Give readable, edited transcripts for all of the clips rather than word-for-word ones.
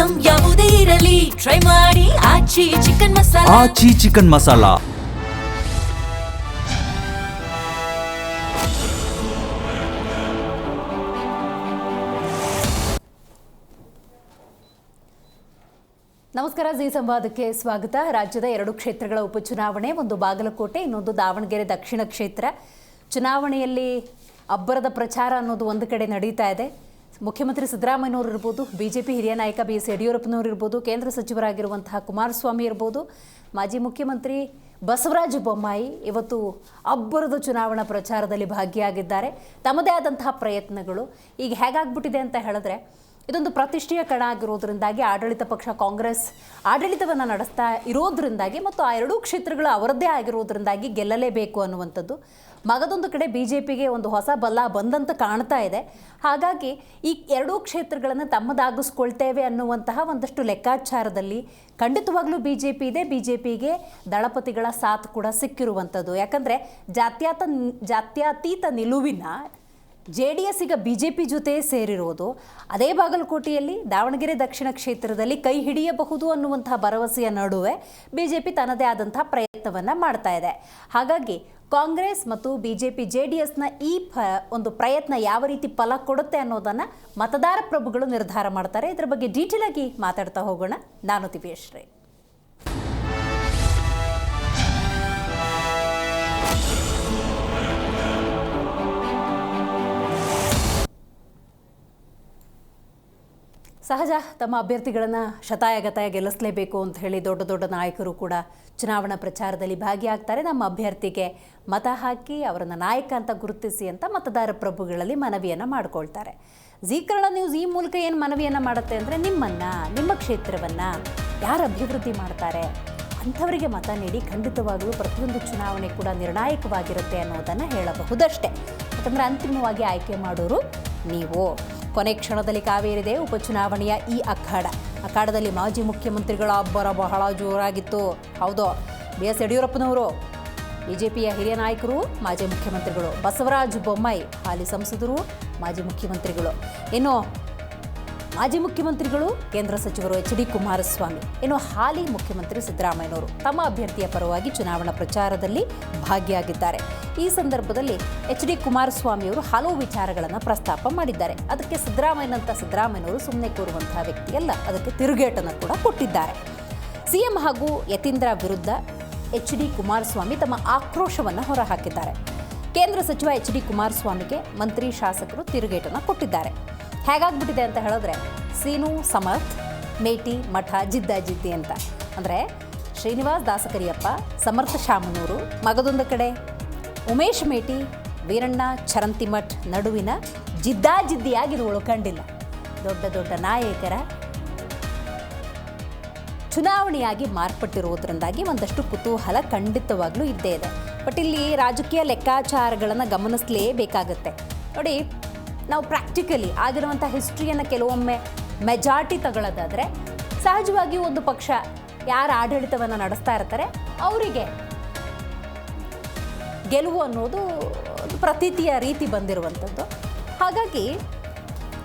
Item ಯಾವುದೇ ಇರಲಿ try ಮಾಡಿ ಆಚಿ ಚಿಕನ್ ಮಸಾಲಾ. ಆಚಿ ಚಿಕನ್ ಮಸಾಲಾ. ನಮಸ್ಕಾರ, ಜಿ ಸಂವಾದಕ್ಕೆ ಸ್ವಾಗತ. ರಾಜ್ಯದ 2 ಕ್ಷೇತ್ರಗಳ ಉಪಚುನಾವಣೆ, ಒಂದು ಬಾಗಲಕೋಟೆ, ಇನ್ನೊಂದು ದಾವಣಗೆರೆ ದಕ್ಷಿಣ ಕ್ಷೇತ್ರ. ಚುನಾವಣೆಯಲ್ಲಿ ಅಬ್ಬರದ ಪ್ರಚಾರ ಅನ್ನೋದು ಒಂದು ಕಡೆ ನಡೀತಾ ಇದೆ. ಮುಖ್ಯಮಂತ್ರಿ ಸಿದ್ದರಾಮಯ್ಯನವರು ಇರ್ಬೋದು, ಬಿಜೆಪಿ ಹಿರಿಯ ನಾಯಕ BS ಯಡಿಯೂರಪ್ಪನವರು ಇರ್ಬೋದು, ಕೇಂದ್ರ ಸಚಿವರಾಗಿರುವಂತಹ ಕುಮಾರಸ್ವಾಮಿ ಇರ್ಬೋದು, ಮಾಜಿ ಮುಖ್ಯಮಂತ್ರಿ ಬಸವರಾಜ ಬೊಮ್ಮಾಯಿ ಇವತ್ತು ಅಬ್ಬರದ ಚುನಾವಣಾ ಪ್ರಚಾರದಲ್ಲಿ ಭಾಗಿಯಾಗಿದ್ದಾರೆ. ತಮ್ಮದೇ ಆದಂತಹ ಪ್ರಯತ್ನಗಳು ಈಗ ಹೇಗಾಗ್ಬಿಟ್ಟಿದೆ ಅಂತ ಹೇಳಿದ್ರೆ, ಇದೊಂದು ಪ್ರತಿಷ್ಠೆಯ ಕಣ ಆಗಿರೋದ್ರಿಂದಾಗಿ ಆಡಳಿತ ಪಕ್ಷ ಕಾಂಗ್ರೆಸ್ ಆಡಳಿತವನ್ನು ನಡೆಸ್ತಾ ಇರೋದ್ರಿಂದಾಗಿ ಮತ್ತು ಆ 2 ಕ್ಷೇತ್ರಗಳು ಅವರದ್ದೇ ಆಗಿರೋದ್ರಿಂದಾಗಿ ಗೆಲ್ಲಲೇಬೇಕು ಅನ್ನುವಂಥದ್ದು. ಮಗದೊಂದು ಕಡೆ BJPಗೆ ಒಂದು ಹೊಸ ಬಲ ಬಂದಂತ ಕಾಣ್ತಾ ಇದೆ. ಹಾಗಾಗಿ ಈ 2 ಕ್ಷೇತ್ರಗಳನ್ನು ತಮ್ಮದಾಗಿಸ್ಕೊಳ್ತೇವೆ ಅನ್ನುವಂತಹ ಒಂದಷ್ಟು ಲೆಕ್ಕಾಚಾರದಲ್ಲಿ ಖಂಡಿತವಾಗ್ಲೂ BJP ಇದೆ. BJPಗೆ ದಳಪತಿಗಳ ಸಾಥ್ ಕೂಡ ಸಿಕ್ಕಿರುವಂಥದ್ದು. ಯಾಕಂದರೆ ಜಾತ್ಯತೀತ ನಿಲುವಿನ JDS ಈಗ BJP ಜೊತೆ ಸೇರಿರೋದು. ಅದೇ ಬಾಗಲಕೋಟೆಯಲ್ಲಿ ದಾವಣಗೆರೆ ದಕ್ಷಿಣ ಕ್ಷೇತ್ರದಲ್ಲಿ ಕೈ ಹಿಡಿಯಬಹುದು ಅನ್ನುವಂತಹ ಭರವಸೆಯ ನಡುವೆ BJP ತನ್ನದೇ ಆದಂತಹ ಪ್ರಯತ್ನವನ್ನು ಮಾಡ್ತಾ ಇದೆ. ಹಾಗಾಗಿ ಕಾಂಗ್ರೆಸ್ ಮತ್ತು BJP JDSನ ಈ ಒಂದು ಪ್ರಯತ್ನ ಯಾವ ರೀತಿ ಫಲ ಕೊಡುತ್ತೆ ಅನ್ನೋದನ್ನು ಮತದಾರ ಪ್ರಭುಗಳು ನಿರ್ಧಾರ ಮಾಡ್ತಾರೆ. ಇದರ ಬಗ್ಗೆ ಡೀಟೇಲ್ ಆಗಿ ಮಾತಾಡ್ತಾ ಹೋಗೋಣ. ನಾನು ದಿವ್ಯಶ್ರೀ. ಸಹಜ, ತಮ್ಮ ಅಭ್ಯರ್ಥಿಗಳನ್ನು ಶತಾಯಗತಾಯ ಗೆಲ್ಲಿಸಲೇಬೇಕು ಅಂತ ಹೇಳಿ ದೊಡ್ಡ ದೊಡ್ಡ ನಾಯಕರು ಕೂಡ ಚುನಾವಣಾ ಪ್ರಚಾರದಲ್ಲಿ ಭಾಗಿಯಾಗ್ತಾರೆ. ನಮ್ಮ ಅಭ್ಯರ್ಥಿಗೆ ಮತ ಹಾಕಿ ಅವರನ್ನು ನಾಯಕ ಅಂತ ಗುರುತಿಸಿ ಅಂತ ಮತದಾರ ಪ್ರಭುಗಳಲ್ಲಿ ಮನವಿಯನ್ನು ಮಾಡಿಕೊಳ್ತಾರೆ. ಜೀ ಕನ್ನಡ ನ್ಯೂಸ್ ಈ ಮೂಲಕ ಏನು ಮನವಿಯನ್ನು ಮಾಡುತ್ತೆ ಅಂದರೆ, ನಿಮ್ಮ ಕ್ಷೇತ್ರವನ್ನು ಯಾರು ಅಭಿವೃದ್ಧಿ ಮಾಡ್ತಾರೆ ಅಂಥವರಿಗೆ ಮತ ನೀಡಿ. ಖಂಡಿತವಾಗಲೂ ಪ್ರತಿಯೊಂದು ಚುನಾವಣೆ ಕೂಡ ನಿರ್ಣಾಯಕವಾಗಿರುತ್ತೆ ಅನ್ನೋದನ್ನು ಹೇಳಬಹುದಷ್ಟೇ. ಯಾಕಂದರೆ ಅಂತಿಮವಾಗಿ ಆಯ್ಕೆ ಮಾಡೋರು ನೀವು. ಕೊನೆ ಕ್ಷಣದಲ್ಲಿ ಕಾವೇರಿದೆ ಉಪಚುನಾವಣೆಯ ಈ ಅಖಾಡದಲ್ಲಿ ಮಾಜಿ ಮುಖ್ಯಮಂತ್ರಿಗಳ ಅಬ್ಬರ ಬಹಳ ಜೋರಾಗಿತ್ತು. ಹೌದು, BS ಯಡಿಯೂರಪ್ಪನವರು, BJPಯ ಹಿರಿಯ ನಾಯಕರು, ಮಾಜಿ ಮುಖ್ಯಮಂತ್ರಿಗಳು ಬಸವರಾಜ ಬೊಮ್ಮಾಯಿ, ಹಾಲಿ ಸಂಸದರು, ಮಾಜಿ ಮುಖ್ಯಮಂತ್ರಿಗಳು, ಇನ್ನು ಮಾಜಿ ಮುಖ್ಯಮಂತ್ರಿಗಳು ಕೇಂದ್ರ ಸಚಿವರು HD ಕುಮಾರಸ್ವಾಮಿ, ಇನ್ನು ಹಾಲಿ ಮುಖ್ಯಮಂತ್ರಿ ಸಿದ್ದರಾಮಯ್ಯನವರು ತಮ್ಮ ಅಭ್ಯರ್ಥಿಯ ಪರವಾಗಿ ಚುನಾವಣಾ ಪ್ರಚಾರದಲ್ಲಿ ಭಾಗಿಯಾಗಿದ್ದಾರೆ. ಈ ಸಂದರ್ಭದಲ್ಲಿ HD ಕುಮಾರಸ್ವಾಮಿಯವರು ಹಲವು ವಿಚಾರಗಳನ್ನು ಪ್ರಸ್ತಾಪ ಮಾಡಿದ್ದಾರೆ. ಅದಕ್ಕೆ ಸಿದ್ದರಾಮಯ್ಯನವರು ಸುಮ್ಮನೆ ಕೂರುವಂತಹ ವ್ಯಕ್ತಿಯಲ್ಲ, ಅದಕ್ಕೆ ತಿರುಗೇಟನ್ನು ಕೂಡ ಕೊಟ್ಟಿದ್ದಾರೆ. CM ಹಾಗೂ ಯತೀಂದ್ರ ವಿರುದ್ಧ HD ಕುಮಾರಸ್ವಾಮಿ ತಮ್ಮ ಆಕ್ರೋಶವನ್ನು ಹೊರಹಾಕಿದ್ದಾರೆ. ಕೇಂದ್ರ ಸಚಿವ HD ಕುಮಾರಸ್ವಾಮಿಗೆ ಮಂತ್ರಿ ಶಾಸಕರು ತಿರುಗೇಟನ್ನು ಕೊಟ್ಟಿದ್ದಾರೆ. ಹೇಗಾಗ್ಬಿಟ್ಟಿದೆ ಅಂತ ಹೇಳಿದ್ರೆ, ಸೀನು ಸಮರ್ಥ್, ಮೇಟಿ ಮಠ ಜಿದ್ದಾಜಿದ್ದಿ ಅಂತ. ಅಂದರೆ ಶ್ರೀನಿವಾಸ್ ದಾಸಕರಿಯಪ್ಪ, ಸಮರ್ಥ ಶಾಮನೂರು, ಮಗದೊಂದು ಕಡೆ ಉಮೇಶ್ ಮೇಟಿ, ವೀರಣ್ಣ ಚರಂತಿಮಠ್ ನಡುವಿನ ಜಿದ್ದಾಜಿದ್ದಿಯಾಗಿ ಇದು ಉಳ್ಕೊಂಡಿಲ್ಲ. ದೊಡ್ಡ ದೊಡ್ಡ ನಾಯಕರ ಚುನಾವಣೆಯಾಗಿ ಮಾರ್ಪಟ್ಟಿರುವುದರಿಂದಾಗಿ ಒಂದಷ್ಟು ಕುತೂಹಲ ಖಂಡಿತವಾಗ್ಲೂ ಇದ್ದೇ ಇದೆ. ಬಟ್ ಇಲ್ಲಿ ರಾಜಕೀಯ ಲೆಕ್ಕಾಚಾರಗಳನ್ನು ಗಮನಿಸಲೇಬೇಕಾಗತ್ತೆ. ನೋಡಿ, ನಾವು ಪ್ರಾಕ್ಟಿಕಲಿ ಆಗಿರುವಂಥ ಹಿಸ್ಟ್ರಿಯನ್ನು ಕೆಲವೊಮ್ಮೆ ಮೆಜಾರಿಟಿ ತಗೊಳ್ಳೋದಾದರೆ, ಸಹಜವಾಗಿ ಒಂದು ಪಕ್ಷ ಯಾರು ಆಡಳಿತವನ್ನು ನಡೆಸ್ತಾ ಇರ್ತಾರೆ ಅವರಿಗೆ ಗೆಲುವು ಅನ್ನೋದು ಒಂದು ಪ್ರತೀತಿಯ ರೀತಿ ಬಂದಿರುವಂಥದ್ದು. ಹಾಗಾಗಿ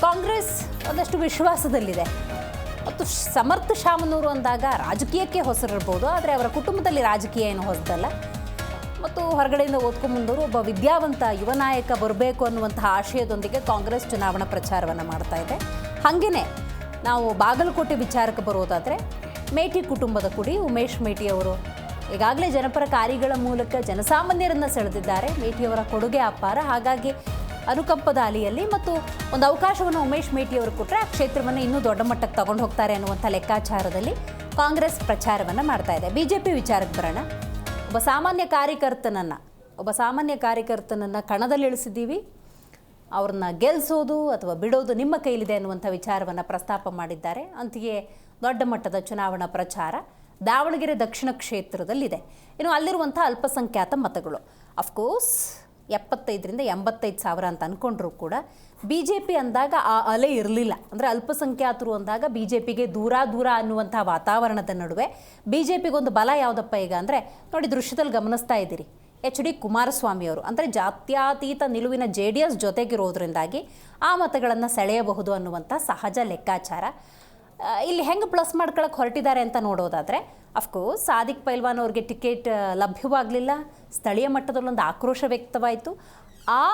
ಕಾಂಗ್ರೆಸ್ ಒಂದಷ್ಟು ವಿಶ್ವಾಸದಲ್ಲಿದೆ. ಮತ್ತು ಸಮರ್ಥ ಶಾಮನೂರು ಅಂದಾಗ ರಾಜಕೀಯಕ್ಕೆ ಹೊಸರಿರ್ಬೋದು, ಆದರೆ ಅವರ ಕುಟುಂಬದಲ್ಲಿ ರಾಜಕೀಯ ಏನು ಹೊಸದಲ್ಲ. ಮತ್ತು ಹೊರಗಡೆಯಿಂದ ಓದ್ಕೊಂಬಂದವರು ಒಬ್ಬ ವಿದ್ಯಾವಂತ ಯುವ ನಾಯಕ ಬರಬೇಕು ಅನ್ನುವಂತಹ ಆಶಯದೊಂದಿಗೆ ಕಾಂಗ್ರೆಸ್ ಚುನಾವಣಾ ಪ್ರಚಾರವನ್ನು ಮಾಡ್ತಾ ಇದೆ. ಹಾಗೆಯೇ ನಾವು ಬಾಗಲಕೋಟೆ ವಿಚಾರಕ್ಕೆ ಬರೋದಾದರೆ, ಮೇಟಿ ಕುಟುಂಬದ ಕುಡಿ ಉಮೇಶ್ ಮೇಟಿಯವರು ಈಗಾಗಲೇ ಜನಪರ ಕಾರ್ಯಗಳ ಮೂಲಕ ಜನಸಾಮಾನ್ಯರನ್ನು ಸೆಳೆದಿದ್ದಾರೆ. ಮೇಟಿಯವರ ಕೊಡುಗೆ ಅಪಾರ. ಹಾಗಾಗಿ ಅನುಕಂಪದ ಅಲೆಯಲ್ಲಿ ಮತ್ತು ಒಂದು ಅವಕಾಶವನ್ನು ಉಮೇಶ್ ಮೇಟಿಯವರು ಕೊಟ್ಟರೆ ಆ ಕ್ಷೇತ್ರವನ್ನು ಇನ್ನೂ ದೊಡ್ಡ ಮಟ್ಟಕ್ಕೆ ತಗೊಂಡು ಹೋಗ್ತಾರೆ ಅನ್ನುವಂಥ ಲೆಕ್ಕಾಚಾರದಲ್ಲಿ ಕಾಂಗ್ರೆಸ್ ಪ್ರಚಾರವನ್ನು ಮಾಡ್ತಾ ಇದೆ. BJP ವಿಚಾರಕ್ಕೆ ಬರೋಣ. ಒಬ್ಬ ಸಾಮಾನ್ಯ ಕಾರ್ಯಕರ್ತನನ್ನು ಕಣದಲ್ಲಿ ಇಳಿಸಿದ್ದೀವಿ, ಅವ್ರನ್ನ ಗೆಲ್ಲಿಸೋದು ಅಥವಾ ಬಿಡೋದು ನಿಮ್ಮ ಕೈಲಿದೆ ಅನ್ನುವಂಥ ವಿಚಾರವನ್ನು ಪ್ರಸ್ತಾಪ ಮಾಡಿದ್ದಾರೆ. ಅಂತೆಯೇ ದೊಡ್ಡ ಮಟ್ಟದ ಚುನಾವಣಾ ಪ್ರಚಾರ ದಾವಣಗೆರೆ ದಕ್ಷಿಣ ಕ್ಷೇತ್ರದಲ್ಲಿದೆ. ಇನ್ನು ಅಲ್ಲಿರುವಂಥ ಅಲ್ಪಸಂಖ್ಯಾತ ಮತಗಳು ಅಫ್ಕೋರ್ಸ್ 75,000 ರಿಂದ 85,000 ಅಂತ ಅಂದ್ಕೊಂಡ್ರೂ ಕೂಡ BJP ಅಂದಾಗ ಆ ಅಲೆ ಇರಲಿಲ್ಲ. ಅಂದರೆ ಅಲ್ಪಸಂಖ್ಯಾತರು ಅಂದಾಗ BJPಗೆ ದೂರ ಅನ್ನುವಂಥ ವಾತಾವರಣದ ನಡುವೆ BJPಗೊಂದು ಬಲ ಯಾವುದಪ್ಪ ಈಗ ಅಂದರೆ, ನೋಡಿ ದೃಶ್ಯದಲ್ಲಿ ಗಮನಿಸ್ತಾ ಇದ್ದೀರಿ, HD ಕುಮಾರಸ್ವಾಮಿಯವರು ಅಂದರೆ ಜಾತ್ಯತೀತ ನಿಲುವಿನ JDS ಜೊತೆಗಿರೋದ್ರಿಂದಾಗಿ ಆ ಮತಗಳನ್ನು ಸೆಳೆಯಬಹುದು ಅನ್ನುವಂಥ ಸಹಜ ಲೆಕ್ಕಾಚಾರ. ಇಲ್ಲಿ ಹೆಂಗೆ ಪ್ಲಸ್ ಮಾಡ್ಕೊಳಕ್ಕೆ ಹೊರಟಿದ್ದಾರೆ ಅಂತ ನೋಡೋದಾದರೆ ಅಫ್ಕೋರ್ಸ್ ಸಾದಿಕ್ ಪೈಲ್ವಾನ್ ಅವ್ರಿಗೆ ಟಿಕೆಟ್ ಲಭ್ಯವಾಗಲಿಲ್ಲ. ಸ್ಥಳೀಯ ಮಟ್ಟದಲ್ಲೊಂದು ಆಕ್ರೋಶ ವ್ಯಕ್ತವಾಯಿತು. ಆ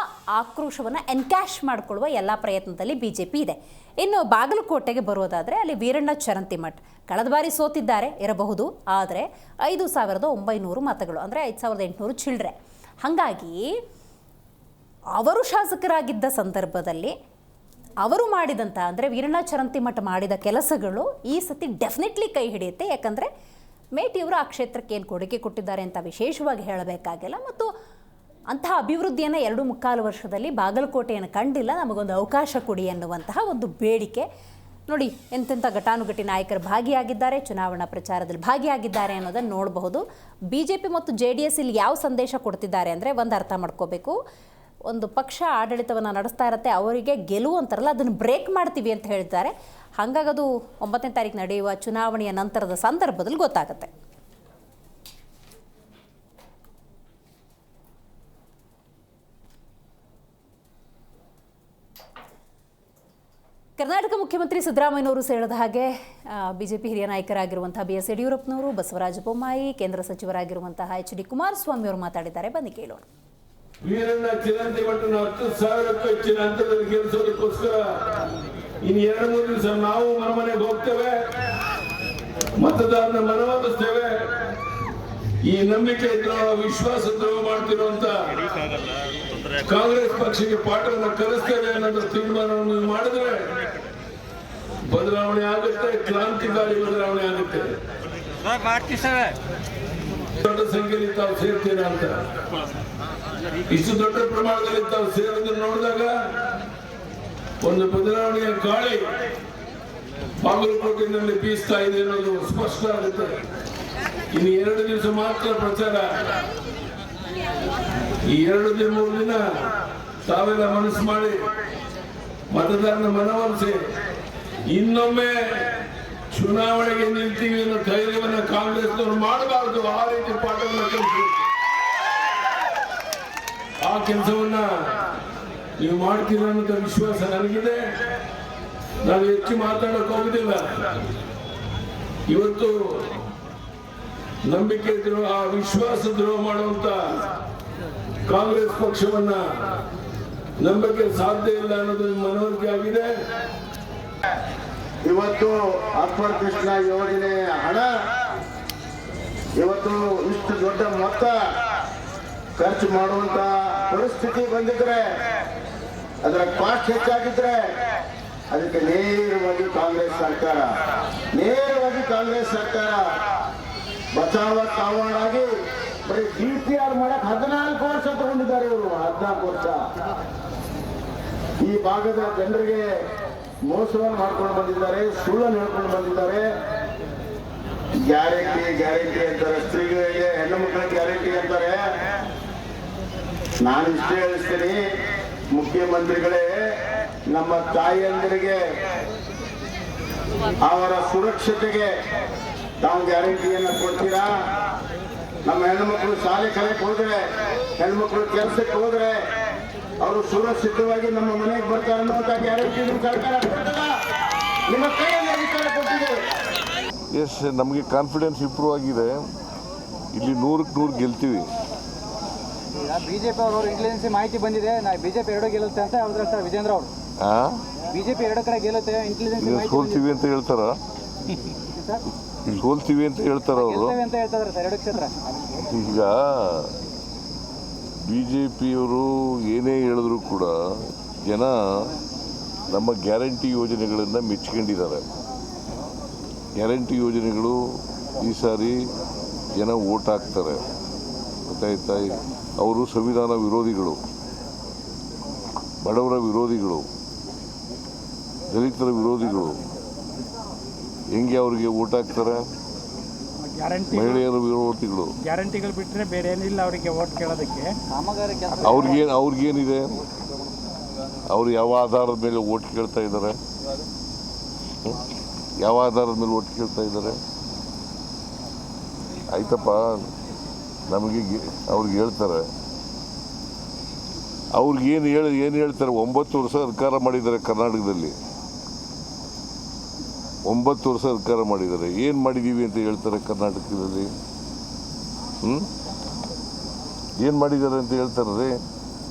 ಆಕ್ರೋಶವನ್ನು ಎನ್ಕ್ಯಾಶ್ ಮಾಡಿಕೊಳ್ಳುವ ಎಲ್ಲ ಪ್ರಯತ್ನದಲ್ಲಿ BJP ಇದೆ. ಇನ್ನು ಬಾಗಲಕೋಟೆಗೆ ಬರೋದಾದರೆ ಅಲ್ಲಿ ವೀರಣ್ಣ ಚರಂತಿಮಠ್ ಕಳೆದ ಬಾರಿ ಸೋತಿದ್ದಾರೆ ಇರಬಹುದು, ಆದರೆ 5,900 ಮತಗಳು ಅಂದರೆ 5,800 ಚಿಲ್ಲರೆ. ಹಾಗಾಗಿ ಅವರು ಶಾಸಕರಾಗಿದ್ದ ಸಂದರ್ಭದಲ್ಲಿ ಅವರು ಮಾಡಿದಂಥ ಅಂದರೆ ವೀರಣ್ಣ ಚರಂತಿಮಠ ಮಾಡಿದ ಕೆಲಸಗಳು ಈ ಸತಿ ಡೆಫಿನೆಟ್ಲಿ ಕೈ ಹಿಡಿಯುತ್ತೆ. ಯಾಕಂದರೆ ಮೇಟಿಯವರು ಆ ಕ್ಷೇತ್ರಕ್ಕೆ ಏನು ಕೊಡುಗೆ ಕೊಟ್ಟಿದ್ದಾರೆ ಅಂತ ವಿಶೇಷವಾಗಿ ಹೇಳಬೇಕಾಗಿಲ್ಲ. ಮತ್ತು ಅಂತಹ ಅಭಿವೃದ್ಧಿಯನ್ನು 2.25 ವರ್ಷದಲ್ಲಿ ಬಾಗಲಕೋಟೆಯನ್ನು ಕಂಡಿಲ್ಲ. ನಮಗೊಂದು ಅವಕಾಶ ಕೊಡಿ ಎನ್ನುವಂತಹ ಒಂದು ಬೇಡಿಕೆ. ನೋಡಿ ಎಂತೆಂಥ ಘಟಾನುಘಟಿ ನಾಯಕರು ಭಾಗಿಯಾಗಿದ್ದಾರೆ, ಚುನಾವಣಾ ಪ್ರಚಾರದಲ್ಲಿ ಭಾಗಿಯಾಗಿದ್ದಾರೆ ಅನ್ನೋದನ್ನು ನೋಡಬಹುದು. BJP ಮತ್ತು JDS ಇಲ್ಲಿ ಯಾವ ಸಂದೇಶ ಕೊಡ್ತಿದ್ದಾರೆ ಅಂದರೆ ಒಂದು ಅರ್ಥ ಮಾಡ್ಕೋಬೇಕು. ಒಂದು ಪಕ್ಷ ಆಡಳಿತವನ್ನು ನಡೆಸ್ತಾ ಇರುತ್ತೆ, ಅವರಿಗೆ ಗೆಲುವು ಅಂತಾರಲ್ಲ ಅದನ್ನು ಬ್ರೇಕ್ ಮಾಡ್ತೀವಿ ಅಂತ ಹೇಳ್ತಾರೆ. ಹಾಗಾಗಿ ಅದು 9ನೇ ತಾರೀಕು ನಡೆಯುವ ಚುನಾವಣೆಯ ನಂತರದ ಸಂದರ್ಭದಲ್ಲಿ ಗೊತ್ತಾಗುತ್ತೆ. ಕರ್ನಾಟಕ ಮುಖ್ಯಮಂತ್ರಿ ಸಿದ್ದರಾಮಯ್ಯನವರು ಹೇಳಿದ ಹಾಗೆ BJP ಹಿರಿಯ ನಾಯಕರಾಗಿರುವಂತಹ BS ಯಡಿಯೂರಪ್ಪನವರು, ಬಸವರಾಜ ಬೊಮ್ಮಾಯಿ, ಕೇಂದ್ರ ಸಚಿವರಾಗಿರುವಂತಹ HD ಕುಮಾರಸ್ವಾಮಿ ಅವರು ಮಾತಾಡಿದ್ದಾರೆ. ಬನ್ನಿ ಕೇಳೋಣ. ವೀರಣ್ಣ ಚಿರಂತಿಮಠನ 10,000ಕ್ಕೂ ಹೆಚ್ಚಿನ ಹಂತದಲ್ಲಿ ಗೆಲ್ಲಿಸೋದಕ್ಕೋಸ್ಕರ ಇನ್ನು 2-3 ದಿವಸ ನಾವು ಮನೆಗೆ ಹೋಗ್ತೇವೆ, ಮತದಾರನ ಮನವೊಲಿಸ್ತೇವೆ. ಈ ನಂಬಿಕೆ ದ್ರೋಹ, ವಿಶ್ವಾಸ ದ್ರೋಹ ಮಾಡ್ತಿರುವಂತ ಕಾಂಗ್ರೆಸ್ ಪಕ್ಷಕ್ಕೆ ಪಾಠವನ್ನು ಕಲಿಸ್ತೇವೆ ಅನ್ನೋದು ತೀರ್ಮಾನವನ್ನು ನೀವು ಮಾಡಿದ್ರೆ ಬದಲಾವಣೆ ಆಗುತ್ತೆ, ಕ್ರಾಂತಿಕಾರಿ ಬದಲಾವಣೆ ಆಗುತ್ತೆ. ದೊಡ್ಡ ಸಂಖ್ಯೆಯಲ್ಲಿ ತಾವು ಸೇರ್ತೀರಾ ಅಂತ, ಇಷ್ಟು ದೊಡ್ಡ ಪ್ರಮಾಣದಲ್ಲಿ ತಾವು ಸೇರೋದನ್ನು ನೋಡಿದಾಗ ಒಂದು ಬದಲಾವಣೆಯ ಗಾಳಿ ಬಾಗಲಕೋಟೆಯಲ್ಲಿ ಬೀಸ್ತಾ ಇದೆ ಅನ್ನೋದು ಸ್ಪಷ್ಟ ಆಗುತ್ತೆ. ಇನ್ನು 2 ದಿವಸ ಮಾತ್ರ ಪ್ರಚಾರ. ಈ 2-3 ದಿನ ತಾವೆಲ್ಲ ಮನಸ್ಸು ಮಾಡಿ ಮತದಾರನ ಮನವೊಲಿಸಿ ಇನ್ನೊಮ್ಮೆ ಚುನಾವಣೆಗೆ ನಿಲ್ತೀವಿ ಅನ್ನೋ ಧೈರ್ಯವನ್ನು ಕಾಂಗ್ರೆಸ್ನವರು ಮಾಡಬಾರದು. ಆ ರೀತಿ ಪಾಠವನ್ನು ಕಲಿಸಿ ಆ ಕೆಲಸವನ್ನ ನೀವು ಮಾಡ್ತೀರ ಅನ್ನೋದ ವಿಶ್ವಾಸ ನನಗಿದೆ. ನಾನು ಹೆಚ್ಚು ಮಾತಾಡಕ್ ಹೋಗುದಿಲ್ಲ. ಇವತ್ತು ನಂಬಿಕೆ ದ್ರೋಹ, ವಿಶ್ವಾಸ ದ್ರೋಹ ಮಾಡುವಂತ ಕಾಂಗ್ರೆಸ್ ಪಕ್ಷವನ್ನ ನಂಬಕ್ಕೆ ಸಾಧ್ಯ ಇಲ್ಲ ಅನ್ನೋದು ಮನವರಿಕೆ ಆಗಿದೆ. ಇವತ್ತು ಅಪ್ಪರ್ ಕೃಷ್ಣ ಯೋಜನೆ ಹಣ ಇವತ್ತು ಇಷ್ಟು ದೊಡ್ಡ ಮೊತ್ತ ಖರ್ಚು ಮಾಡುವಂತ ಪರಿಸ್ಥಿತಿ ಬಂದಿದ್ರೆ, ಅದರ ಕಾಸ್ಟ್ ಹೆಚ್ಚಾಗಿದ್ರೆ ಅದಕ್ಕೆ ನೇರವಾಗಿ ಕಾಂಗ್ರೆಸ್ ಸರ್ಕಾರ ಬಚಾವ ತಾವಾಡಾಗಿ ಬರೀ DPR ಮಾಡಕ್ 14 ವರ್ಷ ತಗೊಂಡಿದ್ದಾರೆ ಇವರು. 14 ವರ್ಷ ಈ ಭಾಗದ ಜನರಿಗೆ ಮೋಸವನ್ನು ಮಾಡ್ಕೊಂಡು ಬಂದಿದ್ದಾರೆ, ಸುಳ್ಳನ್ನು ಹೇಳ್ಕೊಂಡು ಬಂದಿದ್ದಾರೆ. ಗ್ಯಾರಂಟಿ ಅಂತಾರೆ, ಸ್ತ್ರೀಗಳಿಗೆ, ಹೆಣ್ಣು ಮಕ್ಕಳಿಗೆ ಗ್ಯಾರಂಟಿ ಅಂತಾರೆ. ನಾನು ಇಷ್ಟೇ ಹೇಳಿಸ್ತೀನಿ, ಮುಖ್ಯಮಂತ್ರಿಗಳೇ, ನಮ್ಮ ತಾಯಿಯಂದರಿಗೆ ಅವರ ಸುರಕ್ಷತೆಗೆ ತಾವು ಗ್ಯಾರಂಟಿಯನ್ನು ಕೊಡ್ತೀರಾ? ನಮ್ಮ ಹೆಣ್ಣುಮಕ್ಕಳು ಶಾಲೆ ಕಳೆಯಕ್ಕೆ ಹೋದ್ರೆ, ಹೆಣ್ಮಕ್ಳು ಕೆಲಸಕ್ಕೆ ಹೋದ್ರೆ ಅವರು ಸುರಕ್ಷಿತವಾಗಿ ನಮ್ಮ ಮನೆಗೆ ಬರ್ತಾರೆ ಅನ್ನುವಂಥ ಗ್ಯಾರಂಟಿ ನಿಮ್ಮ ಸರ್ಕಾರ ಕೊಟ್ಟಿಲ್ಲ, ನಿಮ್ಮ ಕೈಯಲ್ಲಿ ಅಧಿಕಾರ ಕೊಟ್ಟಿದೆ. ಎಸ್, ನಮಗೆ ಕಾನ್ಫಿಡೆನ್ಸ್ ಇಂಪ್ರೂವ್ ಆಗಿದೆ. ಇಲ್ಲಿ 100ಕ್ಕೆ 100 ಗೆಲ್ತೀವಿ. BJP ಅವರು ಇಂಟೆಲಿಜೆನ್ಸ್ ಮಾಹಿತಿ ಬಂದಿದೆ, BJP 2 ಗೆಲ್ಲುತ್ತೆ ಅಂತ ಹೇಳಿದ್ರು ವಿಜೇಂದ್ರ ಅವರು. BJP 2 ಕಡೆ ಗೆಲ್ಲುತ್ತೆ, ಇಂಟೆಲಿಜೆನ್ಸ್ ಸೋಲ್ತೀವಿ ಅಂತ ಹೇಳ್ತಾರ, ಸೋಲ್ತೀವಿ ಅಂತ ಹೇಳ್ತಾರ ಅವರು ಅಂತ ಹೇಳ್ತಾರೆ ಸರ್. 2 ಕ್ಷೇತ್ರ ಈಗ BJPಯವರು ಏನೇ ಹೇಳಿದ್ರು ಕೂಡ ಜನ ನಮ್ಮ ಗ್ಯಾರಂಟಿ ಯೋಜನೆಗಳನ್ನು ಮೆಚ್ಕೊಂಡಿದ್ದಾರೆ. ಗ್ಯಾರಂಟಿ ಯೋಜನೆಗಳು ಈ ಸಾರಿ ಜನ ಓಟ್ ಹಾಕ್ತಾರೆ, ಗೊತ್ತಾಯ್ತಾ? ಅವರು ಸಂವಿಧಾನ ವಿರೋಧಿಗಳು, ಬಡವರ ವಿರೋಧಿಗಳು, ದಲಿತರ ವಿರೋಧಿಗಳು. ಹೆಂಗೆ ಅವ್ರಿಗೆ ಓಟ್ ಹಾಕ್ತಾರೆ? ಮಹಿಳೆಯರ ವಿರೋಧಿಗಳು. ಗ್ಯಾರಂಟಿಗಳು ಬಿಟ್ಟರೆ ಬೇರೆ ಏನಿಲ್ಲ ಅವರಿಗೆ ಓಟ್ ಕೇಳೋದಕ್ಕೆ. ಅವ್ರಿಗೇನಿದೆ? ಅವ್ರು ಯಾವ ಆಧಾರದ ಮೇಲೆ ಓಟ್ ಕೇಳ್ತಾ ಇದ್ದಾರೆ? ಯಾವ ಆಧಾರದ ಮೇಲೆ ಓಟ್ ಕೇಳ್ತಾ ಇದ್ದಾರೆ? ಆಯ್ತಪ್ಪ, ನಮಗೆ ಅವ್ರಿಗೆ ಹೇಳ್ತಾರೆ, ಅವ್ರಿಗೇನು ಏನು ಹೇಳ್ತಾರೆ? 9 ವರ್ಷ ಸರ್ಕಾರ ಮಾಡಿದ್ದಾರೆ ಕರ್ನಾಟಕದಲ್ಲಿ. 9 ವರ್ಷ ಸರ್ಕಾರ ಮಾಡಿದ್ದಾರೆ. ಏನು ಮಾಡಿದ್ದೀವಿ ಅಂತ ಹೇಳ್ತಾರೆ ಕರ್ನಾಟಕದಲ್ಲಿ? ಏನು ಮಾಡಿದ್ದಾರೆ ಅಂತ ಹೇಳ್ತಾರೆ?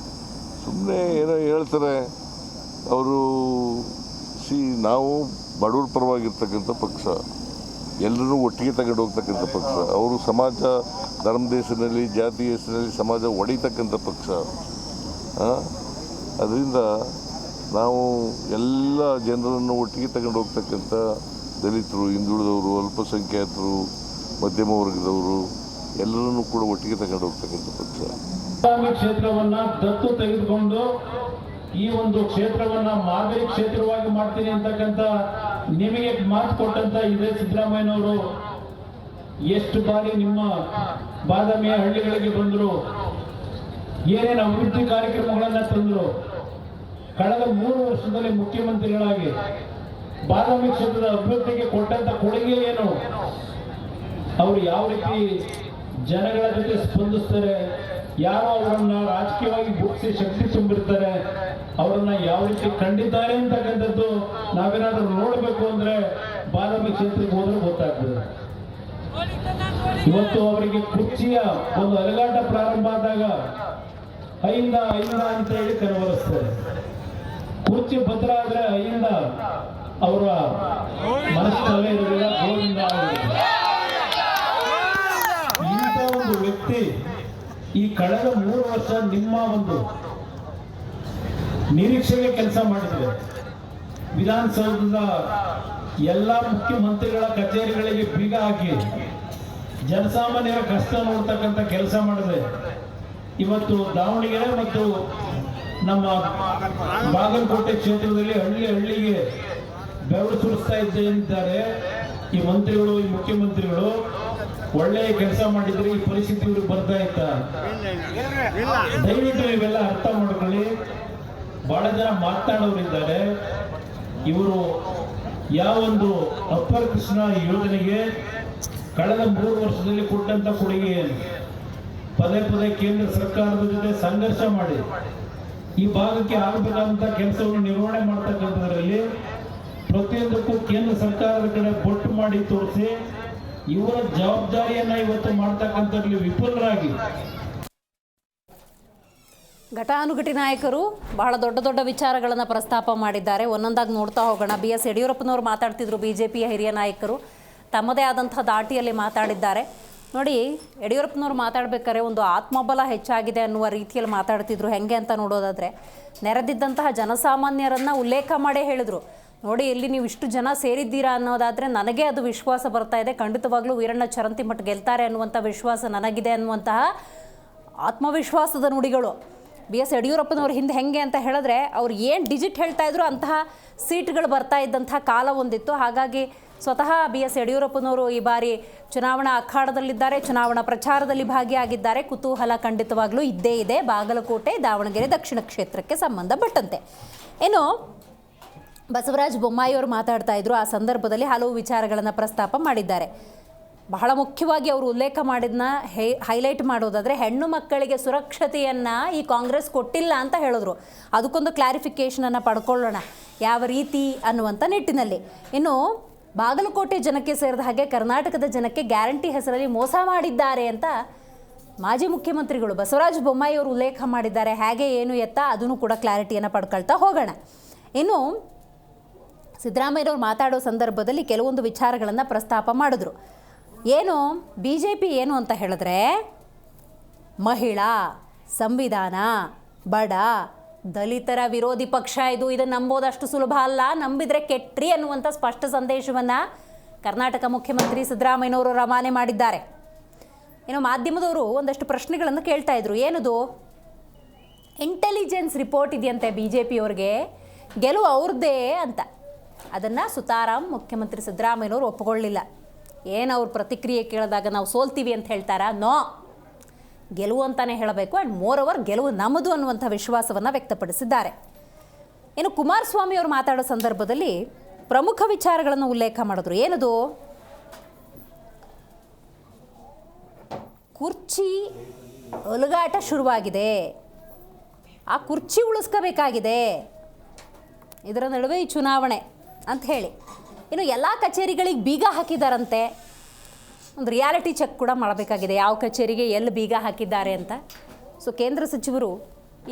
ಸುಮ್ಮನೆ ಏನೋ ಹೇಳ್ತಾರೆ ಅವರು. ನಾವು ಬಡವ್ರ ಪರವಾಗಿರ್ತಕ್ಕಂಥ ಪಕ್ಷ, ಎಲ್ಲರೂ ಒಟ್ಟಿಗೆ ತಗೊಂಡು ಹೋಗ್ತಕ್ಕಂಥ ಪಕ್ಷ. ಅವರು ಸಮಾಜ, ಧರ್ಮ ದೇಶದಲ್ಲಿ, ಜಾತಿ ಹೆಸರಿನಲ್ಲಿ ಸಮಾಜ ಒಡೆಯತಕ್ಕಂಥ ಪಕ್ಷ. ಅದರಿಂದ ನಾವು ಎಲ್ಲ ಜನರನ್ನು ಒಟ್ಟಿಗೆ ತಗೊಂಡು ಹೋಗ್ತಕ್ಕಂಥ ದಲಿತರು, ಹಿಂದುಳಿದವರು, ಅಲ್ಪಸಂಖ್ಯಾತರು, ಮಧ್ಯಮ ವರ್ಗದವರು ಎಲ್ಲರನ್ನೂ ಕೂಡ ಒಟ್ಟಿಗೆ ತಗೊಂಡು ಹೋಗ್ತಕ್ಕಂಥ ಪಕ್ಷ. ಕ್ಷೇತ್ರವನ್ನ ದತ್ತು ತೆಗೆದುಕೊಂಡು ಈ ಒಂದು ಕ್ಷೇತ್ರವನ್ನ ಮಾದರಿ ಕ್ಷೇತ್ರವಾಗಿ ಮಾಡ್ತೀನಿ ಅಂತಕ್ಕಂಥ ನಿಮಗೆ ಮಾತು ಕೊಟ್ಟಂತ ಇದೇ ಸಿದ್ದರಾಮಯ್ಯನವರು ಎಷ್ಟು ಬಾರಿ ನಿಮ್ಮ ಬಾದಾಮಿಯ ಹಳ್ಳಿಗಳಿಗೆ ಬಂದರು, ಏನೇನು ಅಭಿವೃದ್ಧಿ ಕಾರ್ಯಕ್ರಮಗಳನ್ನ ತಂದರು. ಕಳೆದ 3 ವರ್ಷದಲ್ಲಿ ಮುಖ್ಯಮಂತ್ರಿಗಳಾಗಿ ಬಾದಾಮಿ ಕ್ಷೇತ್ರದ ಅಭಿವೃದ್ಧಿಗೆ ಕೊಟ್ಟಂತ ಕೊಡುಗೆ ಏನು, ಅವರು ಯಾವ ರೀತಿ ಜನಗಳ ಜೊತೆ ಸ್ಪಂದಿಸ್ತಾರೆ, ಯಾರು ಅವರನ್ನ ರಾಜಕೀಯವಾಗಿ ಬುಕ್ಸಿ ಶಕ್ತಿ ತುಂಬಿರ್ತಾರೆ, ಅವರನ್ನ ಯಾವ ರೀತಿ ಕಂಡಿದ್ದಾರೆ ಅಂತಕ್ಕಂಥದ್ದು ನಾವೇನಾದ್ರೂ ನೋಡಬೇಕು ಅಂದ್ರೆ ಬಾದಾಮಿ ಕ್ಷೇತ್ರಕ್ಕೆ ಹೋದ್ರೆ ಗೊತ್ತಾಗ್ತದೆ. ಇವತ್ತು ಅವರಿಗೆ ಕುರ್ಚಿಯ ಒಂದು ಅಲಗಾಟ ಪ್ರಾರಂಭ ಆದಾಗ ಐಂದ ಅಂತ ಹೇಳಿ ಕನವರಿಸ್ತಾರೆ. ಕುರ್ಚಿ ಭದ್ರ ಆದ್ರೆ ಐಂದ ಅವರ ಮನಸ್ಸಿನಲ್ಲೇ ಇರೋದಿಲ್ಲ, ಗೋವಿಂದ. ಇಂಥ ಒಂದು ವ್ಯಕ್ತಿ ಈ ಕಳೆದ 3 ವರ್ಷ ನಿಮ್ಮ ಒಂದು ನಿರೀಕ್ಷೆಗೆ ಕೆಲಸ ಮಾಡಿದ್ರೆ, ವಿಧಾನಸೌಧದ ಎಲ್ಲ ಮುಖ್ಯಮಂತ್ರಿಗಳ ಕಚೇರಿಗಳಿಗೆ ಬೀಗ ಹಾಕಿ ಜನಸಾಮಾನ್ಯರ ಕಷ್ಟ ನೋಡ್ತಕ್ಕಂಥ ಕೆಲಸ ಮಾಡಿದೆ. ಇವತ್ತು ದಾವಣಗೆರೆ ಮತ್ತು ನಮ್ಮ ಬಾಗಲಕೋಟೆ ಕ್ಷೇತ್ರದಲ್ಲಿ ಹಳ್ಳಿಗೆ ಬೆವರು ಸುರಿಸ್ತಾ ಇದ್ದಾರೆ ಈ ಮಂತ್ರಿಗಳು, ಈ ಮುಖ್ಯಮಂತ್ರಿಗಳು. ಒಳ್ಳೆಯ ಕೆಲಸ ಮಾಡಿದ್ರೆ ಈ ಪರಿಸ್ಥಿತಿ ಇವ್ರಿಗೆ ಬರ್ತಾ ಇತ್ತ? ದಯವಿಟ್ಟು ಇವೆಲ್ಲ ಅರ್ಥ ಮಾಡ್ಕೊಳ್ಳಿ. ಬಹಳ ಜನ ಮಾತನಾಡೋರಿದ್ದಾರೆ. ಇವರು ಯಾವೊಂದು ಅಪ್ಪರ್ ಕೃಷ್ಣ ಯೋಜನೆಗೆ ಕಳೆದ 3 ವರ್ಷದಲ್ಲಿ ಕೊಟ್ಟಂತ ಕೊಡುಗೆ ಏನು? ಪದೇ ಕೇಂದ್ರ ಸರ್ಕಾರದ ಜೊತೆ ಸಂಘರ್ಷ ಮಾಡಿ ಈ ಭಾಗಕ್ಕೆ ಆಗಬೇಕಾದಂತ ಕೆಲಸವನ್ನು ನಿರ್ವಹಣೆ ಮಾಡ್ತಕ್ಕಂಥದ್ರಲ್ಲಿ ಪ್ರತಿಯೊಂದಕ್ಕೂ ಕೇಂದ್ರ ಸರ್ಕಾರದ ಕಡೆ ಬೊಟ್ಟು ಮಾಡಿ ತೋರಿಸಿ ಇವರ ಜವಾಬ್ದಾರಿಯನ್ನ ಇವತ್ತು ಮಾಡ್ತಕ್ಕಂಥದ್ರಲ್ಲಿ ವಿಫಲರಾಗಿ ಘಟಾನುಘಟಿ ನಾಯಕರು ಬಹಳ ದೊಡ್ಡ ವಿಚಾರಗಳನ್ನು ಪ್ರಸ್ತಾಪ ಮಾಡಿದ್ದಾರೆ. ಒಂದೊಂದಾಗಿ ನೋಡ್ತಾ ಹೋಗೋಣ. BS ಯಡಿಯೂರಪ್ಪನವರು ಮಾತಾಡ್ತಿದ್ರು. BJPಯ ಹಿರಿಯ ನಾಯಕರು ತಮ್ಮದೇ ಆದಂಥ ದಾಟಿಯಲ್ಲಿ ಮಾತಾಡಿದ್ದಾರೆ. ನೋಡಿ, ಯಡಿಯೂರಪ್ಪನವರು ಮಾತಾಡಬೇಕಾದ್ರೆ ಒಂದು ಆತ್ಮಬಲ ಹೆಚ್ಚಾಗಿದೆ ಅನ್ನುವ ರೀತಿಯಲ್ಲಿ ಮಾತಾಡ್ತಿದ್ರು. ಹೆಂಗೆ ಅಂತ ನೋಡೋದಾದರೆ, ನೆರೆದಿದ್ದಂತಹ ಜನಸಾಮಾನ್ಯರನ್ನು ಉಲ್ಲೇಖ ಮಾಡೇ ಹೇಳಿದರು. ನೋಡಿ, ಇಲ್ಲಿ ನೀವು ಇಷ್ಟು ಜನ ಸೇರಿದ್ದೀರಾ ಅನ್ನೋದಾದರೆ ನನಗೆ ಅದು ವಿಶ್ವಾಸ ಬರ್ತಾ ಇದೆ. ಖಂಡಿತವಾಗ್ಲೂ ವೀರಣ್ಣ ಚರಂತಿಮಠ ಗೆಲ್ತಾರೆ ಅನ್ನುವಂಥ ವಿಶ್ವಾಸ ನನಗಿದೆ ಅನ್ನುವಂತಹ ಆತ್ಮವಿಶ್ವಾಸದ ನುಡಿಗಳು. BS ಯಡಿಯೂರಪ್ಪನವ್ರ ಹಿಂದೆ ಹೆಂಗೆ ಅಂತ ಹೇಳಿದ್ರೆ, ಅವ್ರು ಏನು ಡಿಜಿಟ್ ಹೇಳ್ತಾ ಇದ್ರು ಅಂತಹ ಸೀಟ್ಗಳು ಬರ್ತಾ ಇದ್ದಂಥ ಕಾಲ ಒಂದಿತ್ತು. ಹಾಗಾಗಿ ಸ್ವತಃ BS ಯಡಿಯೂರಪ್ಪನವರು ಈ ಬಾರಿ ಚುನಾವಣಾ ಅಖಾಡದಲ್ಲಿದ್ದಾರೆ, ಚುನಾವಣಾ ಪ್ರಚಾರದಲ್ಲಿ ಭಾಗಿಯಾಗಿದ್ದಾರೆ. ಕುತೂಹಲ ಖಂಡಿತವಾಗ್ಲೂ ಇದ್ದೇ ಇದೆ ಬಾಗಲಕೋಟೆ, ದಾವಣಗೆರೆ ದಕ್ಷಿಣ ಕ್ಷೇತ್ರಕ್ಕೆ ಸಂಬಂಧಪಟ್ಟಂತೆ. ಇನ್ನು ಬಸವರಾಜ ಬೊಮ್ಮಾಯಿಯವರು ಮಾತಾಡ್ತಾ ಇದ್ರು. ಆ ಸಂದರ್ಭದಲ್ಲಿ ಹಲವು ವಿಚಾರಗಳನ್ನು ಪ್ರಸ್ತಾಪ ಮಾಡಿದ್ದಾರೆ. ಬಹಳ ಮುಖ್ಯವಾಗಿ ಅವರು ಉಲ್ಲೇಖ ಮಾಡಿದ್ನ ಹೈಲೈಟ್ ಮಾಡೋದಾದರೆ, ಹೆಣ್ಣು ಮಕ್ಕಳಿಗೆ ಸುರಕ್ಷತೆಯನ್ನು ಈ ಕಾಂಗ್ರೆಸ್ ಕೊಟ್ಟಿಲ್ಲ ಅಂತ ಹೇಳಿದ್ರು. ಅದಕ್ಕೊಂದು ಕ್ಲಾರಿಫಿಕೇಷನನ್ನು ಪಡ್ಕೊಳ್ಳೋಣ ಯಾವ ರೀತಿ ಅನ್ನುವಂಥ ನಿಟ್ಟಿನಲ್ಲಿ. ಇನ್ನು ಬಾಗಲಕೋಟೆ ಜನಕ್ಕೆ ಸೇರಿದ ಹಾಗೆ ಕರ್ನಾಟಕದ ಜನಕ್ಕೆ ಗ್ಯಾರಂಟಿ ಹೆಸರಲ್ಲಿ ಮೋಸ ಮಾಡಿದ್ದಾರೆ ಅಂತ ಮಾಜಿ ಮುಖ್ಯಮಂತ್ರಿಗಳು ಬಸವರಾಜ ಬೊಮ್ಮಾಯಿಯವರು ಉಲ್ಲೇಖ ಮಾಡಿದ್ದಾರೆ. ಹೇಗೆ ಏನು ಎತ್ತ ಅದನ್ನು ಕೂಡ ಕ್ಲಾರಿಟಿಯನ್ನು ಪಡ್ಕೊಳ್ತಾ ಹೋಗೋಣ. ಇನ್ನು ಸಿದ್ದರಾಮಯ್ಯನವರು ಮಾತಾಡೋ ಸಂದರ್ಭದಲ್ಲಿ ಕೆಲವೊಂದು ವಿಚಾರಗಳನ್ನು ಪ್ರಸ್ತಾಪ ಮಾಡಿದ್ರು. ಏನು BJP ಏನು ಅಂತ ಹೇಳಿದ್ರೆ, ಮಹಿಳಾ, ಸಂವಿಧಾನ, ಬಡ, ದಲಿತರ ವಿರೋಧಿ ಪಕ್ಷ ಇದು. ಇದನ್ನು ನಂಬೋದಷ್ಟು ಸುಲಭ ಅಲ್ಲ, ನಂಬಿದರೆ ಕೆಟ್ರಿ ಅನ್ನುವಂಥ ಸ್ಪಷ್ಟ ಸಂದೇಶವನ್ನು ಕರ್ನಾಟಕ ಮುಖ್ಯಮಂತ್ರಿ ಸಿದ್ದರಾಮಯ್ಯನವರು ರವಾನೆ ಮಾಡಿದ್ದಾರೆ. ಇನ್ನು ಮಾಧ್ಯಮದವರು ಒಂದಷ್ಟು ಪ್ರಶ್ನೆಗಳನ್ನು ಕೇಳ್ತಾ ಇದ್ರು. ಏನದು? ಇಂಟೆಲಿಜೆನ್ಸ್ ರಿಪೋರ್ಟ್ ಇದೆಯಂತೆ BJPಯವ್ರಿಗೆ, ಗೆಲುವು ಅವ್ರದ್ದೇ ಅಂತ. ಅದನ್ನು ಸುತಾರಾಮ್ ಮುಖ್ಯಮಂತ್ರಿ ಸಿದ್ದರಾಮಯ್ಯನವರು ಒಪ್ಪಿಕೊಳ್ಳಿಲ್ಲ. ಏನು ಅವ್ರ ಪ್ರತಿಕ್ರಿಯೆ ಕೇಳಿದಾಗ ನಾವು ಸೋಲ್ತೀವಿ ಅಂತ ಹೇಳ್ತಾರಾ? ನೋ, ಗೆಲುವು ಅಂತಲೇ ಹೇಳಬೇಕು. ಆ್ಯಂಡ್ ಮೋರ್ ಓವರ್ ಗೆಲುವು ನಮ್ಮದು ಅನ್ನುವಂಥ ವಿಶ್ವಾಸವನ್ನು ವ್ಯಕ್ತಪಡಿಸಿದ್ದಾರೆ. ಇನ್ನು ಕುಮಾರಸ್ವಾಮಿ ಅವರು ಮಾತಾಡೋ ಸಂದರ್ಭದಲ್ಲಿ ಪ್ರಮುಖ ವಿಚಾರಗಳನ್ನು ಉಲ್ಲೇಖ ಮಾಡಿದ್ರು. ಏನದು? ಕುರ್ಚಿ ಅಲುಗಾಟ ಶುರುವಾಗಿದೆ, ಆ ಕುರ್ಚಿ ಉಳಿಸ್ಕೋಬೇಕಾಗಿದೆ, ಇದರ ನಡುವೆ ಈ ಚುನಾವಣೆ ಅಂತ ಹೇಳಿ. ಇನ್ನು ಎಲ್ಲ ಕಚೇರಿಗಳಿಗೆ ಬೀಗ ಹಾಕಿದ್ದಾರಂತೆ. ಒಂದು ರಿಯಾಲಿಟಿ ಚೆಕ್ ಕೂಡ ಮಾಡಬೇಕಾಗಿದೆ, ಯಾವ ಕಚೇರಿಗೆ ಎಲ್ಲಿ ಬೀಗ ಹಾಕಿದ್ದಾರೆ ಅಂತ. ಸೊ ಕೇಂದ್ರ ಸಚಿವರು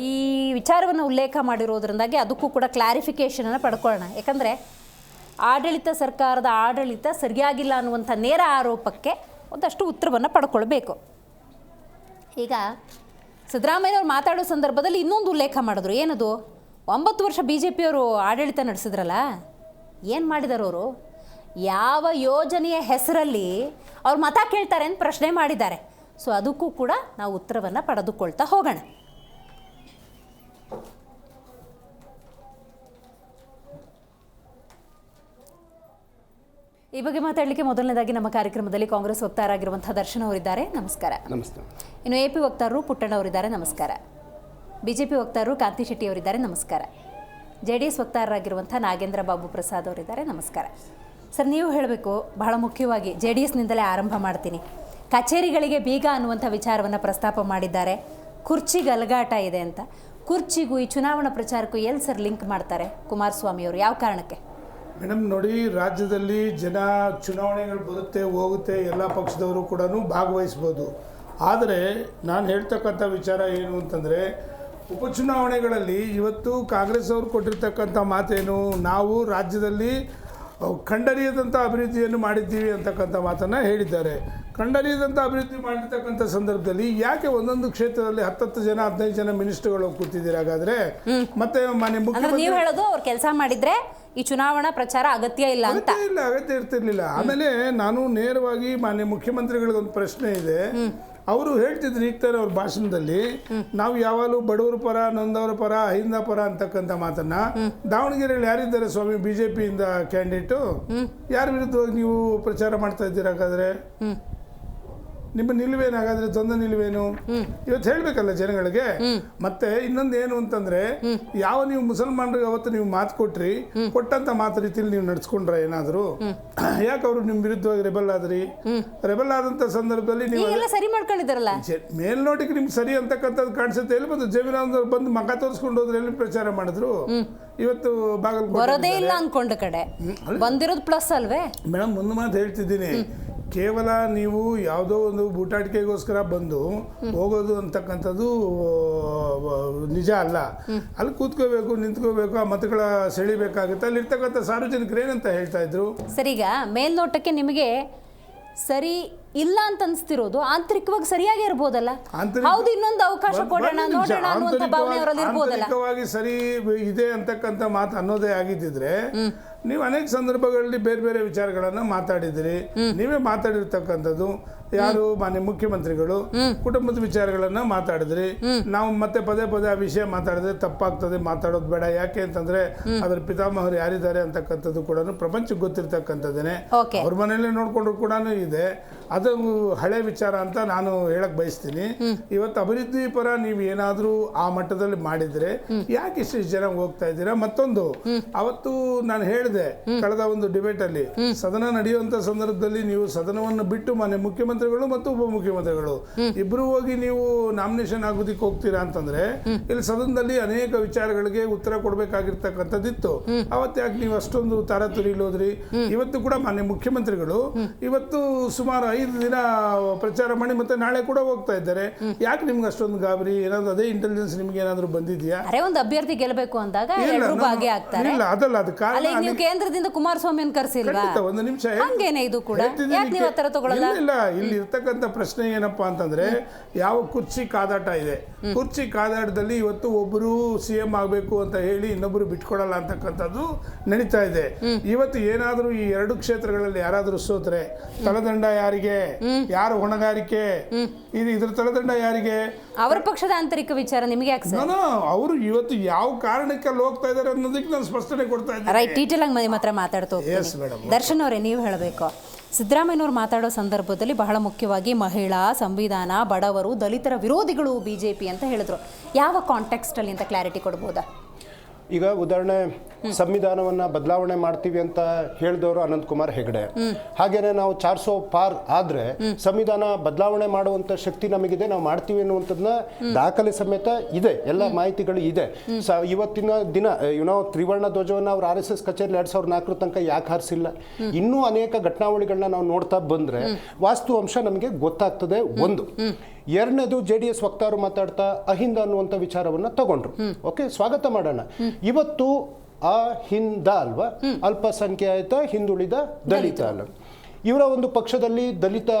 ಈ ವಿಚಾರವನ್ನು ಉಲ್ಲೇಖ ಮಾಡಿರೋದ್ರಿಂದಾಗಿ ಅದಕ್ಕೂ ಕೂಡ ಕ್ಲಾರಿಫಿಕೇಷನನ್ನು ಪಡ್ಕೊಳ್ಳೋಣ. ಯಾಕಂದರೆ ಸರ್ಕಾರದ ಆಡಳಿತ ಸರಿಯಾಗಿಲ್ಲ ಅನ್ನುವಂಥ ನೇರ ಆರೋಪಕ್ಕೆ ಒಂದಷ್ಟು ಉತ್ತರವನ್ನು ಪಡ್ಕೊಳ್ಬೇಕು. ಈಗ ಸಿದ್ದರಾಮಯ್ಯವ್ರು ಮಾತಾಡೋ ಸಂದರ್ಭದಲ್ಲಿ ಇನ್ನೊಂದು ಉಲ್ಲೇಖ ಮಾಡಿದ್ರು. ಏನದು? 9 ವರ್ಷ BJP ಅವರು ಆಡಳಿತ ನಡೆಸಿದ್ರಲ್ಲ, ಏನು ಮಾಡಿದಾರೆ ಅವರು? ಯಾವ ಯೋಜನೆಯ ಹೆಸರಲ್ಲಿ ಅವ್ರು ಮತ ಕೇಳ್ತಾರೆ ಅಂತ ಪ್ರಶ್ನೆ ಮಾಡಿದ್ದಾರೆ. ಸೊ ಅದಕ್ಕೂ ಕೂಡ ನಾವು ಉತ್ತರವನ್ನು ಪಡೆದುಕೊಳ್ತಾ ಹೋಗೋಣ. ಈ ಬಗ್ಗೆ ಮಾತಾಡಲಿಕ್ಕೆ ಮೊದಲನೇದಾಗಿ ನಮ್ಮ ಕಾರ್ಯಕ್ರಮದಲ್ಲಿ ಕಾಂಗ್ರೆಸ್ ವಕ್ತಾರರಾಗಿರುವಂಥ ದರ್ಶನ್ ಅವರಿದ್ದಾರೆ. ನಮಸ್ಕಾರ. ನಮಸ್ತೆ. ಇನ್ನು AP ವಕ್ತಾರರು ಪುಟ್ಟಣ್ಣ ಅವರಿದ್ದಾರೆ. ನಮಸ್ಕಾರ. BJP ವಕ್ತಾರರು ಕಾಂತಿ ಶೆಟ್ಟಿ ಅವರಿದ್ದಾರೆ. ನಮಸ್ಕಾರ. JDS ವಕ್ತಾರರಾಗಿರುವಂಥ ನಾಗೇಂದ್ರ ಬಾಬು ಪ್ರಸಾದ್ ಅವರಿದ್ದಾರೆ. ನಮಸ್ಕಾರ. ಸರ್, ನೀವು ಹೇಳಬೇಕು, ಬಹಳ ಮುಖ್ಯವಾಗಿ JDSನಿಂದಲೇ ಆರಂಭ ಮಾಡ್ತೀನಿ. ಕಚೇರಿಗಳಿಗೆ ಬೀಗ ಅನ್ನುವಂಥ ವಿಚಾರವನ್ನು ಪ್ರಸ್ತಾಪ ಮಾಡಿದ್ದಾರೆ. ಕುರ್ಚಿ ಗಲಗಾಟ ಇದೆ ಅಂತ. ಕುರ್ಚಿಗೂ ಈ ಚುನಾವಣಾ ಪ್ರಚಾರಕ್ಕೂ ಎಲ್ಲಿ ಸರ್ ಲಿಂಕ್ ಮಾಡ್ತಾರೆ ಕುಮಾರಸ್ವಾಮಿ ಅವರು? ಯಾವ ಕಾರಣಕ್ಕೆ? ಮೇಡಮ್ ನೋಡಿ, ರಾಜ್ಯದಲ್ಲಿ ಜನ ಚುನಾವಣೆಗಳು ಬರುತ್ತೆ ಹೋಗುತ್ತೆ, ಎಲ್ಲ ಪಕ್ಷದವರು ಕೂಡ ಭಾಗವಹಿಸ್ಬೋದು. ಆದರೆ ನಾನು ಹೇಳ್ತಕ್ಕಂಥ ವಿಚಾರ ಏನು ಅಂತಂದರೆ, ಉಪಚುನಾವಣೆಗಳಲ್ಲಿ ಇವತ್ತು ಕಾಂಗ್ರೆಸ್ ಅವರು ಕೊಟ್ಟಿರ್ತಕ್ಕಂಥ ಮಾತೇನು, ನಾವು ರಾಜ್ಯದಲ್ಲಿ ಖಂಡನೀಯದಂಥ ಅಭಿವೃದ್ಧಿಯನ್ನು ಮಾಡಿದ್ದೀವಿ ಅಂತಕ್ಕಂಥ ಮಾತನ್ನು ಹೇಳಿದ್ದಾರೆ. ಖಂಡನೀಯದಂಥ ಅಭಿವೃದ್ಧಿ ಮಾಡಿರ್ತಕ್ಕಂಥ ಸಂದರ್ಭದಲ್ಲಿ ಯಾಕೆ ಒಂದೊಂದು ಕ್ಷೇತ್ರದಲ್ಲಿ 10 ಜನ 15 ಜನ ಮಿನಿಸ್ಟರ್ಗಳು ಕೂತಿದ್ದೀರಿ? ಹಾಗಾದರೆ ಮತ್ತೆ ಮಾನ್ಯ ಮುಖ್ಯಮಂತ್ರಿ ನೀವು ಹೇಳೋದು ಅವ್ರು ಕೆಲಸ ಮಾಡಿದ್ರೆ ಈ ಚುನಾವಣಾ ಪ್ರಚಾರ ಅಗತ್ಯ ಇಲ್ಲ ಅಂತ? ಅಗತ್ಯ ಇರ್ತಿರ್ಲಿಲ್ಲ. ಆಮೇಲೆ ನಾನು ನೇರವಾಗಿ ಮಾನ್ಯ ಮುಖ್ಯಮಂತ್ರಿಗಳಿಗೊಂದು ಪ್ರಶ್ನೆ ಇದೆ. ಅವರು ಹೇಳ್ತಿದ್ರು ಈಗ ತಾನೆ ಅವ್ರ ಭಾಷಣದಲ್ಲಿ, ನಾವು ಯಾವಾಗಲೂ ಬಡವರ ಪರ, ನೊಂದವರ ಪರ, ಅಹಿಂದ ಪರ ಅಂತಕ್ಕಂಥ ಮಾತನ್ನ. ದಾವಣಗೆರೆಯಲ್ಲಿ ಯಾರಿದ್ದಾರೆ ಸ್ವಾಮಿ BJPಯಿಂದ ಕ್ಯಾಂಡಿಡೇಟು? ಯಾರ ವಿರುದ್ಧವಾಗಿ ನೀವು ಪ್ರಚಾರ ಮಾಡ್ತಾ ಇದ್ದೀರಾ? ಹಾಗಾದ್ರೆ ನಿಮ್ಮ ನಿಲುವೇನು? ಹಾಗಾದ್ರೆ ದ್ವಂದ್ವ ನಿಲುವೇನು ಇವತ್ತು ಹೇಳಬೇಕಲ್ಲ ಜನಗಳಿಗೆ. ಮತ್ತೆ ಇನ್ನೊಂದು ಏನು ಅಂತಂದ್ರೆ, ಯಾವ ನೀವು ಮುಸಲ್ಮಾನರಿಗೆ ಅವತ್ತು ನೀವು ಮಾತು ಕೊಟ್ರಿ, ಕೊಟ್ಟಂತ ಮಾತು ರೀತಿಯಲ್ಲಿ ನೀವು ನಡ್ಸ್ಕೊಂಡ್ರ ಏನಾದ್ರು? ಯಾಕೆ ಅವರು ನಿಮ್ಮ ವಿರುದ್ಧವಾಗಿ ರೆಬಲ್ ಆದ್ರಿ? ರೆಬಲ್ ಆದಂತ ಸಂದರ್ಭದಲ್ಲಿ ನೀವು ಸರಿ ಮಾಡ್ಕೊಂಡಿದ್ದಾರಲ್ಲ, ಮೇಲ್ನೋಟಕ್ಕೆ ನಿಮ್ಗೆ ಸರಿ ಅಂತಕ್ಕಂಥದ್ದು ಕಾಣಿಸುತ್ತೆ. ಎಲ್ಲಿ ಬಂದು ಜಮೀನವ್ರು ಬಂದು ಮಗ ತೋರಿಸ್ಕೊಂಡು ಹೋದ್ರೆ ಎಲ್ಲಿ ಪ್ರಚಾರ ಮಾಡಿದ್ರು? ಇವತ್ತು ಬರೋದೇ ಇಲ್ಲ ಅನ್ಕೊಂಡ ಕಡೆ ಬಂದಿರೋದು ಪ್ಲಸ್ ಅಲ್ವೇ? ಮೇಡಮ್, ಒಂದು ಮಾತು ಹೇಳ್ತಿದ್ದೀನಿ, ಕೇವಲ ನೀವು ಯಾವುದೋ ಒಂದು ಬೂಟಾಟಿಕೆಗೋಸ್ಕರ ಬಂದು ಹೋಗೋದು ಅಂತಕ್ಕಂಥದ್ದು ನಿಜ ಅಲ್ಲ. ಅಲ್ಲಿ ಕೂತ್ಕೋಬೇಕು, ನಿಂತ್ಕೋಬೇಕು, ಆ ಮತಗಳ ಸೆಳಿಬೇಕಾಗುತ್ತೆ. ಅಲ್ಲಿರ್ತಕ್ಕಂಥ ಸಾರ್ವಜನಿಕರು ಏನಂತ ಹೇಳ್ತಾ ಇದ್ರು? ಸರಿಗ ಮೇಲ್ನೋಟಕ್ಕೆ ನಿಮಗೆ ಸರಿ ಇಲ್ಲ ಅಂತ ಅನ್ಸ್ತಿರೋದು ಆಂತರಿಕವಾಗಿ ಸರಿಯಾಗಿ ಇರ್ಬೋದಲ್ಲ. ಹೌದು, ಇನ್ನೊಂದು ಅವಕಾಶ ಕೊಡೋಣ ನೋಡೋಣ ಅನ್ನುವಂಥ ಭಾವನೆ ಅವರಲ್ಲಿ ಇರ್ಬೋದಲ್ಲ. ಆಂತರಿಕವಾಗಿ ಸರಿ ಇದೆ ಅಂತಕ್ಕಂಥ ಮಾತು ಅನ್ನೋದೇ ಆಗಿದ್ದಿದ್ರೆ ನೀವು ಅನೇಕ ಸಂದರ್ಭಗಳಲ್ಲಿ ಬೇರೆ ಬೇರೆ ವಿಚಾರಗಳನ್ನ ಮಾತಾಡಿದಿರಿ. ನೀವೇ ಮಾತಾಡಿರ್ತಕ್ಕಂಥದ್ದು ಯಾರು? ಮಾನ್ಯ ಮುಖ್ಯಮಂತ್ರಿಗಳು ಕುಟುಂಬದ ವಿಚಾರಗಳನ್ನ ಮಾತಾಡಿದ್ರಿ. ನಾವು ಮತ್ತೆ ಪದೇ ಪದೇ ಆ ವಿಷಯ ಮಾತಾಡಿದ್ರೆ ತಪ್ಪಾಗ್ತದೆ, ಮಾತಾಡೋದು ಬೇಡ. ಯಾಕೆ ಅಂತಂದ್ರೆ ಅದ್ರ ಪಿತಾಮಹರು ಯಾರಿದ್ದಾರೆ ಅಂತಕ್ಕಂಥದ್ದು ಕೂಡ ಪ್ರಪಂಚಕ್ಕೆ ಗೊತ್ತಿರ್ತಕ್ಕಂಥದ್ದೇನೆ. ಅವ್ರ ಮನೆಯಲ್ಲೇ ನೋಡ್ಕೊಂಡ್ರು ಕೂಡ ಇದೆ. ಅದು ಹಳೆ ವಿಚಾರ ಅಂತ ನಾನು ಹೇಳಕ್ ಬಯಸ್ತೀನಿ. ಇವತ್ತು ಅಭಿವೃದ್ಧಿ ಪರ ನೀವು ಏನಾದ್ರೂ ಆ ಮಟ್ಟದಲ್ಲಿ ಮಾಡಿದ್ರೆ ಯಾಕೆ ಇಷ್ಟು ಜನ ಹೋಗ್ತಾ ಇದ್ದೀರಾ? ಮತ್ತೊಂದು, ಅವತ್ತು ನಾನು ಹೇಳಿದೆ ಕಳೆದ ಒಂದು ಡಿಬೇಟ್ ಅಲ್ಲಿ, ಸದನ ನಡೆಯುವಂತ ಸಂದರ್ಭದಲ್ಲಿ ನೀವು ಸದನವನ್ನು ಬಿಟ್ಟು ಮಾನ್ಯ ಮುಖ್ಯಮಂತ್ರಿಗಳು ಮತ್ತು ಉಪಮುಖ್ಯಮಂತ್ರಿಗಳು ಇಬ್ರು ಹೋಗಿ ನೀವು ನಾಮಿನೇಷನ್ ಆಗೋದಿಕ್ಕೆ ಹೋಗ್ತೀರಾ ಅಂತಂದ್ರೆ ಇಲ್ಲಿ ಸದನದಲ್ಲಿ ಅನೇಕ ವಿಚಾರಗಳಿಗೆ ಉತ್ತರ ಕೊಡ್ಬೇಕಾಗಿರ್ತಕ್ಕಂಥದ್ದಿತ್ತು. ಅವತ್ತು ಯಾಕೆ ನೀವು ಅಷ್ಟೊಂದು ತಾರತುರಿಲಿ ಹೋದ್ರಿ? ಇವತ್ತು ಕೂಡ ಮಾನ್ಯ ಮುಖ್ಯಮಂತ್ರಿಗಳು ಇವತ್ತು ಸುಮಾರು 5 ದಿನ ಪ್ರಚಾರ ಮಾಡಿ ಮತ್ತೆ ನಾಳೆ ಕೂಡ ಹೋಗ್ತಾ ಇದ್ದಾರೆ. ಯಾಕೆ ನಿಮ್ಗೆ ಅಷ್ಟೊಂದು ಗಾಬರಿ? ಏನಾದ್ರು ಅದೇ ಇಂಟೆಲಿಜೆನ್ಸ್ ನಿಮ್ಗೆ ಏನಾದ್ರು ಬಂದಿದ್ಯಾ? ಒಂದು ಅಭ್ಯರ್ಥಿ ಗೆಲ್ಲಬೇಕು ಅಂದಾಗ ಭಾಗಿ ಆಗ್ತಾರೆ. ಇಲ್ಲ, ಅದಲ್ಲ, ಅದು ಕಾರಣ. ನೀವು ಕೇಂದ್ರದಿಂದ ಕುಮಾರಸ್ವಾಮಿ ಕರೆಸಿಲ್ವಾ? ಒಂದು ನಿಮಿಷ, ಇದು ಕೂಡ ಇಲ್ಲ, ಇಲ್ಲಿ ಇರ್ತಕ್ಕಂಥ ಪ್ರಶ್ನೆ ಏನಪ್ಪಾ ಅಂತಂದ್ರೆ, ಯಾವ ಕುರ್ಚಿ ಕಾದಾಟ ಇದೆ. ಕುರ್ಚಿ ಕಾದಾಟದಲ್ಲಿ ಇವತ್ತು ಒಬ್ಬರು CM ಆಗ್ಬೇಕು ಅಂತ ಹೇಳಿ ಇನ್ನೊಬ್ರು ಬಿಟ್ಕೊಡಲ್ಲ ಅಂತಕ್ಕಂಥದ್ದು ನಡೀತಾ ಇದೆ. ಇವತ್ತು ಏನಾದ್ರೂ ಈ 2 ಕ್ಷೇತ್ರಗಳಲ್ಲಿ ಯಾರಾದ್ರೂ ಸೋತ್ರೆ ತಳದಂಡ ಯಾರಿಗೆ? ಯಾರು ಹೊಣೆಗಾರಿಕೆ? ಇದ್ರ ತಳದಂಡ ಯಾರಿಗೆ? ಅವರ ಪಕ್ಷದ ಆಂತರಿಕ ವಿಚಾರ ನಿಮಗೆ ಯಾಕೆ? ಅವರು ಇವತ್ತು ಯಾವ ಕಾರಣಕ್ಕೆ ಅಲ್ಲಿ ಹೋಗ್ತಾ ಇದಾರೆ ಅನ್ನೋದಕ್ಕೆ ನಾನು ಸ್ಪಷ್ಟನೆ ಕೊಡ್ತಾ ಇದ್ದೀನಿ. ರೈಟ್, ಡೀಟೇಲ್ ಆಗಿ ಮಾತ್ರ ಮಾತಾಡ್ತಾ ಹೋಗ್ತೀನಿ. ದರ್ಶನ್ ಅವರೇ, ನೀವು ಹೇಳಬೇಕು, ಸಿದ್ದರಾಮಯ್ಯನವ್ರು ಮಾತಾಡೋ ಸಂದರ್ಭದಲ್ಲಿ ಬಹಳ ಮುಖ್ಯವಾಗಿ ಮಹಿಳಾ, ಸಂವಿಧಾನ, ಬಡವರು, ದಲಿತರ ವಿರೋಧಿಗಳು BJP ಅಂತ ಹೇಳಿದ್ರು. ಯಾವ ಕಾಂಟೆಕ್ಸ್ಟ್ ಅಲ್ಲಿ ಅಂತ ಕ್ಲಾರಿಟಿ ಕೊಡ್ಬೋದಾ? ಈಗ ಉದಾಹರಣೆ ಸಂವಿಧಾನವನ್ನು ಬದಲಾವಣೆ ಮಾಡ್ತೀವಿ ಅಂತ ಹೇಳಿದವರು ಅನಂತಕುಮಾರ್ ಹೆಗಡೆ. ಹಾಗೇನೆ ನಾವು 400 ಪಾರ್ ಆದರೆ ಸಂವಿಧಾನ ಬದಲಾವಣೆ ಮಾಡುವಂಥ ಶಕ್ತಿ ನಮಗಿದೆ, ನಾವು ಮಾಡ್ತೀವಿ ಅನ್ನುವಂಥದ್ದನ್ನ ದಾಖಲೆ ಸಮೇತ ಇದೆ, ಎಲ್ಲ ಮಾಹಿತಿಗಳು ಇದೆ. ಇವತ್ತಿನ ದಿನ ತ್ರಿವರ್ಣ ಧ್ವಜವನ್ನು ಅವ್ರು RSS ಕಚೇರಿ 2004 ತನಕ ಯಾಕೆ ಹಾರಿಸಿಲ್ಲ? ಇನ್ನೂ ಅನೇಕ ಘಟನಾವಳಿಗಳನ್ನ ನಾವು ನೋಡ್ತಾ ಬಂದರೆ ವಾಸ್ತವಾಂಶ ನಮಗೆ ಗೊತ್ತಾಗ್ತದೆ. ಒಂದು. ಎರಡನೇದು JDS ವಕ್ತಾರರು ಮಾತಾಡ್ತಾ ಅಹಿಂದ ಅನ್ನುವಂಥ ವಿಚಾರವನ್ನು ತಗೊಂಡ್ರು. ಓಕೆ, ಸ್ವಾಗತ ಮಾಡೋಣ. ಇವತ್ತು ಅಹಿಂದ ಅಲ್ವಾ, ಅಲ್ಪಸಂಖ್ಯಾತ ಹಿಂದುಳಿದ ದಲಿತ ಅಲ್ಲ. ಇವರ ಒಂದು ಪಕ್ಷದಲ್ಲಿ ದಲಿತ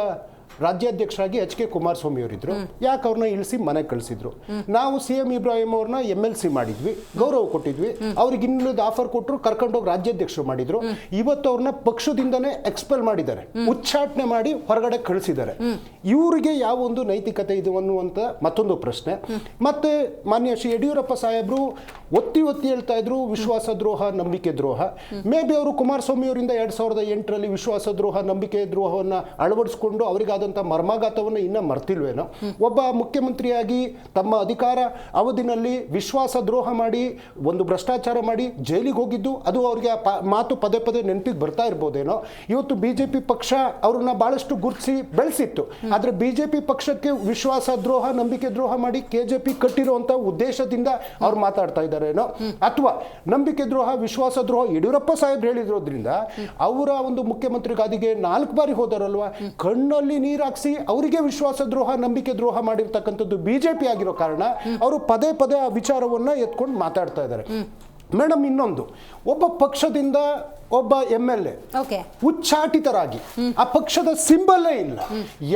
ರಾಜ್ಯಾಧ್ಯಕ್ಷರಾಗಿ HK ಕುಮಾರಸ್ವಾಮಿ ಅವರಿದ್ರು. ಯಾಕೆ ಅವ್ರನ್ನ ಇಳಿಸಿ ಮನೆಗೆ ಕಳಿಸಿದ್ರು? ನಾವು CM ಇಬ್ರಾಹಿಂ ಅವ್ರನ್ನ MLC ಮಾಡಿದ್ವಿ, ಗೌರವ ಕೊಟ್ಟಿದ್ವಿ, ಅವ್ರಿಗೆ ಇನ್ನುಳಿದ ಆಫರ್ ಕೊಟ್ಟರು, ಕರ್ಕೊಂಡೋಗಿ ರಾಜ್ಯಾಧ್ಯಕ್ಷರು ಮಾಡಿದ್ರು. ಇವತ್ತು ಅವ್ರನ್ನ ಪಕ್ಷದಿಂದನೇ ಎಕ್ಸ್ಪೆಲ್ ಮಾಡಿದ್ದಾರೆ, ಉಚ್ಚಾಟನೆ ಮಾಡಿ ಹೊರಗಡೆ ಕಳಿಸಿದ್ದಾರೆ. ಇವರಿಗೆ ಯಾವ ಒಂದು ನೈತಿಕತೆ ಇದು ಅನ್ನುವಂಥ ಮತ್ತೊಂದು ಪ್ರಶ್ನೆ. ಮತ್ತೆ ಮಾನ್ಯ ಶ್ರೀ ಯಡಿಯೂರಪ್ಪ ಸಾಹೇಬರು ಒತ್ತಿ ಹೇಳ್ತಾ ಇದ್ರು ವಿಶ್ವಾಸ ದ್ರೋಹ, ನಂಬಿಕೆ ದ್ರೋಹ. ಮೇ ಬಿ ಅವರು ಕುಮಾರಸ್ವಾಮಿ ಅವರಿಂದ 2008ರಲ್ಲಿ ವಿಶ್ವಾಸ ದ್ರೋಹ, ನಂಬಿಕೆ ದ್ರೋಹವನ್ನು ಅಳವಡಿಸಿಕೊಂಡು ಅವರಿಗಾದ ಮರ್ಮಾಘಾತವನ್ನು ಇನ್ನ ಮರ್ತಿಲ್ವೇನೋ. ಒಬ್ಬ ಮುಖ್ಯಮಂತ್ರಿಯಾಗಿ ತಮ್ಮ ಅಧಿಕಾರ ಅವಧಿನಲ್ಲಿ ವಿಶ್ವಾಸ ದ್ರೋಹ ಮಾಡಿ ಒಂದು ಭ್ರಷ್ಟಾಚಾರ ಮಾಡಿ ಜೈಲಿಗೆ ಹೋಗಿದ್ದು ಅದು ಅವ್ರಿಗೆ ಮಾತು ಪದೇ ಪದೇ ನೆನಪಿಗೆ ಬರ್ತಾ ಇರ್ಬೋದೇನೋ. ಇವತ್ತು BJP ಪಕ್ಷ ಅವ್ರನ್ನ ಬಹಳಷ್ಟು ಗುರುತಿಸಿ ಬೆಳೆಸಿತ್ತು. ಆದ್ರೆ BJP ಪಕ್ಷಕ್ಕೆ ವಿಶ್ವಾಸ ದ್ರೋಹ, ನಂಬಿಕೆ ದ್ರೋಹ ಮಾಡಿ KJP ಕಟ್ಟಿರುವಂತ ಉದ್ದೇಶದಿಂದ ಅವ್ರು ಮಾತಾಡ್ತಾ ಇದ್ದಾರೇನೋ, ಅಥವಾ ನಂಬಿಕೆ ದ್ರೋಹ, ವಿಶ್ವಾಸ ದ್ರೋಹ ಯಡಿಯೂರಪ್ಪ ಸಾಹೇಬ್ ಹೇಳಿರೋದ್ರಿಂದ ಅವರ ಒಂದು ಮುಖ್ಯಮಂತ್ರಿ ಗಾದಿಗೆ 4 ಬಾರಿ ಹೋದರಲ್ವಾ, ಕಣ್ಣಲ್ಲಿ ನೀರಾಕ್ಸಿ ಅವರಿಗೆ ವಿಶ್ವಾಸ ದ್ರೋಹ, ನಂಬಿಕೆ ದ್ರೋಹ ಮಾಡಿರ್ತಕ್ಕಂಥದ್ದು BJP ಆಗಿರೋ ಕಾರಣ ಅವರು ಪದೇ ಪದೇ ಆ ವಿಚಾರವನ್ನ ಎತ್ಕೊಂಡು ಮಾತಾಡ್ತಾ ಇದ್ದಾರೆ. ಮೇಡಮ್, ಇನ್ನೊಂದು, ಒಬ್ಬ ಪಕ್ಷದಿಂದ ಒಬ್ಬ MLA ಉಚ್ಚಾಟಿತರಾಗಿ ಆ ಪಕ್ಷದ ಸಿಂಬಲ್ಲೇ ಇಲ್ಲ,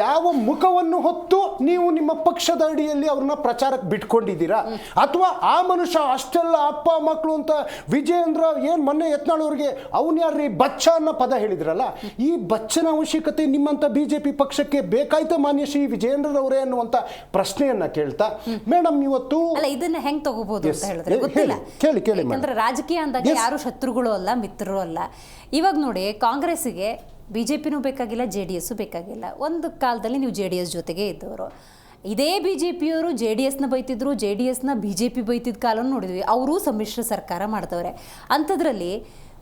ಯಾವ ಮುಖವನ್ನು ಹೊತ್ತು ನೀವು ನಿಮ್ಮ ಪಕ್ಷದ ಅಡಿಯಲ್ಲಿ ಅವ್ರನ್ನ ಪ್ರಚಾರಕ್ಕೆ ಬಿಟ್ಕೊಂಡಿದ್ದೀರಾ? ಅಥವಾ ಆ ಮನುಷ್ಯ ಅಷ್ಟೆಲ್ಲ ಅಪ್ಪ ಮಕ್ಕಳು ಅಂತ ವಿಜಯೇಂದ್ರ ಏನ್ ಮೊನ್ನೆ ಯತ್ನಾಳ್ ಅವ್ರಿಗೆ ಅವನ್ ಯಾರ್ರಿ ಬಚ್ಚ ಅನ್ನೋ ಪದ ಹೇಳಿದ್ರಲ್ಲ, ಈ ಬಚ್ಚನ ಅವಶ್ಯಕತೆ ನಿಮ್ಮಂತ BJP ಪಕ್ಷಕ್ಕೆ ಬೇಕಾಯ್ತ ಮಾನ್ಯ ಶ್ರೀ ವಿಜಯೇಂದ್ರರವರೇ ಅನ್ನುವಂತ ಪ್ರಶ್ನೆಯನ್ನ ಕೇಳ್ತಾ ಮೇಡಮ್ ಇವತ್ತು ಇದನ್ನ ಹೆಂಗ್ ತಗೋಬಹುದು ಅಂತ ಹೇಳಿದ್ರೆ ಗೊತ್ತಿಲ್ಲ. ಕೇಳಿ ಯಾಕಂದ್ರೆ ರಾಜಕೀಯ ಅಂದಾಗ ಯಾರು ಶತ್ರುಗಳು ಅಲ್ಲ, ಮಿತ್ರರು ಅಲ್ಲ. ಇವಾಗ ನೋಡಿ, ಕಾಂಗ್ರೆಸ್ಸಿಗೆ BJPನೂ ಬೇಕಾಗಿಲ್ಲ, JDS ಬೇಕಾಗಿಲ್ಲ. ಒಂದು ಕಾಲದಲ್ಲಿ ನೀವು JDS ಜೊತೆಗೆ ಇದ್ದವರು. ಇದೇ BJPಯವರು JDSನ ಬೈತಿದ್ರು, JDSನ BJP ಬೈತಿದ್ದ ಕಾಲವನ್ನು ನೋಡಿದ್ವಿ. ಅವರು ಸಮ್ಮಿಶ್ರ ಸರ್ಕಾರ ಮಾಡ್ತವ್ರೆ. ಅಂಥದ್ರಲ್ಲಿ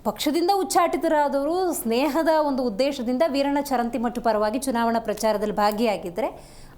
ಪಕ್ಷದಿಂದ ಉಚ್ಚಾಟಿತರಾದವರು ಸ್ನೇಹದ ಒಂದು ಉದ್ದೇಶದಿಂದ ವೀರಣ್ಣ ಚರಂತಿಮಠ ಪರವಾಗಿ ಚುನಾವಣಾ ಪ್ರಚಾರದಲ್ಲಿ ಭಾಗಿಯಾಗಿದ್ದರೆ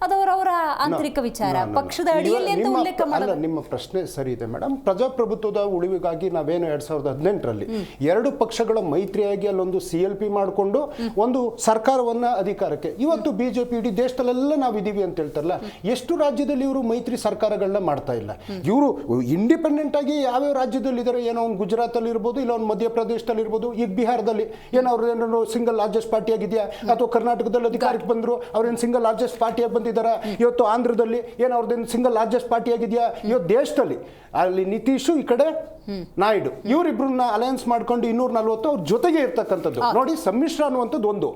ಅದವರವರ ಆಂತರಿಕ ವಿಚಾರ. ಪಕ್ಷದ ಅಡಿಯಲ್ಲಿ ಅಂತ ಉಲ್ಲೇಖ ಮಾಡಲ್ಲ. ನಿಮ್ಮ ಪ್ರಶ್ನೆ ಸರಿ ಇದೆ ಮೇಡಮ್. ಪ್ರಜಾಪ್ರಭುತ್ವದ ಉಳಿವಿಗಾಗಿ ನಾವೇನು 2018ರಲ್ಲಿ 2 ಪಕ್ಷಗಳ ಮೈತ್ರಿಯಾಗಿ ಅಲ್ಲೊಂದು CLP ಮಾಡಿಕೊಂಡು ಒಂದು ಸರ್ಕಾರವನ್ನ ಅಧಿಕಾರಕ್ಕೆ, ಇವತ್ತು BJP ಇಡೀ ದೇಶದಲ್ಲೆಲ್ಲ ನಾವಿದ್ದೀವಿ ಅಂತ ಹೇಳ್ತಾರಲ್ಲ, ಎಷ್ಟು ರಾಜ್ಯದಲ್ಲಿ ಇವರು ಮೈತ್ರಿ ಸರ್ಕಾರಗಳನ್ನ ಮಾಡ್ತಾ ಇಲ್ಲ. ಇವರು ಇಂಡಿಪೆಂಡೆಂಟ್ ಆಗಿ ಯಾವ್ಯಾವ ರಾಜ್ಯದಲ್ಲಿ ಇದ್ದಾರೆ, ಏನೋ ಒಂದು ಗುಜರಾತ್ ಅಲ್ಲಿ ಇರ್ಬೋದು, ಇಲ್ಲ ಒಂದು ಮಧ್ಯಪ್ರದೇಶದಲ್ಲಿ ಇರ್ಬೋದು, ಈಗ ಬಿಹಾರದಲ್ಲಿ ಏನೋ ಸಿಂಗಲ್ ಲಾರ್ಜೆಸ್ಟ್ ಪಾರ್ಟಿ ಆಗಿದೆಯಾ, ಅಥವಾ ಕರ್ನಾಟಕದಲ್ಲಿ ಅಧಿಕಾರಕ್ಕೆ ಬಂದ್ರು ಅವ್ರೇನು ಸಿಂಗಲ್ ಲಾರ್ಜೆಸ್ಟ್ ಪಾರ್ಟಿಯಾಗಿ ಬಂದಿದ್ದಾರೆ. ಇವತ್ತು ಆಂಧ್ರದಲ್ಲಿ ಏನು ಅವ್ರದ್ದೇನು ಸಿಂಗಲ್ ಲಾರ್ಜೆಸ್ಟ್ ಪಾರ್ಟಿ ಆಗಿದೆಯಾ? ಇವತ್ತು ದೇಶದಲ್ಲಿ ಅಲ್ಲಿ ನಿತೀಶು, ಈ ಕಡೆ ನಾಯ್ಡು, ಇವರಿಬ್ರನ್ನ ಅಲಯನ್ಸ್ ಮಾಡ್ಕೊಂಡು 240 ಅವ್ರ ಜೊತೆಗೆ ಇರ್ತಕ್ಕಂಥದ್ದು ನೋಡಿ. ಸಮ್ಮಿಶ್ರ ಅನ್ನುವಂಥದ್ದು ಒಂದು,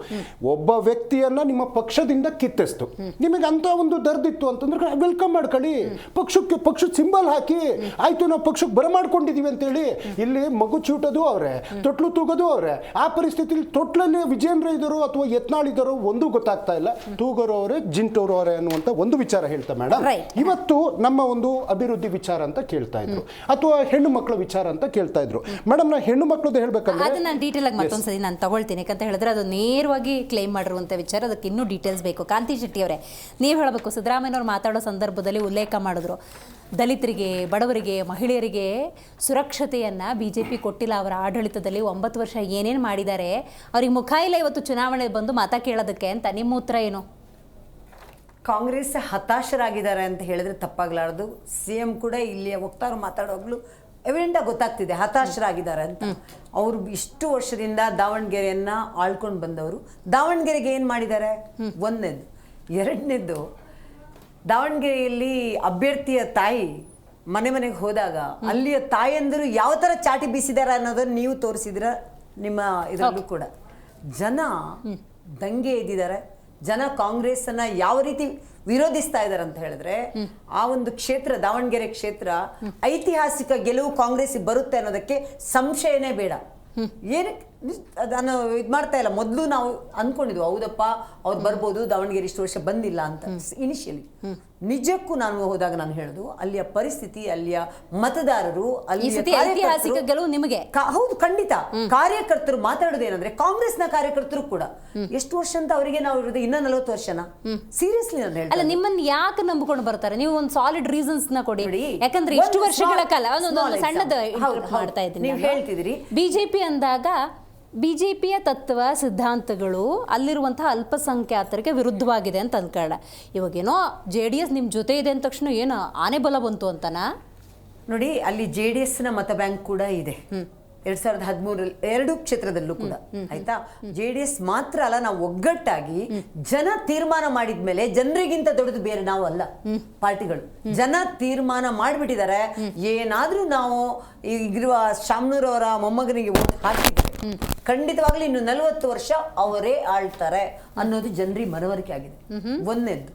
ಒಬ್ಬ ವ್ಯಕ್ತಿಯನ್ನ ನಿಮ್ಮ ಪಕ್ಷದಿಂದ ಕಿತ್ತೆಸ್ತು, ನಿಮಗೆ ಅಂತ ಒಂದು ದರ್ದಿತ್ತು ಅಂತಂದ್ರೆ ವೆಲ್ಕಮ್ ಮಾಡ್ಕೊಳ್ಳಿ, ಪಕ್ಷದ ಸಿಂಬಲ್ ಹಾಕಿ, ಆಯ್ತು ನಾವು ಪಕ್ಷಕ್ಕೆ ಬರಮಾಡ್ಕೊಂಡಿದೀವಿ ಅಂತೇಳಿ. ಇಲ್ಲಿ ಮಗು ಚೂಟೋದು ಅವ್ರೆ, ತೊಟ್ಲು ತೂಗೋದು ಅವ್ರೆ. ಆ ಪರಿಸ್ಥಿತಿಲಿ ತೊಟ್ಲಲ್ಲಿ ವಿಜೇಂದ್ರ ಇದ್ದರು ಅಥವಾ ಯತ್ನಾಳ್ ಇದ್ದರು ಒಂದು ಗೊತ್ತಾಗ್ತಾ ಇಲ್ಲ, ತೂಗೋರು ಅವರೇ ಜಿಂಟೋರು ಅವರೇ ಅನ್ನುವಂಥ ಒಂದು ವಿಚಾರ ಹೇಳ್ತಾ ಮೇಡಮ್. ಇವತ್ತು ನಮ್ಮ ಒಂದು ಅಭಿವೃದ್ಧಿ ವಿಚಾರ ಅಂತ ಕೇಳ್ತಾ ಇದ್ರು, ಅಥವಾ ಹೆಣ್ಣು ಮಕ್ಕಳ ವಿಚಾರ ಅಂತ ಕೇಳ್ತಾ ಇದ್ರು. ಮೇಡಮ್, ನಾ ಹೆಣ್ಣು ಮಕ್ಕಳದ್ದು ಹೇಳ್ಬೇಕಂದ್ರೆ ಅದನ್ನ ನಾನು ಡೀಟೇಲ್ ಆಗಿ ಮತ್ತೊಂದ್ಸರಿ ನಾನು ತಗೊಳ್ತೀನಿ. ಯಾಕಂತ ಹೇಳಿದ್ರೆ ಅದು ನೇರವಾಗಿ ಕ್ಲೈಮ್ ಮಾಡಿರುವಂಥ ವಿಚಾರ, ಅದಕ್ಕೆ ಇನ್ನೂ ಡೀಟೇಲ್ಸ್ ಬೇಕು. ಕಾಂತಿ ಶೆಟ್ಟಿ ಅವರೇ, ನೀವು ಹೇಳಬೇಕು. ಸಿದ್ದರಾಮಯ್ಯನವ್ರು ಮಾತಾಡೋ ಸಂದರ್ಭದಲ್ಲಿ ಉಲ್ಲೇಖ ಮಾಡಿದ್ರು, ದಲಿತರಿಗೆ, ಬಡವರಿಗೆ, ಮಹಿಳೆಯರಿಗೆ ಸುರಕ್ಷತೆಯನ್ನು BJP ಕೊಟ್ಟಿಲ್ಲ ಅವರ ಆಡಳಿತದಲ್ಲಿ. 9 ವರ್ಷ ಏನೇನು ಮಾಡಿದ್ದಾರೆ, ಅವ್ರಿಗೆ ಮುಖ ಇಲ್ಲ ಇವತ್ತು ಚುನಾವಣೆ ಬಂದು ಮತ ಕೇಳೋದಕ್ಕೆ ಅಂತ. ನಿಮ್ಮ ಉತ್ತರ ಏನು? ಕಾಂಗ್ರೆಸ್ ಹತಾಶರಾಗಿದ್ದಾರೆ ಅಂತ ಹೇಳಿದ್ರೆ ತಪ್ಪಾಗಲಾರದು. CM ಕೂಡ ಇಲ್ಲಿಯ ವಕ್ತಾರರು ಮಾತಾಡೋಗ್ಲು ಎವಿಡೆಂಟಾಗಿ ಗೊತ್ತಾಗ್ತಿದೆ ಹತಾಶರಾಗಿದ್ದಾರೆ ಅಂತ. ಅವರು ಇಷ್ಟು ವರ್ಷದಿಂದ ದಾವಣಗೆರೆಯನ್ನು ಆಳ್ಕೊಂಡು ಬಂದವರು. ದಾವಣಗೆರೆಗೆ ಏನು ಮಾಡಿದ್ದಾರೆ? ಒಂದನೇದು. ಎರಡನೇದು, ದಾವಣಗೆರೆಯಲ್ಲಿ ಅಭ್ಯರ್ಥಿಯ ತಾಯಿ ಮನೆಗೆ ಹೋದಾಗ ಅಲ್ಲಿಯ ತಾಯಂದಿರು ಯಾವ ಥರ ಚಾಟಿ ಬೀಸಿದ್ದಾರೆ ಅನ್ನೋದನ್ನು ನೀವು ತೋರಿಸಿದ್ರ ನಿಮ್ಮ ಇದರಲ್ಲೂ ಕೂಡ. ಜನ ದಂಗೆ ಎದ್ದಿದ್ದಾರೆ. ಜನ ಕಾಂಗ್ರೆಸ್ಸನ್ನು ಯಾವ ರೀತಿ ವಿರೋಧಿಸ್ತಾ ಇದ್ದಾರೆ ಅಂತ ಹೇಳಿದ್ರೆ, ಆ ಒಂದು ಕ್ಷೇತ್ರ, ದಾವಣಗೆರೆ ಕ್ಷೇತ್ರ ಐತಿಹಾಸಿಕ ಗೆಲುವು ಕಾಂಗ್ರೆಸ್ ಬರುತ್ತೆ ಅನ್ನೋದಕ್ಕೆ ಸಂಶಯನೇ ಬೇಡ. ಏನಕ್ಕೆ ನಾನು ಇದು ಮಾಡ್ತಾ ಇಲ್ಲ. ಮೊದಲು ನಾವು ಅಂದ್ಕೊಂಡಿದ್ವಿ ಹೌದಪ್ಪ ಅವ್ರು ಬರ್ಬೋದು, ದಾವಣಗೆರೆ ಇಷ್ಟು ವರ್ಷ ಬಂದಿಲ್ಲ ಅಂತ ಇನಿಷಿಯಲಿ. ನಿಜಕ್ಕೂ ನಾನು ಹೋದಾಗ ನಾನು ಹೇಳೋದು ಅಲ್ಲಿಯ ಪರಿಸ್ಥಿತಿ, ಅಲ್ಲಿಯ ಮತದಾರರು, ಐತಿಹಾಸಿಕ ಗೆಲುವು ನಿಮಗೆ. ಹೌದು, ಖಂಡಿತ. ಕಾರ್ಯಕರ್ತರು ಮಾತಾಡೋದೇನಂದ್ರೆ ಕಾಂಗ್ರೆಸ್ನ ಕಾರ್ಯಕರ್ತರು ಕೂಡ ಎಷ್ಟು ವರ್ಷ ಅಂತ ಅವರಿಗೆ ನಾವು ಇರೋದು ಇನ್ನ 40 ವರ್ಷನ. ಸೀರಿಯಸ್ಲಿ ನಾನು ಹೇಳ್ತೀನಿ. ಅಲ್ಲ, ನಿಮ್ಮನ್ನ ಯಾಕೆ ನಂಬಿಕೊಂಡು ಬರ್ತಾರೆ? ನೀವು ಒಂದು ಸಾಲಿಡ್ ರೀಸನ್ಸ್ ನ ಕೊಡಿ. ಯಾಕಂದ್ರೆ ಇಷ್ಟು ವರ್ಷಗಳ ಕಾಲ ಒಂದು ಸಣ್ಣದ ಮಾಡ್ತಾ ಇದ್ದೀನಿ. ನೀವು ಹೇಳ್ತಿದ್ದೀರಿ ಬಿಜೆಪಿ ಅಂದಾಗ ಬಿಜೆಪಿಯ ತತ್ವ ಸಿದ್ಧಾಂತಗಳು ಅಲ್ಲಿರುವಂತಹ ಅಲ್ಪಸಂಖ್ಯಾತರಿಗೆ ವಿರುದ್ಧವಾಗಿದೆ ಅಂತ ಅಂದ್ಕೊಳ್ಳ. ಇವಾಗೇನೋ JDS ನಿಮ್ಮ ಜೊತೆ ಇದೆ ಅಂದ ತಕ್ಷಣ ಏನು ಆನೆ ಬಲ ಬಂತು ಅಂತನಾ? ನೋಡಿ, ಅಲ್ಲಿ JDSನ ಮತ ಬ್ಯಾಂಕ್ ಕೂಡ ಇದೆ. 2013 2 ಕ್ಷೇತ್ರದಲ್ಲೂ ಕೂಡ ಆಯ್ತಾ. JDS ಮಾತ್ರ ಅಲ್ಲ, ನಾವು ಒಗ್ಗಟ್ಟಾಗಿ ಜನ ತೀರ್ಮಾನ ಮಾಡಿದ್ಮೇಲೆ, ಜನರಿಗಿಂತ ದೊಡ್ಡದು ಬೇರೆ ನಾವು ಅಲ್ಲ ಪಾರ್ಟಿಗಳು. ಜನ ತೀರ್ಮಾನ ಮಾಡಿಬಿಟ್ಟಿದ್ದಾರೆ. ಏನಾದ್ರೂ ನಾವು ಈಗಿರುವ ಶಾಮನೂರ್ ಅವರ ಮೊಮ್ಮಗನಿಗೆ ಓಟ್ ಹಾಕಿದ್ರೆ ಖಂಡಿತವಾಗ್ಲೂ ಇನ್ನು 40 ವರ್ಷ ಅವರೇ ಆಳ್ತಾರೆ ಅನ್ನೋದು ಜನರಿಗೆ ಮನವರಿಕೆ ಆಗಿದೆ. ಒಂದನೇದ್ದು.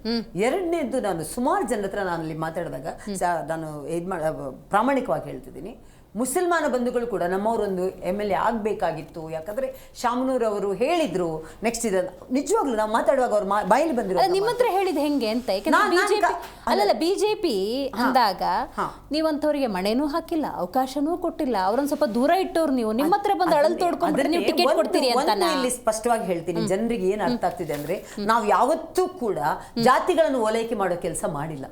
ಎರಡನೇದ್ದು, ನಾನು ಸುಮಾರು ಜನರ ಹತ್ರ ನಾನು ಅಲ್ಲಿ ಮಾತಾಡಿದಾಗ ನಾನು ಪ್ರಾಮಾಣಿಕವಾಗಿ ಹೇಳ್ತಿದ್ದೀನಿ, ಮುಸಲ್ಮಾನ ಬಂಧುಗಳು ಕೂಡ ನಮ್ಮವರೊಂದು MLA ಆಗಬೇಕಾಗಿತ್ತು. ಯಾಕಂದ್ರೆ ಶಾಮನೂರ್ ಅವರು ಹೇಳಿದ್ರು ನೆಕ್ಸ್ಟ್ ಇದೆ. ನಿಜವಾಗ್ಲೂ ನಾವು ಮಾತಾಡುವಾಗ ಅವ್ರು ಬಾಯಲ್ಲಿ ಬಂದಿರೋ ನಿಮ್ಮ ಹತ್ರ ಹೇಳಿದ ಹೆಂಗೆ ಅಂತ. ಅಲ್ಲಲ್ಲ, ಬಿಜೆಪಿ ಅಂದಾಗ ನೀವಂತವ್ರಿಗೆ ಮಣೆನೂ ಹಾಕಿಲ್ಲ, ಅವಕಾಶನೂ ಕೊಟ್ಟಿಲ್ಲ, ಅವ್ರನ್ನ ಸ್ವಲ್ಪ ದೂರ ಇಟ್ಟವ್ರು. ನೀವು ನಿಮ್ಮ ಹತ್ರ ಬಂದು ಅಳಲ್ ತೋಡ್ಕೊಂಡ್ರೆ ನೀವು ಟಿಕೆಟ್ ಕೊಡ್ತೀರಿ ಅಂತ ಇಲ್ಲಿ ಸ್ಪಷ್ಟವಾಗಿ ಹೇಳ್ತೀನಿ. ಜನರಿಗೆ ಏನ್ ಅರ್ಥ ಆಗ್ತಿದೆ ಅಂದ್ರೆ, ನಾವು ಯಾವತ್ತೂ ಕೂಡ ಜಾತಿಗಳನ್ನು ಓಲೈಕೆ ಮಾಡೋ ಕೆಲಸ ಮಾಡಿಲ್ಲ.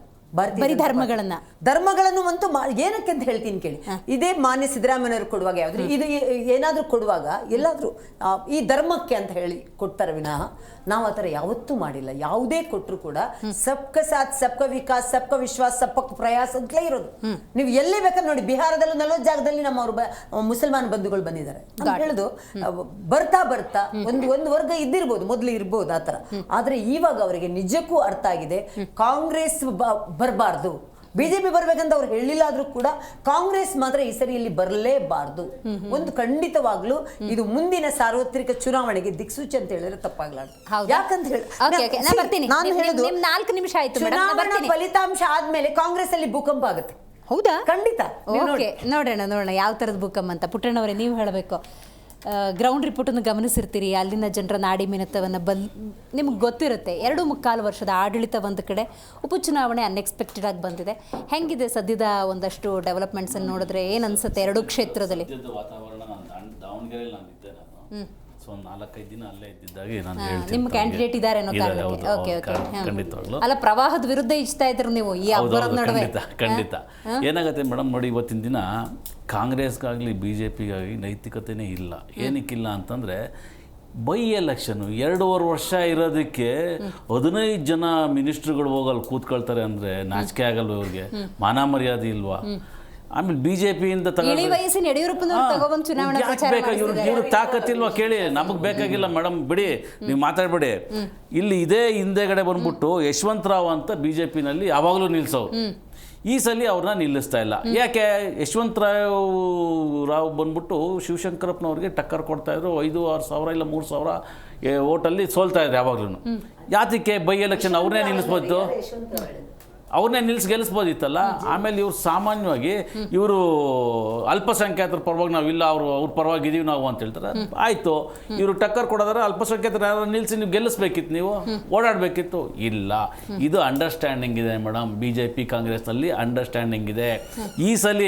ಧರ್ಮಗಳನ್ನು ಅಂತೂ ಏನಕ್ಕೆ ಅಂತ ಹೇಳ್ತೀನಿ ಕೇಳಿ. ಇದೇ ಮಾನ್ಯ ಸಿದ್ದರಾಮಯ್ಯವರು ಕೊಡುವಾಗ ಯಾವ್ದು ಇದು ಏನಾದ್ರೂ ಕೊಡುವಾಗ ಎಲ್ಲಾದ್ರೂ ಈ ಧರ್ಮಕ್ಕೆ ಅಂತ ಹೇಳಿ ಕೊಡ್ತಾರೆ ವಿನಃ ನಾವು ಆ ಥರ ಯಾವತ್ತೂ ಮಾಡಿಲ್ಲ. ಯಾವುದೇ ಕೊಟ್ಟರು ಕೂಡ ಸಬ್ಕ ಸಾಥ್ ಸಬ್ಕ ವಿಕಾಸ್ ಸಬ್ಕ ವಿಶ್ವಾಸ ಸಬ್ಕ ಪ್ರಯಾಸ ಅಂತಲೇ ಇರೋದು. ನೀವು ಎಲ್ಲೇ ಬೇಕಾದ್ರೆ ನೋಡಿ, ಬಿಹಾರದಲ್ಲೂ 40 ಜಾಗದಲ್ಲಿ ನಮ್ಮವ್ರು ಮುಸಲ್ಮಾನ್ ಬಂಧುಗಳು ಬಂದಿದ್ದಾರೆ ಅಂತ ಹೇಳುದು. ಬರ್ತಾ ಬರ್ತಾ ಒಂದು ವರ್ಗ ಇದ್ದಿರ್ಬೋದು, ಮೊದಲು ಇರ್ಬೋದು ಆ ಥರ. ಆದ್ರೆ ಇವಾಗ ಅವರಿಗೆ ನಿಜಕ್ಕೂ ಅರ್ಥ ಆಗಿದೆ, ಕಾಂಗ್ರೆಸ್ ಬರಬಾರ್ದು, ಬಿಜೆಪಿ ಬರ್ಬೇಕಂತ ಅವ್ರು ಹೇಳಿಲ್ಲ ಆದ್ರೂ ಕೂಡ ಕಾಂಗ್ರೆಸ್ ಮಾತ್ರ ಈ ಸರಿ ಇಲ್ಲಿ ಬರಲೇಬಾರ್ದು. ಒಂದು ಖಂಡಿತವಾಗ್ಲೂ ಇದು ಮುಂದಿನ ಸಾರ್ವತ್ರಿಕ ಚುನಾವಣೆಗೆ ದಿಕ್ಸೂಚಿ ಅಂತ ಹೇಳಿದ್ರೆ ತಪ್ಪಾಗ್ಲಾರ್ದು. ಯಾಕಂತ ಹೇಳಿ ನಾನು ಹೇಳುದು, 4 ನಿಮಿಷ ಆಯ್ತು. ಚುನಾವಣಾ ಫಲಿತಾಂಶ ಆದ್ಮೇಲೆ ಕಾಂಗ್ರೆಸ್ ಅಲ್ಲಿ ಭೂಕಂಪ ಆಗುತ್ತೆ. ಹೌದಾ? ಖಂಡಿತ. ನೋಡೋಣ ಯಾವ ತರದ ಭೂಕಂಪ ಅಂತ. ಪುಟ್ಟಣ್ಣವರೇ, ನೀವು ಹೇಳಬೇಕು. ಗ್ರೌಂಡ್ ರಿಪೋರ್ಟನ್ನು ಗಮನಿಸಿರ್ತೀರಿ, ಅಲ್ಲಿನ ಜನರ ನಾಡಿ ಮಿನತವನ್ನು ನಿಮ್ಗೆ ಗೊತ್ತಿರುತ್ತೆ. 2.25 ವರ್ಷದ ಆಡಳಿತ ಒಂದು ಕಡೆ, ಉಪಚುನಾವಣೆ ಅನ್ಎಕ್ಸ್ಪೆಕ್ಟೆಡ್ ಆಗಿ ಬಂದಿದೆ. ಹೆಂಗಿದೆ ಸದ್ಯದ ಒಂದಷ್ಟು ಡೆವಲಪ್ಮೆಂಟ್ಸ್ ಅನ್ನು ನೋಡಿದ್ರೆ ಏನು ಅನ್ಸುತ್ತೆ 2 ಕ್ಷೇತ್ರದಲ್ಲಿ? ವಾತಾವರಣ ದಾವಣಗೆರೆಯಲ್ಲಿ ನಾನು ಇದ್ದೆ. ನಾನು ಸೊ 4-5 ದಿನ ಅಲ್ಲೇ ಇದ್ದಿದ್ದಾಗೆ ನಾನು ಹೇಳ್ತೀನಿ. ನಿಮ್ಮ ಕ್ಯಾಂಡಿಡೇಟ್ ಇದ್ದಾರೆ ಅನ್ನೋ ಕಾರಣಕ್ಕೆ. ಓಕೆ. ಖಂಡಿತವಾಗ್ಲೂ ಅಲ್ಲ, ಪ್ರವಾಹದ ವಿರುದ್ಧ ಇಚ್ತಾ ಇದ್ರು ನೀವು ಈ ಅಬ್ಬರದ ನಡುವೆ. ಖಂಡಿತ. ಏನಾಗುತ್ತೆ ಮೇಡಮ್ ನೋಡಿ, ಇವತ್ತಿನ ದಿನ ಕಾಂಗ್ರೆಸ್ಗಾಗಲಿ BJPಗಾಗಲಿ ನೈತಿಕತೆನೇ ಇಲ್ಲ. ಏನಕ್ಕಿಲ್ಲ ಅಂತಂದರೆ, ಬೈ ಎಲೆಕ್ಷನ್ನು 2.5 ವರ್ಷ ಇರೋದಕ್ಕೆ 15 ಜನ ಮಿನಿಸ್ಟ್ರುಗಳು ಹೋಗಲ್ಲಿ ಕೂತ್ಕೊಳ್ತಾರೆ ಅಂದರೆ ನಾಚಿಕೆ ಆಗಲ್ವ ಇವ್ರಿಗೆ? ಮಾನ ಮರ್ಯಾದೆ ಇಲ್ವಾ? ಆಮೇಲೆ BJPಯಿಂದ ಇವ್ರು ತಾಕತ್ತಿಲ್ವಾ ಕೇಳಿ? ನಮಗೆ ಬೇಕಾಗಿಲ್ಲ ಮೇಡಮ್, ಬಿಡಿ, ನೀವು ಮಾತಾಡ್ಬೇಡಿ. ಇಲ್ಲಿ ಇದೇ ಹಿಂದೆಗಡೆ ಬಂದ್ಬಿಟ್ಟು ಯಶವಂತರಾವ್ ಅಂತ BJPನಲ್ಲಿ ಯಾವಾಗಲೂ ನಿಲ್ಸೋರು. ಈ ಸಲ ಅವ್ರನ್ನ ನಿಲ್ಲಿಸ್ತಾ ಇಲ್ಲ. ಯಾಕೆ? ಯಶವಂತರಾವ್ ಬಂದ್ಬಿಟ್ಟು ಶಿವಶಂಕರಪ್ಪನವ್ರಿಗೆ ಟಕ್ಕರ್ ಕೊಡ್ತಾಯಿದ್ರು. 5-6 ಸಾವಿರ ಇಲ್ಲ 3 ಸಾವಿರ ಓಟಲ್ಲಿ ಸೋಲ್ತಾ ಇದ್ರು ಯಾವಾಗ್ಲೂ. ಯಾತಕ್ಕೆ? ಬೈ ಎಲೆಕ್ಷನ್ ಅವ್ರನ್ನೇ ನಿಲ್ಲಿಸ್ಬೋದು, ಅವ್ರನ್ನೇ ಗೆಲ್ಲಿಸ್ಬೋದಿತ್ತಲ್ಲ. ಆಮೇಲೆ ಇವ್ರು ಸಾಮಾನ್ಯವಾಗಿ ಇವರು ಅಲ್ಪಸಂಖ್ಯಾತರ ಪರವಾಗಿ ನಾವಿಲ್ಲ, ಅವ್ರ ಪರವಾಗಿದ್ದೀವಿ ನಾವು ಅಂತ ಹೇಳ್ತಾರೆ. ಆಯಿತು, ಇವರು ಟಕ್ಕರ್ ಕೊಡೋದಾರೆ ಅಲ್ಪಸಂಖ್ಯಾತರ ಯಾರು ನಿಲ್ಲಿಸಿ ನೀವು ಗೆಲ್ಲಿಸ್ಬೇಕಿತ್ತು, ನೀವು ಓಡಾಡಬೇಕಿತ್ತು. ಇಲ್ಲ, ಇದು ಅಂಡರ್ಸ್ಟ್ಯಾಂಡಿಂಗ್ ಇದೆ ಮೇಡಮ್. BJP ಕಾಂಗ್ರೆಸ್ನಲ್ಲಿ ಅಂಡರ್ಸ್ಟ್ಯಾಂಡಿಂಗ್ ಇದೆ. ಈ ಸಲ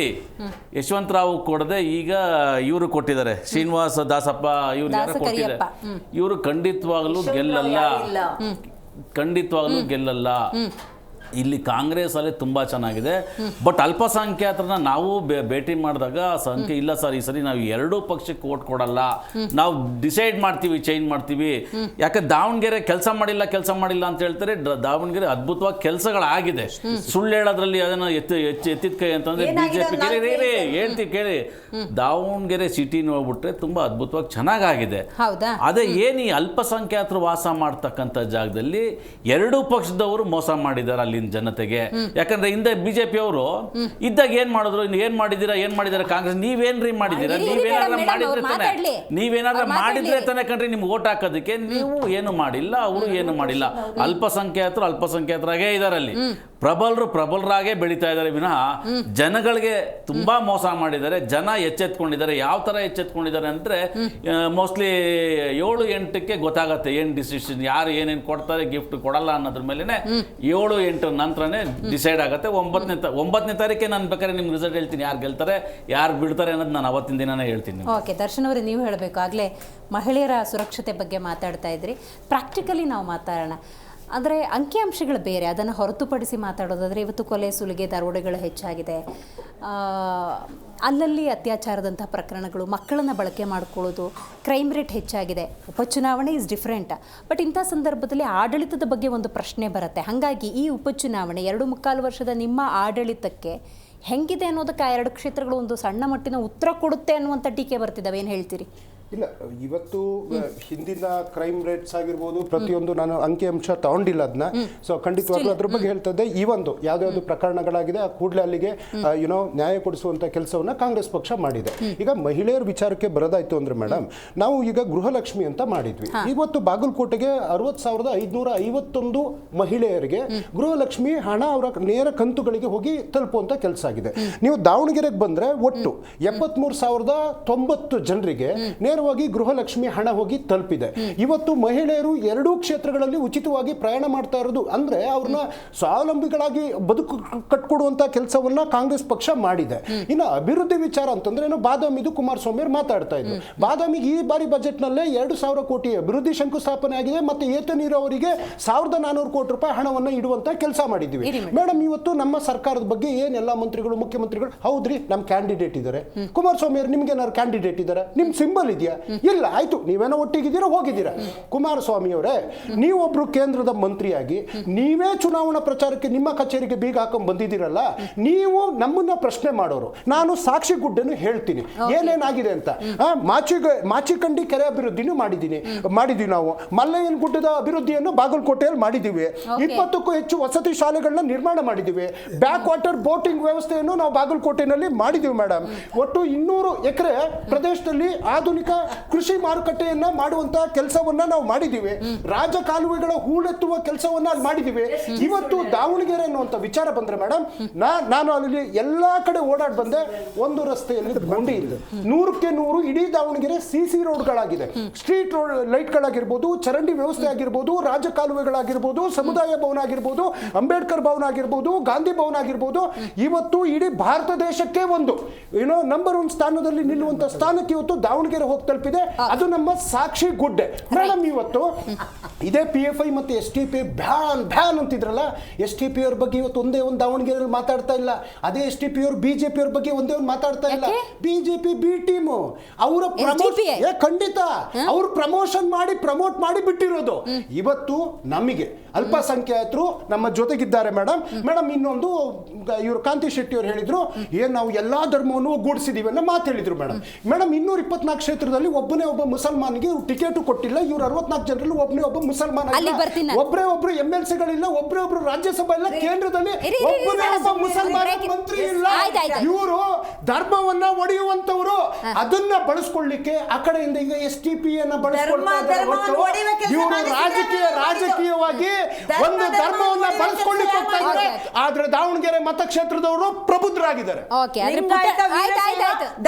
ಯಶವಂತರಾವ್ ಕೊಡದೆ ಈಗ ಇವರು ಕೊಟ್ಟಿದ್ದಾರೆ, ಶ್ರೀನಿವಾಸ ದಾಸಪ್ಪ ಇವ್ರು ಯಾರು ಕೊಟ್ಟಿದ್ದಾರೆ. ಇವರು ಖಂಡಿತವಾಗ್ಲೂ ಗೆಲ್ಲಲ್ಲ. ಇಲ್ಲಿ ಕಾಂಗ್ರೆಸ್ಸಲ್ಲಿ ತುಂಬ ಚೆನ್ನಾಗಿದೆ. ಬಟ್ ಅಲ್ಪಸಂಖ್ಯಾತರನ್ನ ನಾವು ಭೇಟಿ ಮಾಡಿದಾಗ ಸಂಖ್ಯೆ ಇಲ್ಲ ಸರ್, ಈ ಸರಿ ನಾವು 2 ಪಕ್ಷಕ್ಕೆ ಓಟ್ ಕೊಡಲ್ಲ, ನಾವು ಡಿಸೈಡ್ ಮಾಡ್ತೀವಿ, ಚೇಂಜ್ ಮಾಡ್ತೀವಿ. ಯಾಕೆ ದಾವಣಗೆರೆ ಕೆಲಸ ಮಾಡಿಲ್ಲ ಅಂತ ಹೇಳ್ತಾರೆ. ದಾವಣಗೆರೆ ಅದ್ಭುತವಾಗಿ ಕೆಲಸಗಳಾಗಿದೆ. ಸುಳ್ಳು ಹೇಳೋದ್ರಲ್ಲಿ ಅದನ್ನು ಎತ್ತಿದ ಕೈ ಅಂತಂದ್ರೆ BJP ಹೇಳ್ತೀವಿ ಕೇಳಿ. ದಾವಣಗೆರೆ ಸಿಟಿ ನೋಡ್ಬಿಟ್ರೆ ತುಂಬಾ ಅದ್ಭುತವಾಗಿ ಚೆನ್ನಾಗಾಗಿದೆ. ಅದೇ ಏನು ಈ ಅಲ್ಪಸಂಖ್ಯಾತರು ವಾಸ ಮಾಡ್ತಕ್ಕಂಥ ಜಾಗದಲ್ಲಿ 2 ಪಕ್ಷದವರು ಮೋಸ ಮಾಡಿದ್ದಾರೆ. ಅಲ್ಲಿ ಇಲ್ಲಿನ ಜನತೆಗೆ. ಯಾಕಂದ್ರೆ ಹಿಂದೆ ಬಿಜೆಪಿ ಅವರು ಇದ್ದಾಗ ಏನ್ ಮಾಡಿದ್ರು, ಇನ್ನು ಏನ್ ಮಾಡಿದ್ದೀರಾ ಕಾಂಗ್ರೆಸ್, ನೀವೇನ್ರಿ ಮಾಡಿದ್ದೀರಾ? ನೀವೇನಾದ್ರೂ ಮಾಡಿದ್ರೆ ತಾನೇ ಕಣ್ರಿ ನಿಮ್ಗೆ ಓಟ್ ಹಾಕೋದಕ್ಕೆ. ನೀವು ಏನು ಮಾಡಿಲ್ಲ, ಅವರು ಏನು ಮಾಡಿಲ್ಲ. ಅಲ್ಪಸಂಖ್ಯಾತರಾಗೇ ಇದಾರೆ ಅಲ್ಲಿ. ಪ್ರಬಲರಾಗೇ ಬೆಳೀತಾ ಇದ್ದಾರೆ ವಿನಃ ಜನಗಳಿಗೆ ತುಂಬಾ ಮೋಸ ಮಾಡಿದ್ದಾರೆ. ಜನ ಎಚ್ಚೆತ್ಕೊಂಡಿದ್ದಾರೆ. ಯಾವ ತರ ಎಚ್ಚೆತ್ಕೊಂಡಿದ್ದಾರೆ ಅಂದ್ರೆ ಮೋಸ್ಟ್ಲಿ 7-8ಕ್ಕೆ ಗೊತ್ತಾಗತ್ತೆ ಏನ್ ಡಿಸಿಷನ್, ಯಾರು ಏನೇನು ಕೊಡ್ತಾರೆ, ಗಿಫ್ಟ್ ಕೊಡಲ್ಲ ಅನ್ನೋದ್ರ ಮೇಲೆ 7-8 ನಂತರನೇ ಡಿಸೈಡ್ ಆಗುತ್ತೆ. 9ನೇ ತಾರೀಕೆ ನಾನು ಬೇಕಾದ್ರೆ ನಿಮ್ಗೆ ರಿಸಲ್ಟ್ ಹೇಳ್ತೀನಿ, ಯಾರು ಗೆಲ್ತಾರೆ ಯಾರು ಬಿಡ್ತಾರೆ ಅನ್ನೋದು ನಾನು ಅವತ್ತಿನ ದಿನನೇ ಹೇಳ್ತೀನಿ. ಓಕೆ, ದರ್ಶನ್ ಅವರೇ ನೀವು ಹೇಳಬೇಕು. ಆಗಲೇ ಮಹಿಳೆಯರ ಸುರಕ್ಷತೆ ಬಗ್ಗೆ ಮಾತಾಡ್ತಾ ಇದ್ರಿ. ಪ್ರಾಕ್ಟಿಕಲಿ ನಾವು ಮಾತಾಡೋಣ. ಅಂದರೆ ಅಂಕಿಅಂಶಗಳು ಬೇರೆ, ಅದನ್ನು ಹೊರತುಪಡಿಸಿ ಮಾತಾಡೋದಾದರೆ ಇವತ್ತು ಕೊಲೆ, ಸುಲಿಗೆ, ದರೋಡೆಗಳು ಹೆಚ್ಚಾಗಿದೆ. ಅಲ್ಲಲ್ಲಿ ಅತ್ಯಾಚಾರದಂಥ ಪ್ರಕರಣಗಳು, ಮಕ್ಕಳನ್ನು ಬಳಕೆ ಮಾಡ್ಕೊಳ್ಳೋದು, ಕ್ರೈಮ್ ರೇಟ್ ಹೆಚ್ಚಾಗಿದೆ. ಉಪಚುನಾವಣೆ ಈಸ್ ಡಿಫ್ರೆಂಟ್. ಬಟ್ ಇಂಥ ಸಂದರ್ಭದಲ್ಲಿ ಆಡಳಿತದ ಬಗ್ಗೆ ಒಂದು ಪ್ರಶ್ನೆ ಬರುತ್ತೆ. ಹಾಗಾಗಿ ಈ ಉಪಚುನಾವಣೆ 2.25 ವರ್ಷದ ನಿಮ್ಮ ಆಡಳಿತಕ್ಕೆ ಹೆಂಗಿದೆ ಅನ್ನೋದಕ್ಕೆ ಆ 2 ಕ್ಷೇತ್ರಗಳು ಒಂದು ಸಣ್ಣ ಮಟ್ಟಿನ ಉತ್ತರ ಕೊಡುತ್ತೆ ಅನ್ನುವಂಥ ಟೀಕೆ ಬರ್ತಿದ್ದಾವೆ. ಏನು ಹೇಳ್ತೀರಿ? ಇಲ್ಲ, ಇವತ್ತು ಹಿಂದಿನ ಕ್ರೈಮ್ ರೇಟ್ಸ್ ಆಗಿರ್ಬೋದು, ಪ್ರತಿಯೊಂದು ನಾನು ಅಂಕಿಅಂಶ ತಗೊಂಡಿಲ್ಲ ಅದನ್ನ. ಸೊ ಖಂಡಿತವಾಗ್ಲೂ ಅದ್ರ ಬಗ್ಗೆ ಹೇಳ್ತಾ ಇದ್ದೆ. ಈ ಒಂದು ಯಾವ್ದಾವ್ದು ಪ್ರಕರಣಗಳಾಗಿದೆ ಆ ಕೂಡಲೇ ಅಲ್ಲಿಗೆ ನ್ಯಾಯ ಕೊಡಿಸುವಂತ ಕೆಲಸವನ್ನ ಕಾಂಗ್ರೆಸ್ ಪಕ್ಷ ಮಾಡಿದೆ. ಈಗ ಮಹಿಳೆಯರ ವಿಚಾರಕ್ಕೆ ಬರೋದಾಯ್ತು ಅಂದ್ರೆ ಮೇಡಮ್, ನಾವು ಈಗ ಗೃಹಲಕ್ಷ್ಮಿ ಅಂತ ಮಾಡಿದ್ವಿ. ಇವತ್ತು ಬಾಗಲಕೋಟೆಗೆ 60,551 ಮಹಿಳೆಯರಿಗೆ ಗೃಹಲಕ್ಷ್ಮಿ ಹಣ ಅವರ ನೇರ ಕಂತುಗಳಿಗೆ ಹೋಗಿ ತಲುಪುವಂತ ಕೆಲಸ ಆಗಿದೆ. ನೀವು ದಾವಣಗೆರೆಗೆ ಬಂದ್ರೆ ಒಟ್ಟು 73,090 ಜನರಿಗೆ ನೇರವಾಗಿ ಗೃಹಲಕ್ಷ್ಮಿ ಹಣ ಹೋಗಿ ತಲುಪಿದೆ. ಇವತ್ತು ಮಹಿಳೆಯರು 2 ಕ್ಷೇತ್ರಗಳಲ್ಲಿ ಉಚಿತವಾಗಿ ಪ್ರಯಾಣ ಮಾಡ್ತಾ ಇರೋದು ಅಂದ್ರೆ ಅವ್ರನ್ನ ಸ್ವಾವಲಂಬಿಗಳಾಗಿ ಬದುಕು ಕಟ್ಕೊಡುವಂತ ಕೆಲಸವನ್ನ ಕಾಂಗ್ರೆಸ್ ಪಕ್ಷ ಮಾಡಿದೆ. ಇನ್ನು ಅಭಿವೃದ್ಧಿ ವಿಚಾರ ಅಂತಂದ್ರೆ ಏನು, ಬಾದಾಮಿದು ಕುಮಾರಸ್ವಾಮಿ ಅವರು ಮಾತಾಡ್ತಾ ಇದ್ರು. ಬಾದಾಮಿಗೆ ಈ ಬಾರಿ ಬಜೆಟ್ ನಲ್ಲೇ 2,000 ಕೋಟಿ ಅಭಿವೃದ್ಧಿ ಶಂಕುಸ್ಥಾಪನೆ ಆಗಿದೆ. ಮತ್ತೆ ಏತ ನೀರಾವರಿಗೆ 1,400 ಕೋಟಿ ರೂಪಾಯಿ ಹಣವನ್ನ ಇಡುವಂತ ಕೆಲಸ ಮಾಡಿದ್ವಿ. ಮೇಡಮ್, ಇವತ್ತು ನಮ್ಮ ಸರ್ಕಾರದ ಬಗ್ಗೆ ಏನೆಲ್ಲ ಮಂತ್ರಿಗಳು, ಮುಖ್ಯಮಂತ್ರಿಗಳು, ಹೌದ್ರಿ ನಮ್ ಕ್ಯಾಂಡಿಡೇಟ್ ಇದ್ದಾರೆ, ಕುಮಾರಸ್ವಾಮಿ ಅವರು ನಿಮ್ಗೆ ಏನಾದ್ರು ಕ್ಯಾಂಡಿಡೇಟ್ ಇದ್ದಾರೆ, ನಿಮ್ ಸಿಂಬಲ್ ಇದೆಯಾ? ಇಲ್ಲ, ಆಯ್ತು ನೀವೇನೋ ಒಟ್ಟಿಗಿದ್ದೀರಾ, ಹೋಗಿದ್ದೀರಾ. ಕುಮಾರಸ್ವಾಮಿ ಅವರೇ, ನೀವೊಬ್ರು ಕೇಂದ್ರದ ಮಂತ್ರಿಯಾಗಿ ನೀವೇ ಚುನಾವಣಾ ಪ್ರಚಾರಕ್ಕೆ ನಿಮ್ಮ ಕಚೇರಿಗೆ ಬೀಗ ಹಾಕೊಂಡ್ ಬಂದಿದ್ದೀರಲ್ಲ, ನೀವು ನಮ್ಮನ್ನ ಪ್ರಶ್ನೆ ಮಾಡೋರು. ನಾನು ಸಾಕ್ಷಿ ಗುಡ್ಡನ್ನು ಹೇಳ್ತೀನಿ ಏನೇನಾಗಿದೆ ಅಂತ. ಮಾಚಿಕಂಡಿ ಕೆರೆ ಅಭಿವೃದ್ಧಿನೂ ಮಾಡಿದೀವಿ ನಾವು. ಮಲ್ಲಯ್ಯನ ಗುಡ್ಡದ ಅಭಿವೃದ್ಧಿಯನ್ನು ಬಾಗಲಕೋಟೆಯಲ್ಲಿ ಮಾಡಿದೀವಿ. 20ಕ್ಕೂ ಹೆಚ್ಚು ವಸತಿ ಶಾಲೆಗಳನ್ನ ನಿರ್ಮಾಣ ಮಾಡಿದೀವಿ. ಬ್ಯಾಕ್ ವಾಟರ್ ಬೋಟಿಂಗ್ ವ್ಯವಸ್ಥೆಯನ್ನು ನಾವು ಬಾಗಲಕೋಟೆನಲ್ಲಿ ಮಾಡಿದೀವಿ ಮೇಡಮ್. ಒಟ್ಟು 200 ಎಕರೆ ಪ್ರದೇಶದಲ್ಲಿ ಆಧುನಿಕ ಕೃಷಿ ಮಾರುಕಟ್ಟೆಯನ್ನ ಮಾಡುವಂತ ಕೆಲಸವನ್ನ ನಾವು ಮಾಡಿದೀವಿ. ರಾಜಕಾಲುವೆಗಳ ಹೂಳೆತ್ತುವ ಕೆಲಸವನ್ನ ಮಾಡಿದೀವಿ. ಇವತ್ತು ದಾವಣಗೆರೆ ಅನ್ನುವಂತ ವಿಚಾರ ಬಂದ್ರೆ ಮೇಡಮ್, ನಾನು ಅಲ್ಲಿ ಎಲ್ಲಾ ಕಡೆ ಓಡಾಡ್ ಬಂದೆ. ಒಂದು ರಸ್ತೆಯಲ್ಲಿ ಗುಂಡಿ ಇದೆ, 100ಕ್ಕೆ 100 ಇಡೀ ದಾವಣಗೆರೆ ಸಿಸಿ ರೋಡ್ಗಳಾಗಿದೆ. ಸ್ಟ್ರೀಟ್ ರೋಡ್ ಲೈಟ್ಗಳಾಗಿರ್ಬೋದು, ಚರಂಡಿ ವ್ಯವಸ್ಥೆ ಆಗಿರ್ಬೋದು, ರಾಜಕಾಲುವೆಗಳಾಗಿರ್ಬೋದು, ಸಮುದಾಯ ಭವನ ಆಗಿರ್ಬೋದು, ಅಂಬೇಡ್ಕರ್ ಭವನ ಆಗಿರ್ಬೋದು, ಗಾಂಧಿ ಭವನ ಆಗಿರ್ಬೋದು. ಇವತ್ತು ಇಡೀ ಭಾರತ ದೇಶಕ್ಕೆ ಒಂದು ನಂಬರ್ 1 ಸ್ಥಾನದಲ್ಲಿ ನಿಲ್ಲುವಂತ ಸ್ಥಾನಕ್ಕೆ ಇವತ್ತು ದಾವಣಗೆರೆ ಹೋಗಿ ತಲುಪಿದೆ. ಅದು ನಮ್ಮ ಸಾಕ್ಷಿ ಗುಡ್ಡೆ ಮೇಡಮ್. ಇವತ್ತು ಇದೇ PFI ಮತ್ತೆ STP ಬ್ಯಾನ್ ಅಂತಿದ್ರಲ್ಲ, STP ಅವ್ರ ಬಗ್ಗೆ ಇವತ್ತು ಒಂದೇ ಒಂದು ದಾವಣಗೆರೆಯಲ್ಲಿ ಮಾತಾಡ್ತಾ ಇಲ್ಲ. ಅದೇ STP ಅವರು BJP ಅವ್ರ ಬಗ್ಗೆ ಒಂದೇ ಒಂದು ಮಾತಾಡ್ತಾ ಇಲ್ಲ. BJP B ಟೀಮ್ ಅವರ ಖಂಡಿತ ಅವ್ರು ಪ್ರಮೋಟ್ ಮಾಡಿ ಬಿಟ್ಟಿರೋದು. ಇವತ್ತು ನಮಗೆ ಅಲ್ಪಸಂಖ್ಯಾತರು ನಮ್ಮ ಜೊತೆಗಿದ್ದಾರೆ ಮೇಡಮ್. ಇನ್ನೊಂದು ಇವರು ಕಾಂತಿ ಶೆಟ್ಟಿ ಅವರು ಹೇಳಿದ್ರು, ಏನ್ ನಾವು ಎಲ್ಲಾ ಧರ್ಮವನ್ನು ಒಗ್ಗೂಡಿಸಿದೀವಿ ಅನ್ನೋ ಮಾತು ಹೇಳಿದ್ರು ಮೇಡಮ್. 224 ಕ್ಷೇತ್ರದಲ್ಲಿ ಒಬ್ಬ ಮುಸಲ್ಮಾನ್ಗೆ ಟಿಕೆಟ್ ಕೊಟ್ಟಿಲ್ಲ. ಇವ್ರು 64 ಜನರಲ್ಲಿ ಒಬ್ಬ ಮುಸಲ್ಮಾನ, ಒಬ್ಬರು MLCಗಳಿಲ್ಲ, ಒಬ್ಬರು ರಾಜ್ಯಸಭಾ ಇಲ್ಲ, ಕೇಂದ್ರದಲ್ಲಿ ಒಬ್ಬ ಮುಸಲ್ಮಾನ ಮಂತ್ರಿ ಇಲ್ಲ. ಇವರು ಧರ್ಮವನ್ನ ಒಡೆಯುವಂತವರು. ಅದನ್ನ ಬಳಸ್ಕೊಳ್ಳಿಕ್ಕೆ ಆ ಕಡೆಯಿಂದ ಈಗ STP ಅನ್ನ ಬಳಸ್ಕೊಳ್ತಾರೆ. ಇವರು ರಾಜಕೀಯವಾಗಿ ಒಂದು ಧರ್ಮವನ್ನ ಬಳಸ್ಕೊಳ್ಳಿಕ್ಕೆ ಹೋಗ್ತಾ ಇದ್ದಾರೆ. ಆದ್ರೆ ದಾವಣಗೆರೆ ಮತಕ್ಷೇತ್ರದವರು ಪ್ರಬುದ್ಧರಾಗಿದ್ದಾರೆ.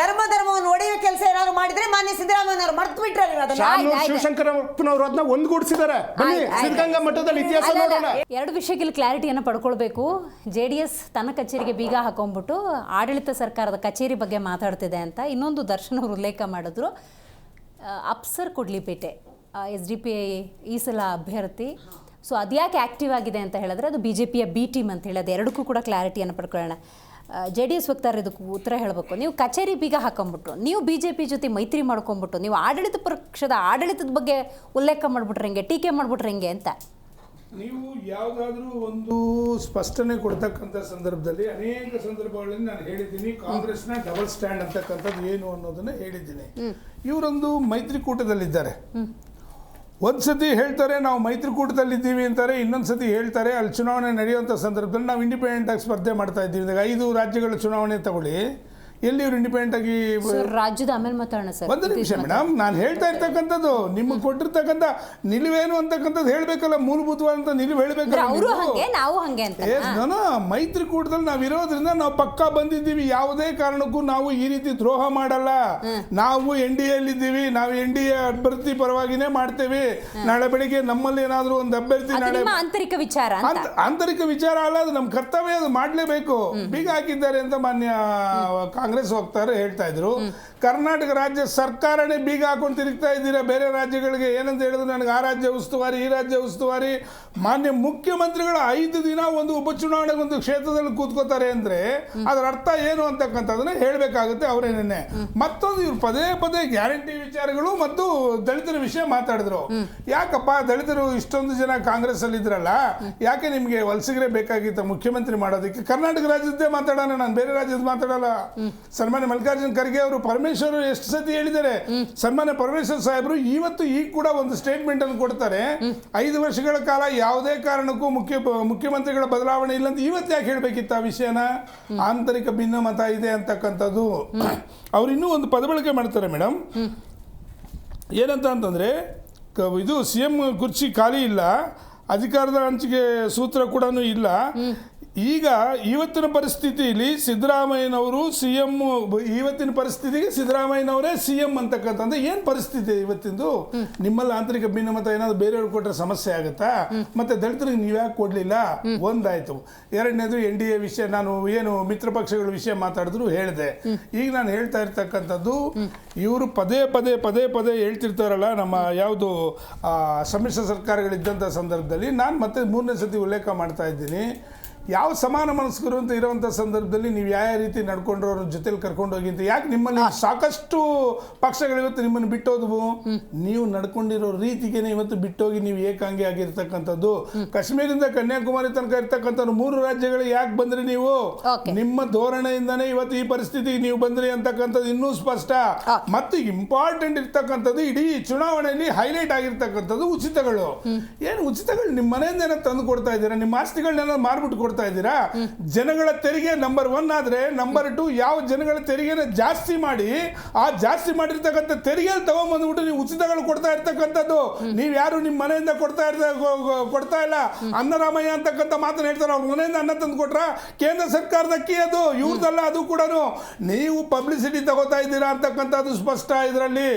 ಧರ್ಮವನ್ನು ಒಡೆಯುವ ಕೆಲಸ ಏನಾದ್ರು ಮಾಡಿದ್ರೆ ಮಾನ್ಯ ಸಿದ್ದರಾಮಯ್ಯನವರು ಮರ್ತು ಬಿಟ್ರೆ ಶಿವಶಂಕರಪ್ಪನವರು ಅದನ್ನ ಒಂದುಗೂಡಿಸಿದ್ದಾರೆ. ಸಿದ್ಧಗಂಗಾ ಮಠದಲ್ಲಿ ಇತಿಹಾಸ ನೋಡೋಣ. 2 ವಿಷಯದಲ್ಲಿ ಕ್ಲಾರಿಟಿಯನ್ನು ಪಡ್ಕೊಳ್ಬೇಕು. JDS ತನ್ನ ಕಚೇರಿಗೆ ಬೀಗ ಹಾಕೊಂಡ್ಬಿಟ್ಟು ಆಡಳಿತ ಸರ್ಕಾರದ ಕಚೇರಿ ಬಗ್ಗೆ ಮಾತಾಡ್ತಿದೆ ಅಂತ. ಇನ್ನೊಂದು ದರ್ಶನ್ ಅವರು ಉಲ್ಲೇಖ ಮಾಡಿದ್ರು, ಅಪ್ಸರ್ ಕೊಡ್ಲಿಪೇಟೆ SDPI ಈ ಸಲ ಅಭ್ಯರ್ಥಿ. ಸೊ ಅದ್ಯಾಕೆ ಆ್ಯಕ್ಟಿವ್ ಆಗಿದೆ ಅಂತ ಹೇಳಿದ್ರೆ ಅದು BJPಯ B ಟೀಮ್ ಅಂತ ಹೇಳಿ. ಅದು ಎರಡಕ್ಕೂ ಕೂಡ ಕ್ಲಾರಿಟಿಯನ್ನು ಪಡ್ಕೊಳ್ಳೋಣ. JDS ವಕ್ತಾರ ಇದಕ್ಕೆ ಉತ್ತರ ಹೇಳಬೇಕು. ನೀವು ಕಚೇರಿ ಬೀಗ ಹಾಕೊಂಡ್ಬಿಟ್ಟು, ನೀವು BJP ಜೊತೆ ಮೈತ್ರಿ ಮಾಡ್ಕೊಂಡ್ಬಿಟ್ಟು, ನೀವು ಆಡಳಿತ ಪಕ್ಷದ ಆಡಳಿತದ ಬಗ್ಗೆ ಉಲ್ಲೇಖ ಮಾಡಿಬಿಟ್ರೆ ಹೆಂಗೆ, ಟೀಕೆ ಮಾಡಿಬಿಟ್ರೆ ಹೆಂಗೆ ಅಂತ ನೀವು ಯಾವುದಾದ್ರೂ ಒಂದು ಸ್ಪಷ್ಟನೆ ಕೊಡ್ತಕ್ಕಂಥ ಸಂದರ್ಭದಲ್ಲಿ ಅನೇಕ ಸಂದರ್ಭಗಳಲ್ಲಿ ನಾನು ಹೇಳಿದ್ದೀನಿ, ಕಾಂಗ್ರೆಸ್ನ ಡಬಲ್ ಸ್ಟ್ಯಾಂಡ್ ಅಂತಕ್ಕಂಥದ್ದು ಏನು ಅನ್ನೋದನ್ನ ಹೇಳಿದ್ದೀನಿ. ಇವರೊಂದು ಮೈತ್ರಿಕೂಟದಲ್ಲಿದ್ದಾರೆ. ಒಂದ್ಸತಿ ಹೇಳ್ತಾರೆ ನಾವು ಮೈತ್ರಿಕೂಟದಲ್ಲಿದ್ದೀವಿ ಅಂತಾರೆ, ಇನ್ನೊಂದ್ಸತಿ ಹೇಳ್ತಾರೆ ಅಲ್ಲಿ ಚುನಾವಣೆ ನಡೆಯುವಂಥ ಸಂದರ್ಭದಲ್ಲಿ ನಾವು ಇಂಡಿಪೆಂಡೆಂಟ್ ಆಗಿ ಸ್ಪರ್ಧೆ ಮಾಡ್ತಾ ಇದ್ದೀವಿ. ಈಗ 5 ರಾಜ್ಯಗಳ ಚುನಾವಣೆ ತಗೊಳ್ಳಿ, ಎಲ್ಲಿ ಇವರು ಇಂಡಿಪೆಂಡೆಂಟ್ ಆಗಿ ರಾಜ್ಯದ ಆಮೇಲೆ ಮಾತಾಡೋಣ ಸರ್. ಒಂದು ನಿಮಿಷ ಮೇಡಮ್, ನಾನು ಹೇಳ್ತಾ ಇರ್ತಕ್ಕಂಥದ್ದು ನಿಮಗೆ ಕೊಟ್ಟಿರ್ತಕ್ಕಂಥ ನಿಲುವೇನು ಅಂತಕ್ಕಂಥದ್ದು ಹೇಳಬೇಕಲ್ಲ, ಮೂಲಭೂತವಾದಂಥ ನಿಲುವು ಹೇಳಬೇಕಲ್ಲ. ಮೈತ್ರಿಕೂಟದಲ್ಲಿ ನಾವು ಇರೋದ್ರಿಂದ ನಾವು ಪಕ್ಕಾ ಬಂದಿದ್ದೀವಿ, ಯಾವುದೇ ಕಾರಣಕ್ಕೂ ನಾವು ಈ ರೀತಿ ದ್ರೋಹ ಮಾಡಲ್ಲ. ನಾವು NDA ಅಲ್ಲಿದ್ದೀವಿ, ನಾವು NDA ಅಭ್ಯರ್ಥಿ ಪರವಾಗಿನೇ ಮಾಡ್ತೇವೆ. ನಾಳೆ ಬೆಳಿಗ್ಗೆ ನಮ್ಮಲ್ಲಿ ಏನಾದರೂ ಒಂದು ಅಭ್ಯರ್ಥಿ ಆಂತರಿಕ ವಿಚಾರ ಅಲ್ಲ, ಅದು ನಮ್ಮ ಕರ್ತವ್ಯ, ಅದು ಮಾಡಲೇಬೇಕು. ಬೀಗ ಹಾಕಿದ್ದಾರೆ ಅಂತ ಮಾನ್ಯ ಕಾಂಗ್ರೆಸ್ ವಕ್ತಾರರು ಹೇಳ್ತಾ ಇದ್ರು. ಕರ್ನಾಟಕ ರಾಜ್ಯ ಸರ್ಕಾರನೇ ಬೀಗ ಹಾಕೊಂಡು ತಿರುಗ್ತಾ ಇದ್ದೀರಾ ಬೇರೆ ರಾಜ್ಯಗಳಿಗೆ. ಏನಂತ ಹೇಳಿದ್ರು, ನನಗೆ ಆ ರಾಜ್ಯ ಉಸ್ತುವಾರಿ, ಈ ರಾಜ್ಯ ಉಸ್ತುವಾರಿ. ಮಾನ್ಯ ಮುಖ್ಯಮಂತ್ರಿಗಳು 5 ದಿನ ಒಂದು ಉಪಚುನಾವಣೆಗೆ ಒಂದು ಕ್ಷೇತ್ರದಲ್ಲಿ ಕೂತ್ಕೋತಾರೆ ಅಂದ್ರೆ ಅದರ ಅರ್ಥ ಏನು ಅಂತಕ್ಕಂಥದ್ದನ್ನ ಹೇಳಬೇಕಾಗುತ್ತೆ ಅವರೇನೇನೆ. ಮತ್ತೊಂದು ಇವ್ರು ಪದೇ ಪದೇ ಗ್ಯಾರಂಟಿ ವಿಚಾರಗಳು ಮತ್ತು ದಲಿತರ ವಿಷಯ ಮಾತಾಡಿದ್ರು. ಯಾಕಪ್ಪ ದಲಿತರು ಇಷ್ಟೊಂದು ಜನ ಕಾಂಗ್ರೆಸ್ ಅಲ್ಲಿ ಇದ್ರಲ್ಲ, ಯಾಕೆ ನಿಮ್ಗೆ ವಲಸಿಗರೇ ಬೇಕಾಗಿತ್ತ ಮುಖ್ಯಮಂತ್ರಿ ಮಾಡೋದಕ್ಕೆ? ಕರ್ನಾಟಕ ರಾಜ್ಯದ್ದೇ ಮಾತಾಡೋಣ, ನಾನು ಬೇರೆ ರಾಜ್ಯದ ಮಾತಾಡಲ್ಲ. ಸನ್ಮಾನ್ಯ ಮಲ್ಲಿಕಾರ್ಜುನ್ ಖರ್ಗೆ ಅವರು ಪರಮೇಶ್ವರ್ ಎಷ್ಟು ಸತಿ ಹೇಳಿದ್ದಾರೆ. ಸನ್ಮಾನ್ಯ ಪರಮೇಶ್ವರ್ ಸಾಹೇಬರು ಇವತ್ತು ಈಗ ಕೂಡ ಒಂದು ಸ್ಟೇಟ್ಮೆಂಟ್ ಅನ್ನು ಕೊಡ್ತಾರೆ, 5 ವರ್ಷಗಳ ಕಾಲ ಯಾವುದೇ ಕಾರಣಕ್ಕೂ ಮುಖ್ಯಮಂತ್ರಿಗಳ ಬದಲಾವಣೆ ಇಲ್ಲ ಅಂತ. ಇವತ್ತು ಯಾಕೆ ಹೇಳ್ಬೇಕಿತ್ತು ಆ ವಿಷಯನ? ಆಂತರಿಕ ಭಿನ್ನಮತ ಇದೆ ಅಂತಕ್ಕಂಥದ್ದು. ಅವ್ರು ಇನ್ನೂ ಒಂದು ಪದ ಬಳಕೆ ಮಾಡ್ತಾರೆ ಮೇಡಮ್, ಏನಂತ ಅಂತಂದ್ರೆ ಇದು CM ಕುರ್ಚಿ ಖಾಲಿ ಇಲ್ಲ, ಅಧಿಕಾರದ ಹಂಚಿಕೆ ಸೂತ್ರ ಕೂಡ ಇಲ್ಲ. ಈಗ ಇವತ್ತಿನ ಪರಿಸ್ಥಿತಿಯಲ್ಲಿ ಸಿದ್ದರಾಮಯ್ಯನವರು CM, ಇವತ್ತಿನ ಪರಿಸ್ಥಿತಿಗೆ ಸಿದ್ದರಾಮಯ್ಯನವರೇ CM ಅಂತಕ್ಕಂಥದ್ದು ಏನು ಪರಿಸ್ಥಿತಿ ಇವತ್ತಿಂದು? ನಿಮ್ಮಲ್ಲಿ ಆಂತರಿಕ ಭಿನ್ನಮತ ಏನಾದ್ರು ಬೇರೆಯವ್ರು ಕೊಟ್ಟರೆ ಸಮಸ್ಯೆ ಆಗುತ್ತಾ? ಮತ್ತೆ ದಲಿತರಿಗೆ ನೀವ್ಯಾಕೆ ಕೊಡಲಿಲ್ಲ? ಒಂದಾಯ್ತು. ಎರಡನೇದು NDA ವಿಷಯ, ನಾನು ಏನು ಮಿತ್ರ ಪಕ್ಷಗಳ ವಿಷಯ ಮಾತಾಡಿದ್ರು ಹೇಳಿದೆ. ಈಗ ನಾನು ಹೇಳ್ತಾ ಇರ್ತಕ್ಕಂಥದ್ದು, ಇವರು ಪದೇ ಪದೇ ಹೇಳ್ತಿರ್ತಾರಲ್ಲ, ನಮ್ಮ ಯಾವುದು ಸಮ್ಮಿಶ್ರ ಸರ್ಕಾರಗಳಿದ್ದಂಥ ಸಂದರ್ಭದಲ್ಲಿ ನಾನು ಮತ್ತೆ 3ನೇ ಸತಿ ಉಲ್ಲೇಖ ಮಾಡ್ತಾ ಇದ್ದೀನಿ, ಯಾವ ಸಮಾನ ಮನಸ್ಕರು ಅಂತ ಇರೋವಂಥ ಸಂದರ್ಭದಲ್ಲಿ ನೀವು ಯಾವ ರೀತಿ ನಡ್ಕೊಂಡ್ರು ಅವ್ರ ಜೊತೆಲಿ ಕರ್ಕೊಂಡು ಹೋಗಿ ಅಂತ. ಯಾಕೆ ನಿಮ್ಮಲ್ಲಿ ಸಾಕಷ್ಟು ಪಕ್ಷಗಳು ಇವತ್ತು ನಿಮ್ಮನ್ನು ಬಿಟ್ಟೋದ್ವು? ನೀವು ನಡ್ಕೊಂಡಿರೋ ರೀತಿಗೆ ಇವತ್ತು ಬಿಟ್ಟೋಗಿ ನೀವು ಏಕಾಂಗಿ ಆಗಿರ್ತಕ್ಕಂಥದ್ದು. ಕಾಶ್ಮೀರದಿಂದ ಕನ್ಯಾಕುಮಾರಿ ತನಕ ಇರ್ತಕ್ಕಂಥ 3 ರಾಜ್ಯಗಳಿಗೆ ಯಾಕೆ ಬಂದ್ರಿ ನೀವು? ನಿಮ್ಮ ಧೋರಣೆಯಿಂದನೇ ಇವತ್ತು ಈ ಪರಿಸ್ಥಿತಿಗೆ ನೀವು ಬಂದ್ರಿ ಅಂತಕ್ಕಂಥದ್ದು ಇನ್ನೂ ಸ್ಪಷ್ಟ. ಮತ್ತು ಇಂಪಾರ್ಟೆಂಟ್ ಇರ್ತಕ್ಕಂಥದ್ದು, ಇಡೀ ಚುನಾವಣೆಯಲ್ಲಿ ಹೈಲೈಟ್ ಆಗಿರ್ತಕ್ಕಂಥದ್ದು ಉಚಿತಗಳು. ಏನು ಉಚಿತಗಳು? ನಿಮ್ಮ ಮನೆಯಿಂದ ತಂದು ಕೊಡ್ತಾ ಇದ್ದೀರಾ? ನಿಮ್ಮ ಆಸ್ತಿಗಳನ್ನೆಲ್ಲ ಮಾರ್ಬಿಟ್ಟು ಕೊಡ್ತಾ ಇದ್ದೀರಾ? ಜನಗಳ ತೆರಿಗೆ ನಂಬರ್ 1 ಆದ್ರೆ ನಂಬರ್ 2 ಯಾವ ಜನಗಳ ತೆರಿಗೆನ ಜಾಸ್ತಿ ಮಾಡಿ ಆ ಜಾಸ್ತಿ ಮಾಡಿರ್ತಕ್ಕಂಥ ತೆರಿಗೆಯಲ್ಲಿ ತಗೊಂಡ್ಬಂದ್ಬಿಟ್ಟು ನೀವು ಉಚಿತಗಳು ಕೊಡ್ತಾ ಇರ್ತಕ್ಕಂಥದ್ದು. ನೀವು ಯಾರು ನಿಮ್ಮ ಮನೆಯಿಂದ ಕೊಡ್ತಾ ಇಲ್ಲ. ಅನ್ನರಾಮಯ್ಯ ಅಂತಕ್ಕಂಥ ಮಾತನ್ನ ಹೇಳ್ತಾರೆ, ಅವ್ರ ಮನೆಯಿಂದ ಅನ್ನ ತಂದು ಕೊಟ್ರ? ಕೇಂದ್ರ ಸರ್ಕಾರದ ಅಕ್ಕಿ ಅದು, ಇವ್ರದಲ್ಲ. ಅದು ಕೂಡ ನೀವು ಪಬ್ಲಿಸಿಟಿ ತಗೋತಾ ಇದ್ದೀರಾ ಅಂತಕ್ಕಂಥದ್ದು ಸ್ಪಷ್ಟ. ಇದರಲ್ಲಿ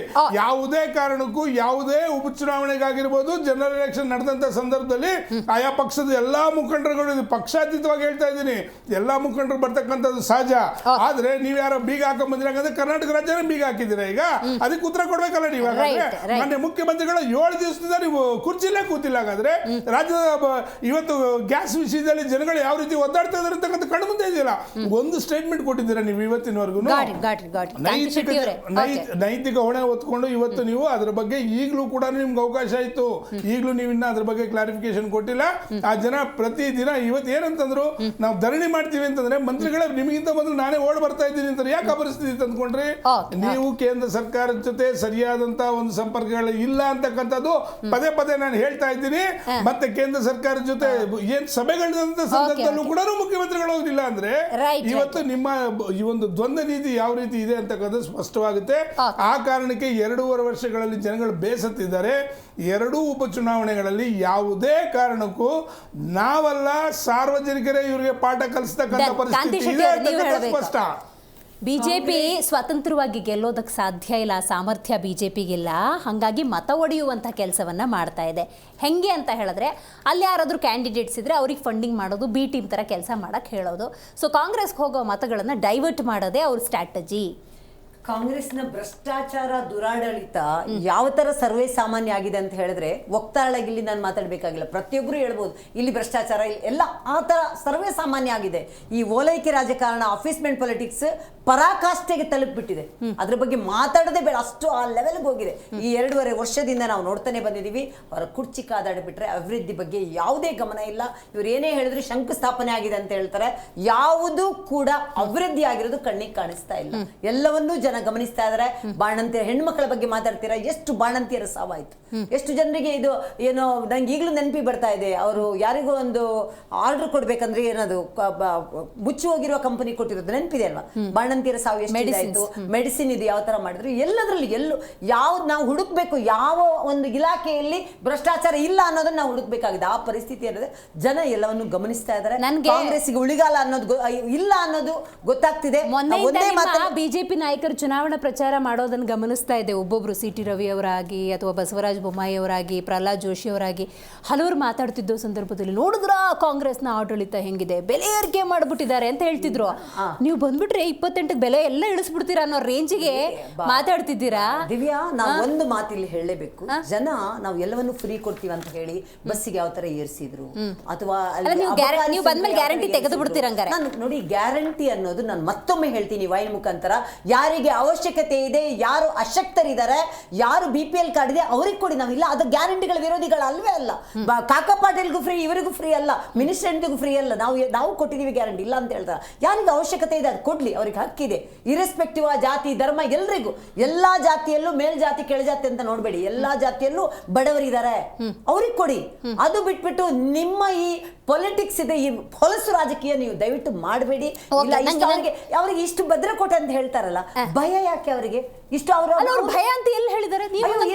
ಯಾವುದೇ ಕಾರಣಕ್ಕೂ ಯಾವುದೇ ಉಪಚುನಾವಣೆಗಾಗಿರ್ಬೋದು, ಜನರಲ್ ಎಲೆಕ್ಷನ್ ನಡೆದಂತ ಸಂದರ್ಭದಲ್ಲಿ ಆಯಾ ಪಕ್ಷದ ಎಲ್ಲಾ ಮುಖಂಡರುಗಳು, ಪಕ್ಷಾತೀತವಾಗಿ ಹೇಳ್ತಾ ಇದ್ದೀನಿ, ಎಲ್ಲಾ ಮುಖಂಡರು ಬರ್ತಕ್ಕಂಥದ್ದು ಸಹಜ. ಆದ್ರೆ ನೀವ್ ಯಾರೋ ಬೀಗ ಹಾಕೊಂಡ್ ಬಂದಿರಾಗಂದ್ರೆ ಕರ್ನಾಟಕ ರಾಜ್ಯನೇ ಬೀಗ ಹಾಕಿದ್ದೀರಾ. ಈಗ ಅದಕ್ಕೆ ಉತ್ತರ ಕೊಡ್ಬೇಕಲ್ಲ ನೀವು. ಹಾಗಾದ್ರೆ ಮಾನ್ಯ ಮುಖ್ಯಮಂತ್ರಿಗಳು 7 ದಿವಸದಿಂದ ನೀವು ಕುರ್ಚಿಲೇ ಕೂತಿಲ್ಲ. ಹಾಗಾದ್ರೆ ರಾಜ್ಯದ ಇವತ್ತು ಗ್ಯಾಸ್ ವಿಷಯದಲ್ಲಿ ಜನಗಳು ಯಾವ ರೀತಿ ಒದ್ದಾಡ್ತಾ ಇದಾರೆ ಅಂತಕ್ಕಂಥ ಕಣ್ಣು ಮುಂದೆ ಇದೆಯಲ್ಲ. ಒಂದು ಸ್ಟೇಟ್ಮೆಂಟ್ ಕೊಟ್ಟಿದ್ದೀರಾ ನೀವು ಇವತ್ತಿನವರೆಗೂ. ನೈತಿಕ ಹೊಣೆ ಹೊತ್ಕೊಂಡು ಇವತ್ತು ನೀವು ಅದ್ರ ಬಗ್ಗೆ ಈಗಲೂ ಕೂಡ ನಿಮ್ಗೆ ಅವಕಾಶ ಇತ್ತು. ಈಗಲೂ ನೀವು ಇನ್ನ ಅದ್ರ ಬಗ್ಗೆ ಕ್ಲಾರಿಫಿಕೇಶನ್ ಕೊಟ್ಟಿಲ್ಲ. ಆ ಜನ ಪ್ರತಿದಿನ ಇವತ್ತು ಏನಂತಂದ್ರು, ನಾವು ಧರಣಿ ಮಾಡ್ತೀವಿ ಅಂತಂದ್ರೆ ಮಂತ್ರಿಗಳೇ ನಿಮಗಿಂತ ಮೊದಲು ನಾನೇ ಓಡ್ ಬರ್ತಾ ಇದ್ದೀನಿ ಅಂತಾರೆ. ಯಾಕೆ ಆ ಪರಿಸ್ಥಿತಿ ತಂದ್ಕೊಂಡ್ರಿ? ನೀವು ಕೇಂದ್ರ ಸರ್ಕಾರದ ಜೊತೆ ಸರಿಯಾದಂತ ಒಂದು ಸಂಪರ್ಕಗಳು ಇಲ್ಲ ಅಂತಕ್ಕಂಥದ್ದು ಪದೇ ನಾನು ಹೇಳ್ತಾ ಇದ್ದೀನಿ. ಮತ್ತೆ ಕೇಂದ್ರ ಸರ್ಕಾರದ ಜೊತೆ ಏನ್ ಸಭೆಗಳಿದಂತ ಸಂದರ್ಭದಲ್ಲೂ ಕೂಡ ಮುಖ್ಯಮಂತ್ರಿಗಳು ಹೋಗಿಲ್ಲ ಅಂದ್ರೆ ಇವತ್ತು ನಿಮ್ಮ ಈ ಒಂದು ದ್ವಂದ್ವ ನೀತಿ ಯಾವ ರೀತಿ ಇದೆ ಅಂತಕ್ಕಂಥದ್ದು ಸ್ಪಷ್ಟವಾಗುತ್ತೆ. ಆ ಕಾರಣಕ್ಕೆ 2.5 ವರ್ಷಗಳಲ್ಲಿ ಜನಗಳು ಬೇಸತ್ತಿದ್ದಾರೆ. 2 ಉಪಚುನಾವಣೆಗಳಲ್ಲಿ ಯಾವುದೇ ಕಾರಣಕ್ಕೂ ನಾವಲ್ಲ, ಸಾರ್ವಜನಿಕರೇ ಇವರಿಗೆ ಪಾಠ ಕಲಿಸ್ತಕ್ಕಂಥ ಪರಿಸ್ಥಿತಿ ಇದೆ ಅಂತಕ್ಕಂಥ ಸ್ಪಷ್ಟ. ಬಿಜೆಪಿ ಸ್ವತಂತ್ರವಾಗಿ ಗೆಲ್ಲೋದಕ್ಕೆ ಸಾಧ್ಯ ಇಲ್ಲ, ಸಾಮರ್ಥ್ಯ ಬಿಜೆಪಿಗಿಲ್ಲ. ಹಾಗಾಗಿ ಮತ ಒಡೆಯುವಂಥ ಕೆಲಸವನ್ನು ಮಾಡ್ತಾ ಇದೆ. ಹೆಂಗೆ ಅಂತ ಹೇಳಿದ್ರೆ, ಅಲ್ಲಿ ಯಾರಾದರೂ ಕ್ಯಾಂಡಿಡೇಟ್ಸ್ ಇದ್ದರೆ ಅವ್ರಿಗೆ ಫಂಡಿಂಗ್ ಮಾಡೋದು, ಬಿ ಟೀಮ್ ಥರ ಕೆಲಸ ಮಾಡೋಕ್ಕೆ ಹೇಳೋದು. ಸೊ ಕಾಂಗ್ರೆಸ್ಗೆ ಹೋಗೋ ಮತಗಳನ್ನು ಡೈವರ್ಟ್ ಮಾಡೋದೇ ಅವ್ರ ಸ್ಟ್ರಾಟಜಿ. ಕಾಂಗ್ರೆಸ್ನ ಭ್ರಷ್ಟಾಚಾರ, ದುರಾಡಳಿತ ಯಾವ ಥರ ಸರ್ವೇ ಸಾಮಾನ್ಯ ಆಗಿದೆ ಅಂತ ಹೇಳಿದ್ರೆ, ವಕ್ತಾರಳಾಗಿ ಇಲ್ಲಿ ನಾನು ಮಾತಾಡಬೇಕಾಗಿಲ್ಲ, ಪ್ರತಿಯೊಬ್ಬರು ಹೇಳ್ಬೋದು ಇಲ್ಲಿ ಭ್ರಷ್ಟಾಚಾರ ಎಲ್ಲ ಆ ಥರ ಸರ್ವೇ ಸಾಮಾನ್ಯ ಆಗಿದೆ. ಈ ಓಲೈಕೆ ರಾಜಕಾರಣ, ಅಫೀಸ್ಮೆಂಟ್ ಪೊಲಿಟಿಕ್ಸ್ ಪರಾಕಾಷ್ಠೆಗೆ ತಲುಪಿಬಿಟ್ಟಿದೆ. ಅದ್ರ ಬಗ್ಗೆ ಮಾತಾಡೋದೇ ಬೇಡ, ಅಷ್ಟು ಆ ಲೆವೆಲ್ಗೆ ಹೋಗಿದೆ. ಈ 2.5 ವರ್ಷದಿಂದ ನಾವು ನೋಡ್ತಾನೆ ಬಂದಿದ್ದೀವಿ. ಅವರ ಕುರ್ಚಿ ಕಾದಾಡಿಬಿಟ್ರೆ ಅಭಿವೃದ್ಧಿ ಬಗ್ಗೆ ಯಾವುದೇ ಗಮನ ಇಲ್ಲ. ಇವ್ರು ಏನೇ ಹೇಳಿದ್ರು ಶಂಕುಸ್ಥಾಪನೆ ಆಗಿದೆ ಅಂತ ಹೇಳ್ತಾರೆ. ಯಾವುದೂ ಕೂಡ ಅಭಿವೃದ್ಧಿ ಆಗಿರೋದು ಕಣ್ಣಿಗೆ ಕಾಣಿಸ್ತಾ ಇಲ್ಲ. ಎಲ್ಲವನ್ನೂ ಜನ ಜನ ಗಮನಿಸ್ತಾ ಇದ್ದಾರೆ. ಬಾಣಂತಿಯರ ಹೆಣ್ಮಕ್ಳ ಬಗ್ಗೆ ಮಾತಾಡ್ತೀರಾ, ಎಷ್ಟು ಬಾಣಂತಿಯರ ಸಾವಾಯ್ತು, ಎಷ್ಟು ಜನರಿಗೆ ಇದು ಏನೋ ನಂಗೆ ಈಗಲೂ ನೆನಪಿ ಬರ್ತಾ ಇದೆ. ಅವರು ಯಾರಿಗೂ ಒಂದು ಆರ್ಡರ್ ಕೊಡ್ಬೇಕಂದ್ರೆ ಏನದು ಮುಚ್ಚಿ ಹೋಗಿರುವ ಕಂಪನಿ ಕೊಟ್ಟಿರೋದು ನೆನಪಿದೆ ಅಲ್ವಾ? ಬಾಣಂತಿಯರ ಸಾವು ಎಷ್ಟು ಮೆಡಿಸಿನ್ ಇದು ಯಾವ ತರ ಮಾಡಿದ್ರು, ಎಲ್ಲದರಲ್ಲಿ ಯಾವ್ದು ನಾವು ಹುಡುಕ್ಬೇಕು, ಯಾವ ಒಂದು ಇಲಾಖೆಯಲ್ಲಿ ಭ್ರಷ್ಟಾಚಾರ ಇಲ್ಲ ಅನ್ನೋದನ್ನ ನಾವು ಹುಡುಕ್ಬೇಕಾಗಿದೆ. ಆ ಪರಿಸ್ಥಿತಿ ಅನ್ನೋದು ಜನ ಎಲ್ಲವನ್ನು ಗಮನಿಸ್ತಾ ಇದ್ದಾರೆ. ಕಾಂಗ್ರೆಸ್ಗೆ ಉಳಿಗಾಲ ಅನ್ನೋದು ಇಲ್ಲ ಅನ್ನೋದು ಗೊತ್ತಾಗ್ತಿದೆ. ಬಿಜೆಪಿ ನಾಯಕರು ಚುನಾವಣಾ ಪ್ರಚಾರ ಮಾಡೋದನ್ನು ಗಮನಿಸ್ತಾ ಇದೆ. ಒಬ್ಬೊಬ್ರು ಸಿ ಟಿ ರವಿ ಅವರಾಗಿ ಅಥವಾ ಬಸವರಾಜ ಬೊಮ್ಮಾಯಿ ಅವರಾಗಿ ಪ್ರಹ್ಲಾದ್ ಜೋಶಿ ಅವರಾಗಿ ಹಲವರು ಮಾತಾಡ್ತಿದ್ದ ಸಂದರ್ಭದಲ್ಲಿ ನೋಡಿದ್ರ ಕಾಂಗ್ರೆಸ್ನ ಆಡಳಿತ ಹೆಂಗಿದೆ, ಬೆಲೆ ಏರಿಕೆ ಮಾಡ್ಬಿಟ್ಟಿದ್ದಾರೆ ಅಂತ ಹೇಳ್ತಿದ್ರು. ನೀವು ಬಂದ್ಬಿಟ್ರೆ 28ಕ್ಕೆ ಬೆಲೆ ಎಲ್ಲ ಇಳಿಸ್ಬಿಡ್ತೀರಾ ಅನ್ನೋ ರೇಂಜಿಗೆ ಮಾತಾಡ್ತಿದ್ದೀರಾ. ದಿವ್ಯಾ, ನಾವು ಒಂದು ಮಾತಿಲ್ಲಿ ಹೇಳಲೇಬೇಕು. ಜನ ನಾವು ಎಲ್ಲವನ್ನು ಫ್ರೀ ಕೊಡ್ತೀವಿ ಅಂತ ಹೇಳಿ ಬಸ್ಸಿಗೆ ಯಾವ ತರ ಏರಿಸಿದ್ರು ಅಥವಾ ನೀವು ಬಂದ್ಮೇಲೆ ಗ್ಯಾರಂಟಿ ತೆಗೆದು ಬಿಡ್ತೀರಂಗಾರೆ. ನಾನು ನೋಡಿ, ಗ್ಯಾರಂಟಿ ಅನ್ನೋದು ನಾನು ಮತ್ತೊಮ್ಮೆ ಹೇಳ್ತೀನಿ ವಾಹಿನಿ ಮುಖಾಂತರ, ಯಾರಿಗೆ ಅವಶ್ಯಕತೆ ಇದೆ, ಯಾರು ಅಶಕ್ತರಿದ್ದಾರೆ, ಯಾರು BPL ಕಾರ್ಡ್ ಇದೆ ಅವ್ರಿಗೆ ಕೊಡಿ. ನಾವಿಲ್ಲ ಅದು ಗ್ಯಾರಂಟಿಗಳ ವಿರೋಧಿಗಳು ಅಲ್ವೇ ಅಲ್ಲ. ಕಾಕಾ ಪಾಟೀಲ್ಗೂ ಫ್ರೀ, ಇವರಿಗೂ ಫ್ರೀ ಅಲ್ಲ, ಮಿನಿಸ್ಟರ್ಗೂ ಫ್ರೀ ಅಲ್ಲ. ನಾವು ಕೊಟ್ಟಿದ್ದೀವಿ ಗ್ಯಾರಂಟಿ, ಇಲ್ಲ ಅಂತ ಹೇಳ್ತಾರೆ. ಯಾರಿಗೆ ಅವಶ್ಯಕತೆ ಇದೆ ಅದು ಕೊಡ್ಲಿ, ಅವ್ರಿಗೆ ಹಕ್ಕಿದೆ. ಇರೆಸ್ಪೆಕ್ಟಿವ್ ಆ ಜಾತಿ ಧರ್ಮ ಎಲ್ರಿಗೂ, ಎಲ್ಲಾ ಜಾತಿಯಲ್ಲೂ ಮೇಲ್ಜಾತಿ ಕೆಳಜಾತಿ ಅಂತ ನೋಡ್ಬೇಡಿ, ಎಲ್ಲಾ ಜಾತಿಯಲ್ಲೂ ಬಡವರಿದ್ದಾರೆ, ಅವ್ರಿಗೆ ಕೊಡಿ. ಅದು ಬಿಟ್ಬಿಟ್ಟು ನಿಮ್ಮ ಈ ಪೊಲಿಟಿಕ್ಸ್ ಇದೆ, ಈ ಹೊಲಸು ರಾಜಕೀಯ ನೀವು ದಯವಿಟ್ಟು ಮಾಡಬೇಡಿ. ಅವ್ರಿಗೆ ಇಷ್ಟು ಭದ್ರಕೋಟೆ ಅಂತ ಹೇಳ್ತಾರಲ್ಲ, ಭಯ ಯಾಕೆ ಅವರಿಗೆ ಇಷ್ಟು? ಭಯ ಅಂತ ಎಲ್ಲಿ ಹೇಳಿದ್ದಾರೆ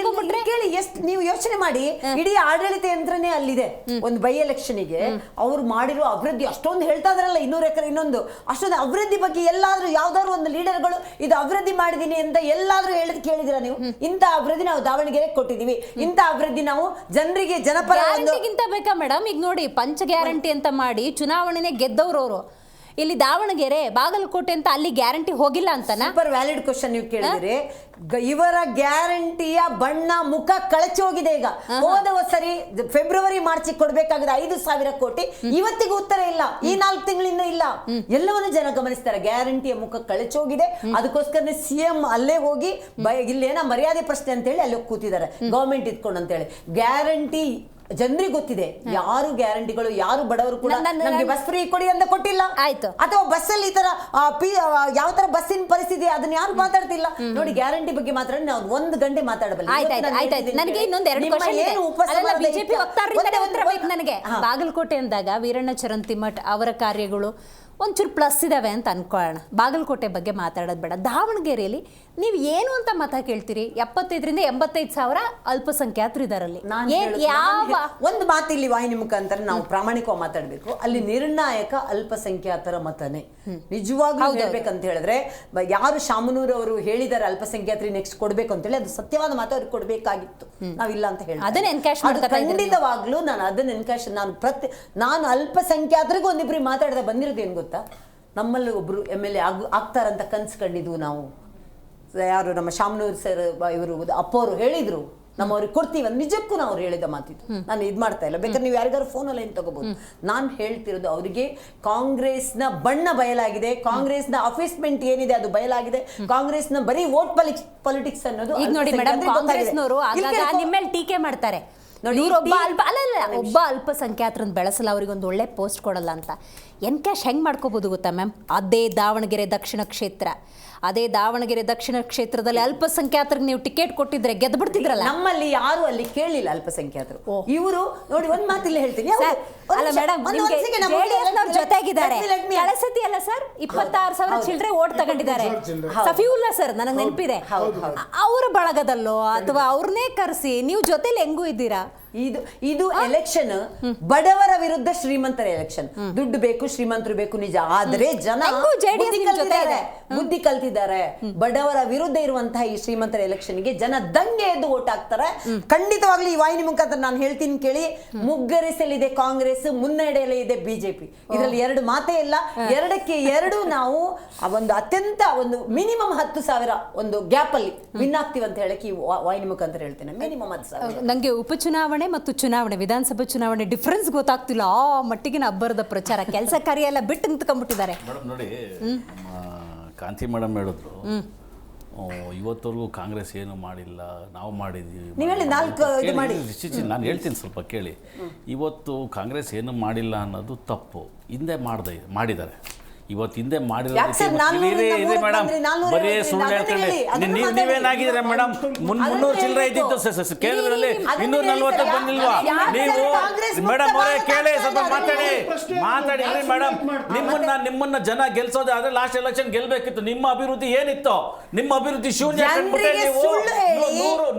ಕೇಳಿ, ನೀವು ಯೋಚನೆ ಮಾಡಿ. ಇಡೀ ಆಡಳಿತ ಯಂತ್ರನೇ ಅಲ್ಲಿದೆ. ಒಂದು ಬೈ ಎಲೆಕ್ಷನ್ಗೆ ಅವ್ರು ಮಾಡಿರೋ ಅಭಿವೃದ್ಧಿ ಅಷ್ಟೊಂದು ಹೇಳ್ತಾ ಇದ್ರಲ್ಲ, 200 ಎಕರೆ ಇನ್ನೊಂದು ಅಷ್ಟೊಂದು ಅಭಿವೃದ್ಧಿ ಬಗ್ಗೆ ಎಲ್ಲಾದ್ರೂ ಯಾವ್ದಾದ್ರು ಒಂದು ಲೀಡರ್ಗಳು ಇದು ಅಭಿವೃದ್ಧಿ ಮಾಡಿದೀನಿ ಅಂತ ಎಲ್ಲಾದ್ರೂ ಹೇಳಿದ್ ಕೇಳಿದಿರಾ ನೀವು? ಇಂಥ ಅಭಿವೃದ್ಧಿ ನಾವು ದಾವಣಗೆರೆ ಕೊಟ್ಟಿದೀವಿ, ಇಂಥ ಅಭಿವೃದ್ಧಿ ನಾವು ಜನರಿಗೆ ಜನಪರ ಬೇಕಾ ಮೇಡಮ್? ಈಗ ನೋಡಿ, ಪಂಚ ಗ್ಯಾರಂಟಿ ಅಂತ ಮಾಡಿ ಚುನಾವಣೆನೇ ಗೆದ್ದವ್ರು ಅವರು. ಇಲ್ಲಿ ದಾವಣಗೆರೆ ಬಾಗಲಕೋಟೆ ಅಂತ ಅಲ್ಲಿ ಗ್ಯಾರಂಟಿ ಹೋಗಿಲ್ಲ ಅಂತ. ಸೂಪರ್ ವ್ಯಾಲಿಡ್ ಕ್ವಶನ್ ನೀವು ಕೇಳಿದ್ರೆ, ಇವರ ಗ್ಯಾರಂಟಿಯ ಬಣ್ಣ ಮುಖ ಕಳಚಿ ಹೋಗಿದೆ. ಈಗ ಹೋದ ಸರಿ ಫೆಬ್ರವರಿ ಮಾರ್ಚ್ ಕೊಡ್ಬೇಕಾಗಿದೆ 5,000 ಕೋಟಿ, ಇವತ್ತಿಗೂ ಉತ್ತರ ಇಲ್ಲ. ಈ 4 ತಿಂಗಳಿಂದ ಇಲ್ಲ. ಎಲ್ಲವನ್ನು ಜನ ಗಮನಿಸ್ತಾರೆ. ಗ್ಯಾರಂಟಿಯ ಮುಖ ಕಳಚಿ ಹೋಗಿದೆ. ಅದಕ್ಕೋಸ್ಕರ CM ಅಲ್ಲೇ ಹೋಗಿ ಇಲ್ಲೇನ ಮರ್ಯಾದೆ ಪ್ರಶ್ನೆ ಅಂತ ಹೇಳಿ ಅಲ್ಲಿ ಕೂತಿದ್ದಾರೆ, ಗವರ್ಮೆಂಟ್ ಇಟ್ಕೊಂಡು ಅಂತ ಹೇಳಿ. ಗ್ಯಾರಂಟಿ ಜನರಿಗೆ ಗೊತ್ತಿದೆ, ಯಾರು ಗ್ಯಾರಂಟಿಗಳು, ಯಾರು ಬಡವರು ಕೂಡ ನಮಗೆ ಬಸ್ ಫ್ರೀ ಕೊಡಿ ಅಂತ ಕೊಟ್ಟಿಲ್ಲ. ಆಯ್ತು. ಅಥವಾ ಬಸ್ಸಲ್ಲಿ ಈ ತರ ಯಾವ ತರ ಬಸ್ಸಿನ ಪರಿಸ್ಥಿತಿ ಅದನ್ನ ಯಾರು ಮಾತಾಡ್ತಿಲ್ಲ. ನೋಡಿ, ಗ್ಯಾರಂಟಿ ಬಗ್ಗೆ ಮಾತ್ರ ನಾವು 1 ಗಂಟೆ ಮಾತಾಡಬಲ್ಲ. ನನಗೆ ಇನ್ನೊಂದು 2 ಕ್ವಶನ್ ಬಿಜೆಪಿ ವಕ್ತಾರರಿಂದ ಉತ್ತರ ಬೇಕು ನನಗೆ. ಬಾಗಲಕೋಟೆ ಅಂದಾಗ ವೀರಣ್ಣ ಚರಂತಿಮಠ್ ಅವರ ಕಾರ್ಯಗಳು ಒಂಚೂರು ಪ್ಲಸ್ ಇದಾವೆ ಅಂತ ಅನ್ಕೊಳ್ಳೋಣ. ಬಾಗಲಕೋಟೆ ಬಗ್ಗೆ ಮಾತಾಡೋದು ಬೇಡ. ದಾವಣಗೆರೆಯಲ್ಲಿ ನೀವು ಏನು ಅಂತ ಮತ ಕೇಳ್ತೀರಿ? 75ರಿಂದ 85,000 ಅಲ್ಪಸಂಖ್ಯಾತರು ಇದಾರಲ್ಲಿ. ಯಾವ ಒಂದು ಮಾತು ಇಲ್ಲಿ ವಾಹಿನಿ ಮುಖಾಂತರ ನಾವು ಪ್ರಾಮಾಣಿಕವಾಗಿ ಮಾತಾಡಬೇಕು. ಅಲ್ಲಿ ನಿರ್ಣಾಯಕ ಅಲ್ಪಸಂಖ್ಯಾತರ ಮತನೇ. ನಿಜವಾಗ್ಲೂ ಹೇಳ್ಬೇಕಂತ ಹೇಳಿದ್ರೆ, ಯಾರು ಶಾಮನೂರ್ ಅವರು ಹೇಳಿದ್ದಾರೆ ಅಲ್ಪಸಂಖ್ಯಾತರಿಗೆ ನೆಕ್ಸ್ಟ್ ಕೊಡ್ಬೇಕು ಅಂತ ಹೇಳಿ, ಅದು ಸತ್ಯವಾದ ಮಾತು ಅವ್ರಿಗೆ ಕೊಡ್ಬೇಕಾಗಿತ್ತು. ನಾವಿಲ್ಲ ಅಂತ ಹೇಳಿ ಖಂಡಿತವಾಗ್ಲೂ ನಾನು ಅದನ್ನ ಎನ್ಕ್ಯಾಶ್ ನಾನು ಅಲ್ಪಸಂಖ್ಯಾತರಿಗೂ ಒಂದಿಬ್ರಿಗೆ ಮಾತಾಡದೆ ಬಂದಿರೋದೇನು ಗೊತ್ತಾ? ನಮ್ಮಲ್ಲಿ ಒಬ್ರು MLA ಆಗ್ತಾರಂತ ಕನ್ಸು ಕಂಡಿದ್ವು ನಾವು. ಯಾರು ನಮ್ಮ ಶಾಮನೂರ್ ಸರ್ ಇವರು ಅಪ್ಪವರು ಹೇಳಿದ್ರು, ನಮ್ಮವ್ರಿಗೆ ಕೊಡ್ತೀವಿ ಅಂತ. ನಿಜಕ್ಕೂ ನಾವು ಹೇಳಿದ ಮಾತಿದ್ದು. ನಾನು ಇದು ಮಾಡ್ತಾ ಇಲ್ಲ, ಬೇಕಾದ್ರೆ ನೀವು ಯಾರಿಗಾರು ಫೋನಲ್ಲಿ ಏನು ತಗೋಬಹುದು. ನಾನು ಹೇಳ್ತಿರೋದು, ಅವರಿಗೆ ಕಾಂಗ್ರೆಸ್ನ ಬಣ್ಣ ಬಯಲಾಗಿದೆ, ಕಾಂಗ್ರೆಸ್ನ ಅಫೇಸ್ಮೆಂಟ್ ಏನಿದೆ ಅದು ಬಯಲಾಗಿದೆ. ಕಾಂಗ್ರೆಸ್ನ ಬರೀ ವೋಟ್ ಪಾಲಿಟಿಕ್ಸ್ ಅನ್ನೋದು. ಈಗ ನೋಡಿ ಮೇಡಮ್, ಕಾಂಗ್ರೆಸ್ನವರು ನಿಮ್ಮ ಮೇಲೆ ಟೀಕೆ ಮಾಡ್ತಾರೆ. ಒಬ್ಬ ಅಲ್ಪಸಂಖ್ಯಾತರನ್ನು ಬೆಳೆಸಲ್ಲ, ಅವ್ರಿಗೆ ಒಂದು ಒಳ್ಳೆ ಪೋಸ್ಟ್ ಕೊಡಲ್ಲ ಅಂತ. ಎನ್ಕ್ಯಾಶ್ ಹೆಂಗೆ ಮಾಡ್ಕೋಬೋದು ಗೊತ್ತಾ ಮ್ಯಾಮ್? ಅದೇ ದಾವಣಗೆರೆ ದಕ್ಷಿಣ ಕ್ಷೇತ್ರ, ಅದೇ ದಾವಣಗೆರೆ ದಕ್ಷಿಣ ಕ್ಷೇತ್ರದಲ್ಲಿ ಅಲ್ಪಸಂಖ್ಯಾತರಿಗೆ ನೀವು ಟಿಕೆಟ್ ಕೊಟ್ಟಿದ್ರೆ ಗೆದ್ದು ಬಿಡ್ತಿದ್ರಲ್ಲ. ನಮ್ಮಲ್ಲಿ ಯಾರು ಅಲ್ಲಿ ಕೇಳಿಲ್ಲ ಅಲ್ಪಸಂಖ್ಯಾತರು. ಇವರು ನೋಡಿ, ಒಂದ್ ಮಾತಿಲ್ಲಿ ಹೇಳ್ತೀನಿ. ಅಲ್ಲ ಮೇಡಮ್, ಜೊತೆಗಿದ್ದಾರೆ. ಕಳಸತಿ ಅಲ್ಲ ಸರ್, 26,000 ಚಿಲ್ಡ್ರೆ ಓಟ್ ತಗೊಂಡಿದ್ದಾರೆ. ಸಫಿವುಲ್ಲಾ ಸರ್, ನನಗೆ ನೆನಪಿದೆ. ಅವ್ರ ಬಳಗದಲ್ಲೋ ಅಥವಾ ಅವ್ರನ್ನೇ ಕರೆಸಿ ನೀವು ಜೊತೆಲಿ ಹೆಂಗೂ ಇದ್ದೀರಾ? ಇದು ಎಲೆಕ್ಷನ್ ಬಡವರ ವಿರುದ್ಧ ಶ್ರೀಮಂತರ ಎಲೆಕ್ಷನ್. ದುಡ್ಡು ಬೇಕು, ಶ್ರೀಮಂತರು ಬೇಕು, ನಿಜ. ಆದ್ರೆ ಜನ ಬುದ್ಧಿ ಕಲ್ತಿದ್ದಾರೆ. ಬಡವರ ವಿರುದ್ಧ ಇರುವಂತಹ ಈ ಶ್ರೀಮಂತರ ಎಲೆಕ್ಷನ್ಗೆ ಜನ ದಂಗೆ ಎದ್ದು ಓಟ್ ಹಾಕ್ತಾರೆ. ಖಂಡಿತವಾಗ್ಲೂ ಈ ವಾಹಿನಿ ಮುಖಾಂತರ ನಾನು ಹೇಳ್ತೀನಿ ಕೇಳಿ, ಮುಗ್ಗರಿಸಲಿದೆ ಕಾಂಗ್ರೆಸ್, ಮುನ್ನಡೆಯಲ್ಲೇ ಇದೆ ಬಿಜೆಪಿ. ಇದರಲ್ಲಿ 2 ಮಾತೇ ಇಲ್ಲ. 2ಕ್ಕೆ 2 ನಾವು ಒಂದು ಅತ್ಯಂತ ಒಂದು ಮಿನಿಮಮ್ 10,000 ಒಂದು ಗ್ಯಾಪ್ ಅಲ್ಲಿ ವಿನ್ ಆಗ್ತೀವಿ ಅಂತ ಹೇಳಕ್ಕೆ ಈ ವಾಹಿನಿ ಮುಖಾಂತರ ಹೇಳ್ತೇನೆ. ಮಿನಿಮಮ್ 10,000. ನಂಗೆ ಉಪಚುನಾವಣೆ ಮತ್ತು ಚುನಾವಣೆ, ವಿಧಾನಸಭಾ ಚುನಾವಣೆ ಡಿಫ್ರೆನ್ಸ್ ಗೊತ್ತಾಗ್ತಿಲ್ಲ. ಆ ಮಟ್ಟಿಗಿನ ಅಬ್ಬರದ ಪ್ರಚಾರ, ಕೆಲಸ ಕಾರ್ಯ ಎಲ್ಲ ಬಿಟ್ಟು ನಿಂತ್ಕೊಂಡ್ಬಿಟ್ಟಿದ್ದಾರೆ. ನೋಡಿ, ಕಾಂತಿ ಮೇಡಮ್ ಹೇಳಿದ್ರು, ಇವತ್ತವರೆಗೂ ಕಾಂಗ್ರೆಸ್ ಏನು ಮಾಡಿಲ್ಲ, ನಾವು ಮಾಡಿದ್ದೀವಿ. ನಾನು ಹೇಳ್ತೀನಿ, ಸ್ವಲ್ಪ ಕೇಳಿ. ಇವತ್ತು ಕಾಂಗ್ರೆಸ್ ಏನು ಮಾಡಿಲ್ಲ ಅನ್ನೋದು ತಪ್ಪು. ಹಿಂದೆ ಮಾಡಿದ್ದಾರೆ. ಇವತ್ತು ಹಿಂದೆ ಯಾಕೆ ಸರ್ ಮೇಡಮ್ ಬರೀ ಸುಳ್ಳು ಹೇಳ್ಕೊಂಡೆ ನೀವೇನಾಗಿದ್ದೀರಾ ಮೇಡಮ್ 300 ಚಿಲ್ಲರೆ ಇದ್ದಿತ್ತು ಕೇಂದ್ರದಲ್ಲಿ 240 ಬಂದಿಲ್ವಾ ನೀವು ಮೇಡಮ್ ಅವರೇ ಕೇಳಿ ಸ್ವಲ್ಪ ಮಾತಾಡಿ ಮೇಡಮ್ ನಿಮ್ಮನ್ನ ಜನ ಗೆಲ್ಸೋದು ಆದ್ರೆ ಲಾಸ್ಟ್ ಎಲೆಕ್ಷನ್ ಗೆಲ್ಬೇಕಿತ್ತು. ನಿಮ್ಮ ಅಭಿವೃದ್ಧಿ ಏನಿತ್ತು? ನಿಮ್ಮ ಅಭಿವೃದ್ಧಿ ಶೂನ್ಯ ಕಂಡ್ಬಿಟ್ಟೆ ನೀವು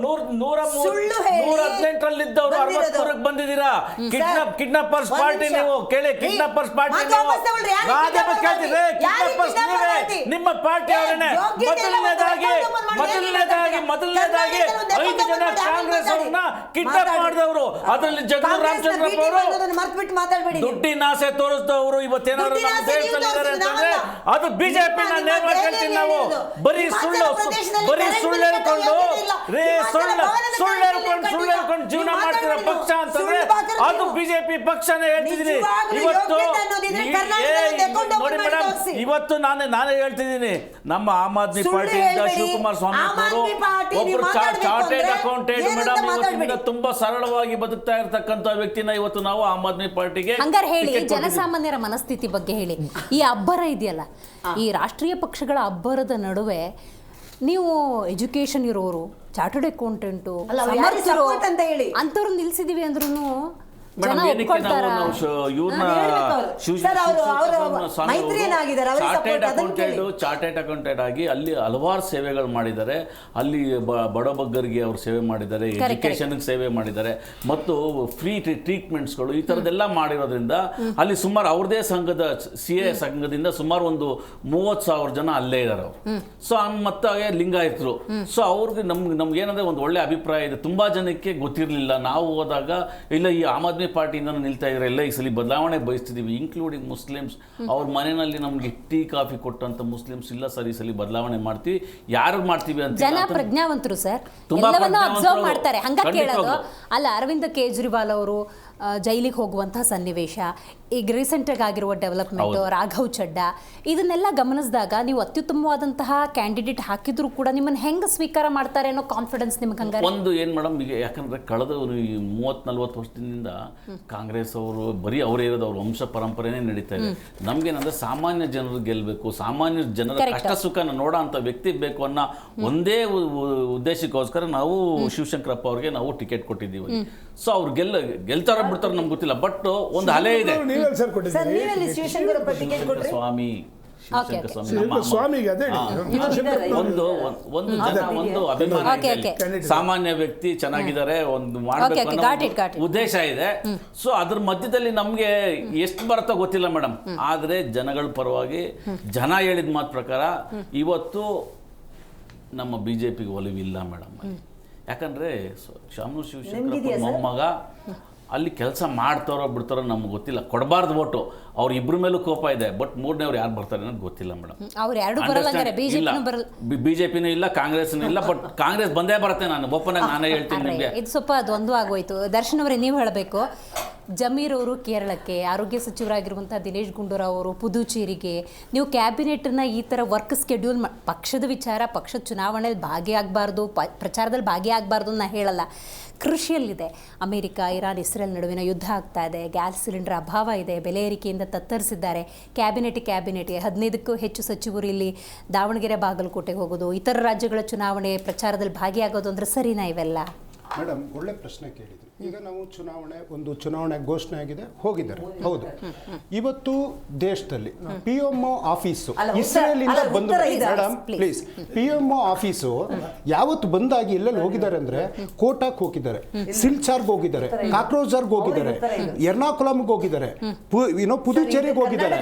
118ರಲ್ಲಿ ಇದ್ದವರು 63ಕ್ಕೆ ಬಂದಿದ್ದೀರಾ. ಕಿಡ್ನಾಪರ್ಸ್ ಪಾರ್ಟಿ ನೀವು ಕೇಳಿ, ಕಿಡ್ನಾಪರ್ಸ್ ಪಾರ್ಟಿ ನಿಮ್ಮ ಪಾರ್ಟಿ ಅವರೇನೆ. ಮೊದಲನೇದಾಗಿ 5 ಜನ ಕಾಂಗ್ರೆಸ್ ಅವ್ರನ್ನ ಕಿಡ್ನಾಪ್ ಮಾಡಿದವರು, ಅದರಲ್ಲಿ ಜಗದೀಶ್ ರಾಮಚಂದ್ರಪ್ಪ ಅವರು ದುಡ್ಡಿನ ಆಸೆ ತೋರಿಸಿದವರು. ಇವತ್ತೇನಾದ್ರು ನಮ್ಮ ದೇಶದಲ್ಲಿದ್ದಾರೆ ಅಂತಂದ್ರೆ ಅದು ಬಿಜೆಪಿ. ಹೇಳ್ತೀನಿ ನಾವು ಬರೀ ಸುಳ್ಳು ಹೇಳ್ಕೊಂಡು ಜೀವನ ಮಾಡ್ತಿರೋ ಪಕ್ಷ ಅಂತಂದ್ರೆ ಅದು ಬಿಜೆಪಿ ಪಕ್ಷನೇ ಹೇಳ್ತಿದ್ದೀನಿ. ಇವತ್ತು ನೋಡಿ ಮೇಡಮ್, ಇವತ್ತು ನಾನೇ ಹೇಳ್ತಿದ್ದೀನಿ, ನಮ್ಮ ಆಮ್ ಆದ್ಮಿ ಪಾರ್ಟಿಯಿಂದ ಶಿವಕುಮಾರ್ ಸ್ವಾಮಿ ಅವರು ಒಬ್ರು ಚಾರ್ಟೆಡ್ ಅಕೌಂಟೆಂಟ್ ಮೇಡಮ್, ಇವತ್ತಿನಿಂದ ತುಂಬಾ ಸರಳವಾಗಿ ಬದುಕ್ತಾ ಇರ್ತಕ್ಕಂಥ ವ್ಯಕ್ತಿನ ಇವತ್ತು ನಾವು ಆಮ್ ಆದ್ಮಿ ಪಾರ್ಟಿಗೆ ಹೇಳಿ. ಜನಸಾಮಾನ್ಯರ ಮನಸ್ಥಿತಿ ಬಗ್ಗೆ ಹೇಳಿ. ಈ ಅಬ್ಬರ ಇದೆಯಲ್ಲ, ಈ ರಾಷ್ಟ್ರೀಯ ಪಕ್ಷಗಳ ಅಬ್ಬರದ ನಡುವೆ ನೀವು ಎಜುಕೇಶನ್ ಇರೋರು, ಚಾರ್ಟರ್ಡ್ ಅಕೌಂಟೆಂಟು ಅಂತವ್ರು ನಿಲ್ಸಿದೀವಿ ಅಂದ್ರೂ ಚಾರ್ಟೆಡ್ ಅಕೌಂಟೆಂಟ್ ಆಗಿ ಅಲ್ಲಿ ಹಲವಾರು ಸೇವೆಗಳು ಮಾಡಿದ್ದಾರೆ. ಅಲ್ಲಿ ಬಡಬಗ್ಗರಿಗೆ ಅವರು ಸೇವೆ ಮಾಡಿದ್ದಾರೆ, ಎಜುಕೇಶನ್ಗೆ ಸೇವೆ ಮಾಡಿದ್ದಾರೆ, ಮತ್ತು ಫ್ರೀ ಟ್ರೀಟ್ಮೆಂಟ್ಸ್ಗಳು ಈ ಥರದ್ದೆಲ್ಲ ಮಾಡಿರೋದ್ರಿಂದ ಅಲ್ಲಿ ಸುಮಾರು ಅವ್ರದೇ ಸಂಘದ CA ಸಂಘದಿಂದ ಸುಮಾರು ಒಂದು 30,000 ಜನ ಅಲ್ಲೇ ಇದ್ದಾರೆ ಅವರು. ಸೊ ಮತ್ತೆ ಲಿಂಗಾಯತರು. ಸೊ ಅವ್ರಿಗೆ ನಮ್ಗೆ ಏನಂದ್ರೆ ಒಂದು ಒಳ್ಳೆ ಅಭಿಪ್ರಾಯ ಇದೆ. ತುಂಬಾ ಜನಕ್ಕೆ ಗೊತ್ತಿರಲಿಲ್ಲ. ನಾವು ಹೋದಾಗ ಇಲ್ಲ ಈ ಆಮ್ ಆದ್ಮಿ ಪಾರ್ಟಿಯಿಂದ ನಿಲ್ತಾ ಇದ್ರೆ ಎಲ್ಲ ಈ ಸಲ ಬದಲಾವಣೆ ಬಯಸ್ತಿದೀವಿ, ಇನ್ಕ್ಲೂಡಿಂಗ್ ಮುಸ್ಲಿಮ್ಸ್. ಅವ್ರ ಮನೆಯಲ್ಲಿ ನಮ್ಗೆ ಟೀ ಕಾಫಿ ಕೊಟ್ಟಂತ ಮುಸ್ಲಿಮ್ಸ್ ಇಲ್ಲ ಸರ್ ಈ ಸಲ ಬದಲಾವಣೆ ಮಾಡ್ತೀವಿ. ಯಾರು ಮಾಡ್ತೀವಿ ಅಂತ ಜನ ಪ್ರಜ್ಞಾವಂತರು ಸರ್, ಎಲ್ಲವನ್ನೂ ಅಬ್ಸರ್ವ್ ಮಾಡ್ತಾರೆ. ಹಂಗ ಕೇಳೋದು ಅಲ್ಲ. ಅರವಿಂದ್ ಕೇಜ್ರಿವಾಲ್ ಅವರು ಜೈಲಿಗೆ ಹೋಗುವಂತಹ ಸನ್ನಿವೇಶ, ಈಗ ರೀಸೆಂಟಾಗಿ ಆಗಿರುವ ಡೆವಲಪ್ಮೆಂಟ್, ರಾಘವ್ ಚಡ್ಡಾ, ಇದನ್ನೆಲ್ಲ ಗಮನಿಸಿದಾಗ ನೀವು ಅತ್ಯುತ್ತಮವಾದಂತಹ ಕ್ಯಾಂಡಿಡೇಟ್ ಹಾಕಿದ್ರು ಕೂಡ ನಿಮ್ಮನ್ನು ಹೆಂಗೆ ಸ್ವೀಕಾರ ಮಾಡ್ತಾರೆ ಅನ್ನೋ ಕಾನ್ಫಿಡೆನ್ಸ್ ನಿಮ್ಗೆ ಹಂಗಾರೆ ಒಂದು ಏನು ಮೇಡಮ್, ಈಗ ಯಾಕಂದ್ರೆ ಕಳೆದ 30-40 ವರ್ಷದಿಂದ ಕಾಂಗ್ರೆಸ್ ಅವರು ಬರೀ ಅವರೇ ಇರೋದು, ಅವ್ರ ವಂಶ ಪರಂಪರೆನೇ ನಡೀತಾ ಇದೆ. ನಮ್ಗೇನಂದ್ರೆ ಸಾಮಾನ್ಯ ಜನರು ಗೆಲ್ಲಬೇಕು, ಸಾಮಾನ್ಯ ಜನರ ಕಷ್ಟ ಸುಖನ ನೋಡೋ ಅಂತ ವ್ಯಕ್ತಿ ಬೇಕು ಅನ್ನೋ ಒಂದೇ ಉದ್ದೇಶಕ್ಕೋಸ್ಕರ ನಾವು ಶಿವಶಂಕರಪ್ಪ ಅವ್ರಿಗೆ ನಾವು ಟಿಕೆಟ್ ಕೊಟ್ಟಿದ್ದೀವಿ. ಸೊ ಅವ್ರು ಗೆಲ್ತಾರ ಬಿಡ್ತಾರೆ ನಮ್ಗೆ ಗೊತ್ತಿಲ್ಲ, ಬಟ್ ಒಂದು ಅಲೆ ಇದೆ. ಸ್ವಾಮಿ ಒಂದು ಅಭಿಮಾನ, ಸಾಮಾನ್ಯ ವ್ಯಕ್ತಿ ಚೆನ್ನಾಗಿದ್ದಾರೆ, ಒಂದು ಮಾಡಬೇಕು ಉದ್ದೇಶ ಇದೆ. ಸೊ ಅದ್ರ ಮಧ್ಯದಲ್ಲಿ ನಮ್ಗೆ ಎಷ್ಟು ಬರುತ್ತೋ ಗೊತ್ತಿಲ್ಲ ಮೇಡಮ್. ಆದ್ರೆ ಜನಗಳ ಪರವಾಗಿ ಜನ ಹೇಳಿದ ಮಾತು ಪ್ರಕಾರ ಇವತ್ತು ನಮ್ಮ ಬಿಜೆಪಿಗೆ ಒಲವಿಲ್ಲ ಮೇಡಮ್. ಯಾಕಂದ್ರೆ ಶಾಮನೂರು ಶಿವಶಂಕರಪ್ಪ ಮೊಮ್ಮಗ ಅಲ್ಲಿ ಕೆಲಸ ಮಾಡ್ತಾರೋ ಬಿಡ್ತಾರೋ ನಮ್ಗೆ ಗೊತ್ತಿಲ್ಲ. ಕೊಡಬಾರ್ದು ಓಟು, ಅವ್ರ ಇಬ್ಬರ ಮೇಲೂ ಕೋಪ ಇದೆ. ಬಟ್ ಮೂರನೇವ್ರು ಯಾರು ಬರ್ತಾರೆ ಅನ್ನೋದು ಗೊತ್ತಿಲ್ಲ ಮೇಡಮ್. ಬಿಜೆಪಿನೂ ಇಲ್ಲ, ಕಾಂಗ್ರೆಸ್ನೂ ಇಲ್ಲ. ಬಟ್ ಕಾಂಗ್ರೆಸ್ ಬಂದೇ ಬರುತ್ತೆ. ನಾನು ಓಪನ್ ಆಗಿ ನಾನೇ ಹೇಳ್ತೀನಿ ನಿಮಗೆ. ಇದು ಸ್ವಲ್ಪ ದ್ವಂದ್ವ ಆಗೋಯ್ತು. ದರ್ಶನ್ ಅವರೇ, ನೀವು ಹೇಳಬೇಕು. ಜಮೀರ್ ಅವರು ಕೇರಳಕ್ಕೆ, ಆರೋಗ್ಯ ಸಚಿವರಾಗಿರುವಂಥ ದಿನೇಶ್ ಗುಂಡೂರಾವ್ ಅವರು ಪುದುಚೇರಿಗೆ, ನೀವು ಕ್ಯಾಬಿನೆಟ್ನ ಈ ಥರ ವರ್ಕ್ ಸ್ಕೆಡ್ಯೂಲ್ ಪಕ್ಷದ ವಿಚಾರ, ಪಕ್ಷದ ಚುನಾವಣೆಯಲ್ಲಿ ಭಾಗಿಯಾಗಬಾರ್ದು, ಪ್ರಚಾರದಲ್ಲಿ ಭಾಗಿಯಾಗಬಾರ್ದು ನಾ ಹೇಳಲ್ಲ. ಕೃಷಿಯಲ್ಲಿದೆ, ಅಮೆರಿಕ, ಇರಾನ್, ಇಸ್ರೇಲ್ ನಡುವಿನ ಯುದ್ಧ ಆಗ್ತಾ ಇದೆ, ಗ್ಯಾಸ್ ಸಿಲಿಂಡರ್ ಅಭಾವ ಇದೆ, ಬೆಲೆ ಏರಿಕೆಯಿಂದ ತತ್ತರಿಸಿದ್ದಾರೆ. ಕ್ಯಾಬಿನೆಟ್ಗೆ 15ಕ್ಕೂ ಹೆಚ್ಚು ಸಚಿವರು ಇಲ್ಲಿ ದಾವಣಗೆರೆ, ಬಾಗಲಕೋಟೆಗೆ ಹೋಗೋದು, ಇತರ ರಾಜ್ಯಗಳ ಚುನಾವಣೆ ಪ್ರಚಾರದಲ್ಲಿ ಭಾಗಿಯಾಗೋದು ಅಂದ್ರೆ ಸರಿನಾ ಇವೆಲ್ಲ? ಮೇಡಮ್, ಒಳ್ಳೆ ಪ್ರಶ್ನೆ ಕೇಳಿದ್ರಿ. ಈಗ ನಾವು ಚುನಾವಣೆ ಘೋಷಣೆ ಆಗಿದೆ, ಹೋಗಿದ್ದಾರೆ, ಹೌದು. ಇವತ್ತು ದೇಶದಲ್ಲಿ PMO ಆಫೀಸು ಇಸ್ರೇಲಿಂದ ಬಂದು, ಮೇಡಮ್ ಪ್ಲೀಸ್, PMO ಆಫೀಸು ಯಾವತ್ತು ಬಂದಾಗಿ ಎಲ್ಲೆಲ್ಲಿ ಹೋಗಿದ್ದಾರೆ ಅಂದ್ರೆ ಕೋಟಾಕ್ ಹೋಗಿದ್ದಾರೆ, ಸಿಲ್ಚಾರ್ಗೆ ಹೋಗಿದ್ದಾರೆ, ಕಾಕ್ರೋಜರ್ಗೆ ಹೋಗಿದ್ದಾರೆ, ಎರ್ನಾಕುಲಂಗೆ ಹೋಗಿದ್ದಾರೆ, ಪುದುಚೇರಿಗೆ ಹೋಗಿದ್ದಾರೆ,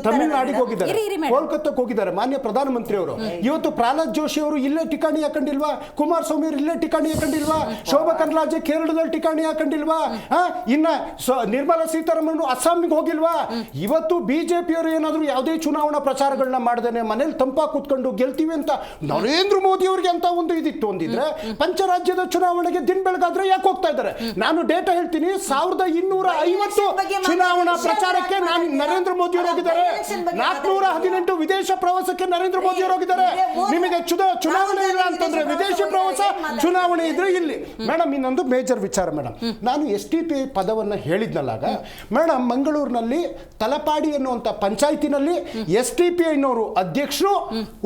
ತಮಿಳುನಾಡಿಗೆ ಹೋಗಿದ್ದಾರೆ, ಕೋಲ್ಕತ್ತಾಕ್ಕೆ ಹೋಗಿದ್ದಾರೆ. ಮಾನ್ಯ ಪ್ರಧಾನಮಂತ್ರಿ ಅವರು ಇವತ್ತು ಪ್ರಹ್ಲಾದ್ ಜೋಶಿ ಅವರು ಇಲ್ಲೇ ಠಿಕಾಣಿ ಹಾಕೊಂಡಿಲ್ವಾ? ಕುಮಾರಸ್ವಾಮಿ ಅವರು ಇಲ್ಲೇ ಠಿಕಾಣಿ ಹಾಕೊಂಡಿಲ್ವಾ? ಶೋಭಾ ಕರಂದ್ಲಾಜೆ ಕೇರಳದಲ್ಲಿ ಠಿಕಾಣಿ ಹಾಕೊಂಡಿಲ್ವಾ? ಇನ್ನ ನಿರ್ಮಲಾ ಸೀತಾರಾಮನ್ ಅಸ್ಸಾಂಗೆ ಹೋಗಿಲ್ವಾ? ಇವತ್ತು ಬಿಜೆಪಿಯವರು ಏನಾದ್ರು ಯಾವುದೇ ಚುನಾವಣಾ ಪ್ರಚಾರಗಳನ್ನ ಮಾಡದೇನೆ ಮನೇಲಿ ತಂಪಾಗಿ ಕೂತ್ಕೊಂಡು ಗೆಲ್ತೀವಿ ಅಂತ ನರೇಂದ್ರ ಮೋದಿ ಅವರಿಗೆ ಅಂತ ಒಂದು ಇದಿತ್ತು ಒಂದಿದ್ರೆ, ಪಂಚರಾಜ್ಯದ ಚುನಾವಣೆಗೆ ದಿನ ಬೆಳಗಾದ್ರೆ ಯಾಕೆ ಹೋಗ್ತಾ ಇದ್ದಾರೆ? ನಾನು ಡೇಟಾ ಹೇಳ್ತೀನಿ, 1250 ಚುನಾವಣಾ ಪ್ರಚಾರಕ್ಕೆ ನರೇಂದ್ರ ಮೋದಿ ಅವರು ಹೋಗಿದ್ದಾರೆ, 418 ವಿದೇಶ ಪ್ರವಾಸಕ್ಕೆ ನರೇಂದ್ರ ಮೋದಿ ಅವರು ಹೋಗಿದ್ದಾರೆ. ನಿಮಗೆ ಚುನಾವಣೆ ಇಲ್ಲ ಅಂತಂದ್ರೆ ವಿದೇಶಿ ಪ್ರವಾಸ, ಚುನಾವಣೆ ಇದ್ರೆ ಇಲ್ಲಿ. ಮೇಡಮ್, ಇನ್ನೊಂದು ಮೇಜರ್ ವಿಚಾರ ಮೇಡಮ್, ನಾನು STPI ಪದವನ್ನು ಹೇಳಿದ್ನಲ್ಲಾಗ ಮೇಡಮ್, ಮಂಗಳೂರಿನಲ್ಲಿ ತಲಪಾಡಿ ಅನ್ನುವಂಥ ಪಂಚಾಯತಿನಲ್ಲಿ STPIನವರು ಅಧ್ಯಕ್ಷರು,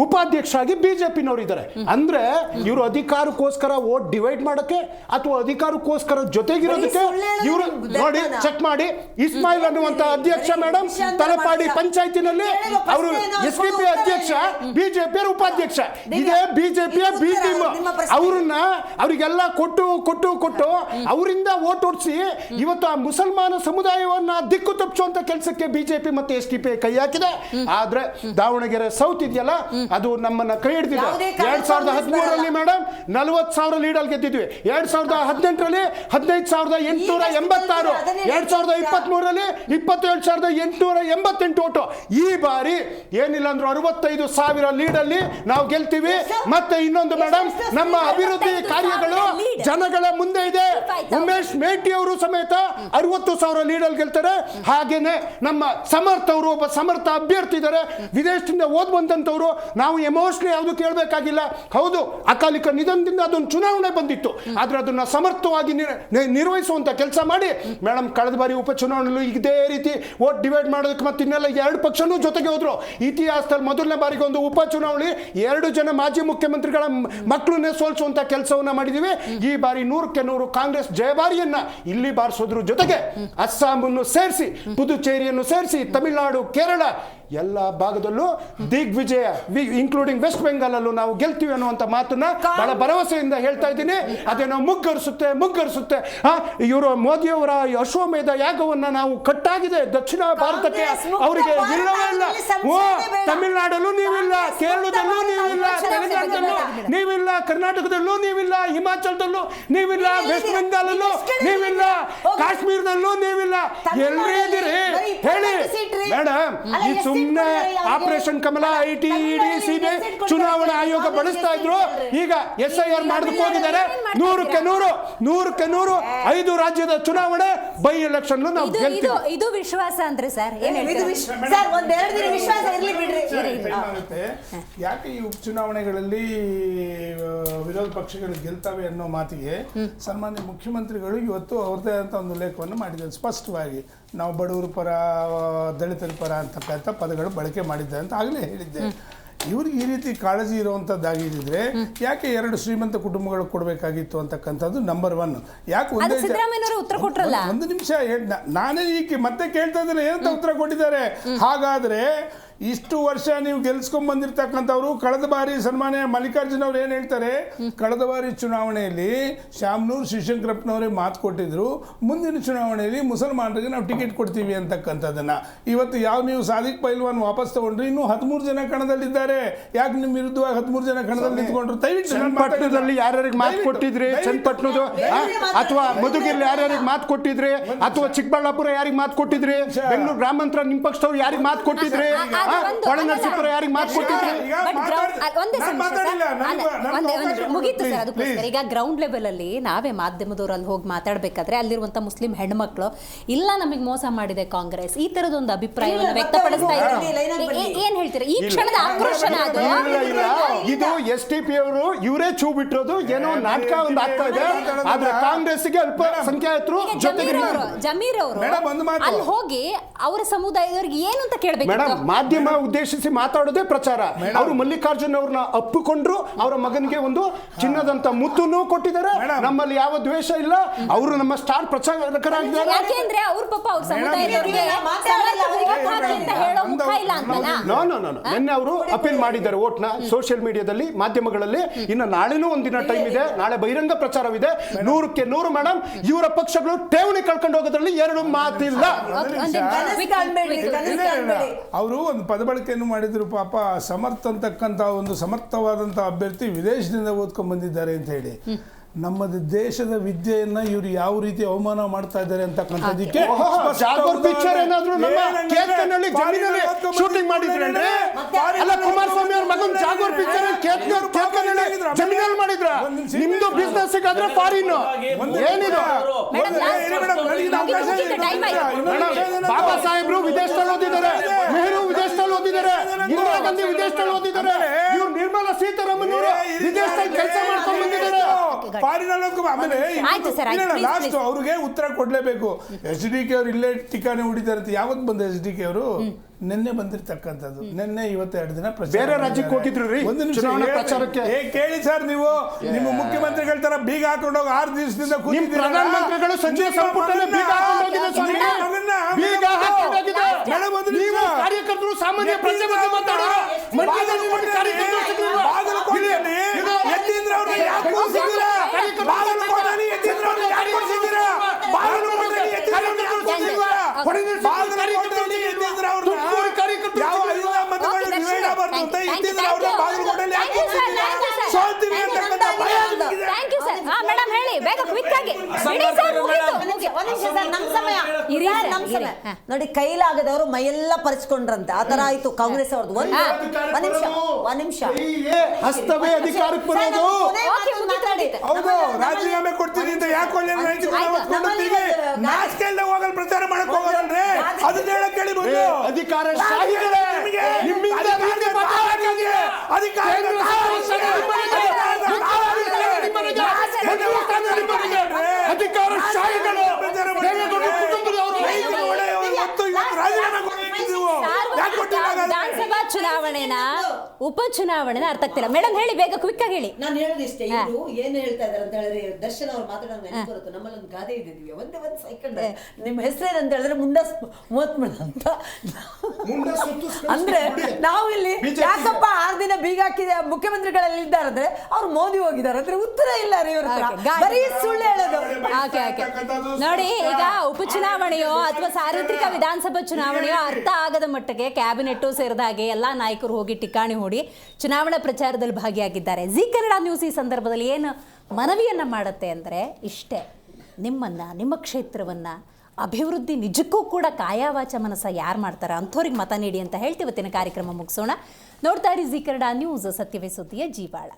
ಉಪಾಧ್ಯಕ್ಷರಾಗಿ BJPನವರು ಇದ್ದಾರೆ. ಅಂದ್ರೆ ಇವರು ಅಧಿಕಾರಕ್ಕೋಸ್ಕರ ವೋಟ್ ಡಿವೈಡ್ ಮಾಡಕ್ಕೆ ಅಥವಾ ಅಧಿಕಾರಕ್ಕೋಸ್ಕರ ಜೊತೆಗಿರೋದಕ್ಕೆ ಇವರು ನೋಡಿ ಚೆಕ್ ಮಾಡಿ. ಇಸ್ಮಾಯಿಲ್ ಅನ್ನುವಂಥ ಅಧ್ಯಕ್ಷ ಮೇಡಮ್ ತಲಪಾಡಿ ಪಂಚಾಯತಿನಲ್ಲಿ, ಅವರು STPI ಅಧ್ಯಕ್ಷ, BJP ಉಪಾಧ್ಯಕ್ಷ. ಇದೇ BJPಯ ಬಿ ಟೀಮ್. ಅವರಿಗೆಲ್ಲ ಕೊಟ್ಟು ಅವರಿಂದ ವೋಟ್ ಓಡಿಸಿ ಇವತ್ತು ಆ ಮುಸಲ್ಮಾನ ಸಮುದಾಯವನ್ನ ದಿಕ್ಕು ತಪ್ಪಿಸುವಂತ ಕೆಲಸಕ್ಕೆ BJP ಮತ್ತೆ STPI ಕೈ ಹಾಕಿದೆ. ಆದ್ರೆ ದಾವಣಗೆರೆ ಸೌತ್ ಇದೆಯಲ್ಲ, ಅದು ನಮ್ಮನ್ನ ಕೈ ಹಿಡಿದಿದೆ. 2013ರಲ್ಲಿ ಮೇಡಮ್ 40,000 ಲೀಡಲ್ಲಿ ಗೆದ್ದಿದ್ವಿ. 2018ರಲ್ಲಿ 15,886, 2023ರಲ್ಲಿ 27,888 ಓಟು. ಈ ಬಾರಿ ಏನಿಲ್ಲ ಅಂದ್ರೂ 65,000 ಲೀಡಲ್ಲಿ ನಾವು ಗೆಲ್ತೀವಿ. ಮತ್ತೆ ಇನ್ನೊಂದು ಮೇಡಮ್, ನಮ್ಮ ಅಭಿವೃದ್ಧಿ ಕಾರ್ಯಗಳು ಜನಗಳ ಮುಂದೆ ಇದೆ. ಉಮೇಶ್ ಮೇಟಿ ಅವರು ಸಮೇತ 60,000 ಲೀಡಲ್ಲಿ ಗೆಲ್ತಾರೆ. ಹಾಗೇನೆ ನಮ್ಮ ಸಮರ್ಥ ಅವರು ಒಬ್ಬ ಸಮರ್ಥ ಅಭ್ಯರ್ಥಿ ಇದ್ದಾರೆ, ವಿದೇಶದಿಂದ ಓದ್ ಬಂದಂತವರು. ನಾವು ಎಮೋಷನಲಿ ಯಾವುದು ಕೇಳಬೇಕಾಗಿಲ್ಲ. ಹೌದು, ಅಕಾಲಿಕ ನಿಧನದಿಂದ ಅದೊಂದು ಚುನಾವಣೆ ಬಂದಿತ್ತು, ಆದ್ರೆ ಅದನ್ನ ಸಮರ್ಥವಾಗಿ ನಿರ್ವಹಿಸುವಂತ ಕೆಲಸ ಮಾಡಿ ಮೇಡಮ್. ಕಳೆದ ಬಾರಿ ಉಪಚುನಾವಣೆಯಲ್ಲೂ ಇದೇ ರೀತಿ ವೋಟ್ ಡಿವೈಡ್ ಮಾಡೋದಕ್ಕೆ ಮತ್ತೆ ಇನ್ನೆಲ್ಲ 2 ಪಕ್ಷನೂ ಜೊತೆಗೆ ಹೋದ್ರು. ಇತಿಹಾಸದಲ್ಲಿ ಮೊದಲನೇ ಬಾರಿಗೆ ಒಂದು ಉಪಚುನಾವಣೆ 2 ಜನ ಮಾಜಿ ಮುಖ್ಯಮಂತ್ರಿಗಳ ಮಕ್ಕಳನ್ನೇ ಸೋಲಿಸುವಂತ ಕೆಲಸವನ್ನ ಮಾಡಿದೀವಿ. ಈ ಬಾರಿ 100ಕ್ಕೆ 100 ಕಾಂಗ್ರೆಸ್ ಜಯಭಾರಿಯನ್ನ ಇಲ್ಲಿ ಬಾರಿಸೋದ್ರ ಜೊತೆಗೆ ಅಸ್ಸಾಮನ್ನು ಸೇರಿಸಿ, ಪುದುಚೇರಿಯನ್ನು ಸೇರಿಸಿ, ತಮಿಳುನಾಡು, ಕೇರಳ ಎಲ್ಲ ಭಾಗದಲ್ಲೂ ದಿಗ್ವಿಜಯ, ಇನ್ಕ್ಲೂಡಿಂಗ್ ವೆಸ್ಟ್ ಬೆಂಗಾಲ್ ಅಲ್ಲೂ ನಾವು ಗೆಲ್ತೀವಿ ಅನ್ನುವಂಥ ಮಾತನ್ನ ಬಹಳ ಭರವಸೆಯಿಂದ ಹೇಳ್ತಾ ಇದ್ದೀನಿ. ಅದೇನೋ ಮುಗ್ಗರಿಸುತ್ತೆ. ಇವರು ಮೋದಿಯವರ ಅಶ್ವಮೇಧ ಯಾಗವನ್ನ ನಾವು ಕಟ್ಟಾಗಿದೆ ದಕ್ಷಿಣ ಭಾರತಕ್ಕೆ, ಅವರಿಗೆ ಇಲ್ಲವೇ ಇಲ್ಲ. ತಮಿಳುನಾಡಲ್ಲೂ ನೀವಿಲ್ಲ, ಕೇರಳದಲ್ಲೂ ನೀವಿಲ್ಲ, ತೆಲಂಗಾಣದಲ್ಲೂ ನೀವಿಲ್ಲ, ಕರ್ನಾಟಕದಲ್ಲೂ ನೀವಿಲ್ಲ, ಹಿಮಾಚಲದಲ್ಲೂ ನೀವಿಲ್ಲ, ವೆಸ್ಟ್ ಬೆಂಗಾಲಲ್ಲೂ ನೀವಿಲ್ಲ, ಕಾಶ್ಮೀರದಲ್ಲೂ ನೀವಿಲ್ಲ. ಎಲ್ಲಿ ಇದ್ದೀರಿ ಹೇಳಿ ಮೇಡಮ್? ಈ ಸುಮ್ಮನೆ operation Kamala, IT, ED, CBI ಚುನಾವಣಾ ಆಯೋಗ ಬಳಸ್ತಾ ಇದ್ರು. ಈಗ SIR ಮಾಡೋದಕ್ಕೆ ಹೋಗಿದ್ದಾರೆ. 100ಕ್ಕೆ 100 5 ರಾಜ್ಯದ ಚುನಾವಣೆ ಬೈ ಎಲೆಕ್ಷನ್ ನಾವು ಗೆಲ್ತೀವಿ. ಇದು ವಿಶ್ವಾಸ ಅಂದ್ರೆ ಸರ್ ಯಾಕೆ ಈ ಉಪಚುನಾವಣೆಗಳಲ್ಲಿ ವಿರೋಧ ಪಕ್ಷಗಳು ಗೆಲ್ತವೆ ಅನ್ನೋ ಮಾತಿಗೆ ಸನ್ಮಾನ್ಯ ಮುಖ್ಯಮಂತ್ರಿಗಳು ಇವತ್ತು ಅವ್ರದ್ದೇ ಅಂತ ಒಂದು ಲೇಖವನ್ನು ಮಾಡಿದ್ದಾರೆ. ಸ್ಪಷ್ಟವಾಗಿ ನಾವು ಬಡವರ ಪರ, ದಲಿತರ ಪರ ಅಂತಕ್ಕಂಥ ಪದಗಳು ಬಳಕೆ ಮಾಡಿದ್ದಾರೆ ಅಂತ ಆಗಲೇ ಹೇಳಿದ್ದೆ. ಇವ್ರಿಗೆ ಈ ರೀತಿ ಕಾಳಜಿ ಇರುವಂತದ್ದಾಗಿದ್ರೆ ಯಾಕೆ 2 ಶ್ರೀಮಂತ ಕುಟುಂಬಗಳು ಕೊಡಬೇಕಾಗಿತ್ತು ಅಂತಕ್ಕಂಥದ್ದು ನಂಬರ್ 1. ಯಾಕೆ ಒಂದು ನಿಮಿಷ ನಾನೇ ಈಗ ಮತ್ತೆ ಕೇಳ್ತಾ ಇದ್ದೇನೆ, ಏನಂತ ಉತ್ತರ ಕೊಟ್ಟಿದ್ದಾರೆ? ಹಾಗಾದ್ರೆ ಇಷ್ಟು ವರ್ಷ ನೀವು ಗೆಲ್ಸ್ಕೊಂಡ್ ಬಂದಿರ್ತಕ್ಕಂಥವ್ರು, ಕಳೆದ ಬಾರಿ ಸನ್ಮಾನ್ಯ ಮಲ್ಲಿಕಾರ್ಜುನ್ ಅವ್ರು ಏನು ಹೇಳ್ತಾರೆ, ಕಳೆದ ಬಾರಿ ಚುನಾವಣೆಯಲ್ಲಿ ಶಾಮನೂರು ಶಿವಶಂಕರಪ್ಪನವರೇ ಮಾತು ಕೊಟ್ಟಿದ್ರು, ಮುಂದಿನ ಚುನಾವಣೆಯಲ್ಲಿ ಮುಸಲ್ಮಾನರಿಗೆ ನಾವು ಟಿಕೆಟ್ ಕೊಡ್ತೀವಿ ಅಂತಕ್ಕಂಥದ್ದನ್ನ. ಇವತ್ತು ನೀವು ಸಾದಿಕ್ ಪೈಲ್ವಾನ್ ವಾಪಸ್ ತಗೊಂಡ್ರಿ, ಇನ್ನೂ 13 ಜನ ಕಣದಲ್ಲಿದ್ದಾರೆ. ಯಾಕೆ ನಿಮ್ಮ ವಿರುದ್ಧವಾಗಿ 13 ಜನ ಕಣದಲ್ಲಿ ನಿಂತ್ಕೊಂಡ್ರು? ಚನ್ನಪಟ್ಟಣದಲ್ಲಿ ಯಾರ್ಯಾರಿಗೆ ಮಾತು ಕೊಟ್ಟಿದ್ರಿ? ಚನ್ನಪಟ್ಟಣದ ಅಥವಾ ಮಧುಗಿರಿ ಯಾರ್ಯಾರಿಗೆ ಮಾತು ಕೊಟ್ಟಿದ್ರಿ? ಅಥವಾ ಚಿಕ್ಕಬಳ್ಳಾಪುರ ಯಾರಿಗೆ ಮಾತು ಕೊಟ್ಟಿದ್ರಿ? ಬೆಂಗಳೂರು ಗ್ರಾಮಾಂತರ ನಿಮ್ಮ ಪಕ್ಷದವ್ರು ಯಾರಿಗೆ ಮಾತು ಕೊಟ್ಟಿದ್ರಿ? ಒಳನರಸೀಪುರ ಯಾರಿಗೆ ಮಾತು ಕೊಟ್ಟಿದ್ರಿ? ಮುಗೀತು ಸರ್. ಅದಕ್ಕೋಸ್ಕರ ಈಗ ಗ್ರೌಂಡ್ ಲೆವೆಲ್ ಅಲ್ಲಿ ನಾವೇ ಮಾಧ್ಯಮದವ್ರು ಅಲ್ಲಿ ಹೋಗಿ ಮಾತಾಡ್ಬೇಕಾದ್ರೆ ಅಲ್ಲಿರುವಂತ ಮುಸ್ಲಿಂ ಹೆಣ್ಮಕ್ಳು ಇಲ್ಲ ನಮಗೆ ಮೋಸ ಮಾಡಿದೆ ಕಾಂಗ್ರೆಸ್, ಈ ತರದೊಂದು ಅಭಿಪ್ರಾಯವನ್ನು ವ್ಯಕ್ತಪಡಿಸ್ತಾ ಇದ್ದಾರೆ. ಏನ್ ಹೇಳ್ತೀರಾ ಈ ಕ್ಷಣದ ಆಕ್ರೋಶನ? ಇದು STPI ಅವರು ಇವರೇ ಚೂ ಬಿಟ್ಟಿರೋದು, ಏನೋ ನಾಟಕ ಒಂದು ಆಗ್ತಾ ಇದೆ. ಆದ್ರೆ ಕಾಂಗ್ರೆಸ್ಗೆ ಅಲ್ಪಸಂಖ್ಯಾತರು ಜೊತೆಗೆ ಜಮೀರ್ ಅವರು ಅಲ್ಲಿ ಹೋಗಿ ಅವರ ಸಮುದಾಯದವರಿಗೆ ಏನು ಅಂತ ಕೇಳಬೇಕು. ಮಾಧ್ಯಮ ಉದ್ದೇಶಿಸಿ ಮಾತಾಡೋದೇ ಪ್ರಚಾರ. ಅವರು ಮಲ್ಲಿಕಾರ್ಜುನ್ ಅವ್ರನ್ನ ಅಪ್ಪಿಕೊಂಡ್ರು, ಅವರ ಮಗನಿಗೆ ಒಂದು ಚಿನ್ನದಂತ ಮುತ್ತನ್ನು ಕೊಟ್ಟಿದ್ದಾರೆ. ನಮ್ಮಲ್ಲಿ ಯಾವ ದ್ವೇಷ ಇಲ್ಲ, ಅವರು ನಮ್ಮ ಸ್ಟಾರ್ ಪ್ರಚಾರಕರಾಗಿದ್ದಾರೆ. ಯಾಕೆಂದ್ರೆ ಅವ್ರ ಪಾಪ ಅವ್ರ ಸಮುದಾಯದವರಿಗೆ ಹೇಳೋ ಮುಖ ಇಲ್ಲ ಅಂತಲ್ಲ. ನಿನ್ನೆ ಅವರು ಅಪೀಲ್ ಮಾಡಿದ್ದಾರೆ ವೋಟ್ನ ಸೋಷಿಯಲ್ ಮೀಡಿಯಾದಲ್ಲಿ, ಮಾಧ್ಯಮಗಳಲ್ಲಿ. ಇನ್ನು ನಾಳೆನೂ ಒಂದಿನ ಟೈಮ್ ಇದೆ, ನಾಳೆ ಬಹಿರಂಗ ಪ್ರಚಾರವಿದೆ. 100ಕ್ಕೆ 100 ಮೇಡಮ್, ಇವರ ಪಕ್ಷಗಳು ಠೇವಣಿ ಕಳ್ಕೊಂಡು ಹೋಗೋದ್ರಲ್ಲಿ 2 ಮಾತಿಲ್ಲ. ಅವರು ಒಂದು ಪದ ಬಳಕೆಯನ್ನು ಮಾಡಿದ್ರು. ಪಾಪ ಸಮರ್ಥ ಅಂತಕ್ಕಂಥ ಒಂದು ಸಮರ್ಥವಾದಂಥ ಅಭ್ಯರ್ಥಿ ವಿದೇಶದಿಂದ ಓದ್ಕೊಂಡ್ ಬಂದಿದ್ದಾರೆ ಅಂತ ಹೇಳಿ ನಮ್ಮ ದೇಶದ ವಿದ್ಯೆಯನ್ನ ಇವರು ಯಾವ ರೀತಿ ಅವಮಾನ ಮಾಡ್ತಾ ಇದ್ದಾರೆ ಅಂತಕ್ಕಂಥದ್ದಕ್ಕೆ ಶೂಟಿಂಗ್ ಮಾಡಿದ್ರೆ ಅಲ್ಲ, ಕುಮಾರಸ್ವಾಮಿ ಅವ್ರ ಮಗನ್ ಜಾಗೋರ್ ಪಿಕ್ಚರ್ ಜಮೀನಲ್ಲಿ ಮಾಡಿದ್ರ. ನಿಮ್ದು ಬಿಸ್ನೆಸ್ ಆದ್ರೆ ಫಾರಿನ್ ಏನಿದೆ? ಬಾಬಾ ಸಾಹೇಬ್ರು ವಿದೇಶದಲ್ಲಿ ಓದಿದ್ದಾರೆ, ನೆಹರು ವಿದೇಶದಲ್ಲಿ ಓದಿದ್ದಾರೆ, ಇಂದಿರಾ ಗಾಂಧಿ ವಿದೇಶದಲ್ಲಿ ಓದಿದ್ದಾರೆ, ಇವ್ರು ನಿರ್ಮಲಾ ಸೀತಾರಾಮನ್ ಅವರು ವಿದೇಶದಲ್ಲಿ ಕೆಲಸ ಮಾಡ್ಕೊಂಡು ಬಂದಿದ್ದಾರೆ. ಫಾರಿನ್ ಅಲ್ಲಿ ಆಮೇಲೆ ಆಯ್ತು ಸರ್, ಆಯ್ತು, please, ಲಾಸ್ಟ್ ಅವ್ರಿಗೆ ಉತ್ತರ ಕೊಡ್ಲೇಬೇಕು. SDK ಅವ್ರು ಇಲ್ಲೇ ಟಿಕಾಣಿ ಹೊಡಿತಾರಂತ ಯಾವತ್ತು ಬಂದ SDK ಅವರು? ನಿನ್ನೆ ಬಂದಿರ್ತಕ್ಕಂಥದ್ದು. ನಿನ್ನೆ ಇವತ್ತು 2 ದಿನ ಬೇರೆ ರಾಜ್ಯಕ್ಕೆ ಹೋಗಿದ್ರು ಒಂದು ನಿಮಿಷ ಪ್ರಚಾರಕ್ಕೆ ಕೇಳಿ ಸರ್. ನೀವು ನಿಮ್ಮ ಮುಖ್ಯಮಂತ್ರಿಗಳ ತರ ಬೀಗ ಹಾಕೊಂಡು ಹೋಗಿ 6 ದಿವಸದಿಂದ ಪ್ರಧಾನಮಂತ್ರಿಗಳು ಸಚಿವ ಸಂಪುಟದಲ್ಲಿ ಬೀಗ ಹಾಕೊಂಡು ಹೋಗಿದ್ದಾರೆ. ಕಾರ್ಯಕರ್ತರು ಸಾಮಾನ್ಯ ಪ್ರಜೆ ಬಗ್ಗೆ ಮಾತಾಡೋರು ಮೇಡಮ್ ಹೇಳಿ ಬೇಗ ಕ್ವಿಕ್ ಆಗಿ ನೋಡಿ, ಕೈಲಾಗದವರು ಮೈಯೆಲ್ಲ ಪರಿಸ್ಕೊಂಡ್ರಂತೆ ಆ ತರ ಆಯ್ತು ಕಾಂಗ್ರೆಸ್ ಅವ್ರದ್ದು. ಒಂದ್ ನಿಮಿಷ ಹಸ್ತವೇ ಅಧಿಕಾರಕ್ಕೆ ಬರೋದು. ಹೌದು, ರಾಜೀನಾಮೆ ಕೊಡ್ತೀನಿ ಅಂತ ಯಾಕೆ ಹೋಗಲ್ ಪ್ರಚಾರ ಮಾಡಕ್ ಹೋಗೋದಲ್ರಿ? ಅದನ್ನ ಹೇಳಕ್ ಹೇಳಿ ಬಂದು ಅಧಿಕಾರ ಶಾಹಿಗಳೇ ನಿಮ್ಮಿಂದ ಅಧಿಕಾರ ಶಾಹಿಗಳು ವಿಧಾನಸಭಾ ಚುನಾವಣೆನ ಉಪಚುನಾವಣೆನ ಅರ್ಥ ಆಗ್ತಿಲ್ಲ. ಮೇಡಮ್ ಹೇಳಿ ಬೇಗ ಕ್ವಿಕ್ ಆಗಿ ಹೇಳಿ. ನಾನು ಹೇಳೋದಿಷ್ಟೇ, ಇವರು ಏನ್ ಹೇಳ್ತಾ ಇದಾರೆ ಅಂತ ಹೇಳಿದ್ರೆ ದರ್ಶನ್ ಅವ್ರು ಮಾತಾಡೋದು ನೆನಪು ಬರುತ್ತೆ. ನಮ್ಮಲ್ಲಿ ಒಂದು ಗಾದೆ ಇದ್ದಿದ್ವಿ, ಒಂದ್ ಸೆಕೆಂಡ್ ನಿಮ್ಮ ಹೆಸರೇನಂತ ಹೇಳಿದ್ರೆ ಮುಂಡಸ್ 33 ಅಂತ. ಅಂದ್ರೆ ನಾವು ಇಲ್ಲಿ ಯಾಕಪ್ಪ 6 ದಿನ ಬೀಗ ಹಾಕಿದೆ ಮುಖ್ಯಮಂತ್ರಿಗಳಲ್ಲಿ ಇದ್ದಾರೆ ಅಂದ್ರೆ ಅವ್ರು ಮೋದಿ ಹೋಗಿದ್ದಾರೆ ಅಂದ್ರೆ ಉತ್ತರ ಇಲ್ಲ ರೀ ಇವ್ರ ಬರೀ ಸುಳ್ಳು ಹೇಳೋದು. ನೋಡಿ, ಈಗ ಉಪಚುನಾವಣೆಯೋ ಅಥವಾ ಸಾರ್ವತ್ರಿಕ ವಿಧಾನಸಭಾ ಚುನಾವಣೆಯೋ ಅರ್ಥ ಆಗದ ಮಟ್ಟಿಗೆ ಕ್ಯಾಬಿನೆಟ್ ಸೇರಿದ ಹಾಗೆ ಎಲ್ಲಾ ನಾಯಕರು ಹೋಗಿ ಟಿಕಾಣಿ ಹೂಡಿ ಚುನಾವಣಾ ಪ್ರಚಾರದಲ್ಲಿ ಭಾಗಿಯಾಗಿದ್ದಾರೆ. ಜಿ ಕನ್ನಡ ನ್ಯೂಸ್ ಈ ಸಂದರ್ಭದಲ್ಲಿ ಏನು ಮನವಿಯನ್ನ ಮಾಡುತ್ತೆ ಅಂದ್ರೆ ಇಷ್ಟೇ, ನಿಮ್ಮನ್ನ ನಿಮ್ಮ ಕ್ಷೇತ್ರವನ್ನ ಅಭಿವೃದ್ಧಿ ನಿಜಕ್ಕೂ ಕೂಡ ಕಾಯವಾಚ ಮನಸ್ಸ ಯಾರು ಮಾಡ್ತಾರ ಅಂಥವ್ರಿಗೆ ಮತ ನೀಡಿ ಅಂತ ಹೇಳ್ತೀವಿ. ಇವತ್ತಿನ ಕಾರ್ಯಕ್ರಮ ಮುಗಿಸೋಣ. ನೋಡ್ತಾ ಇರಿ ಜಿ ಕನ್ನಡ ನ್ಯೂಸ್, ಸತ್ಯವೇ ಸುದ್ದಿಯ ಜೀವಾಳ.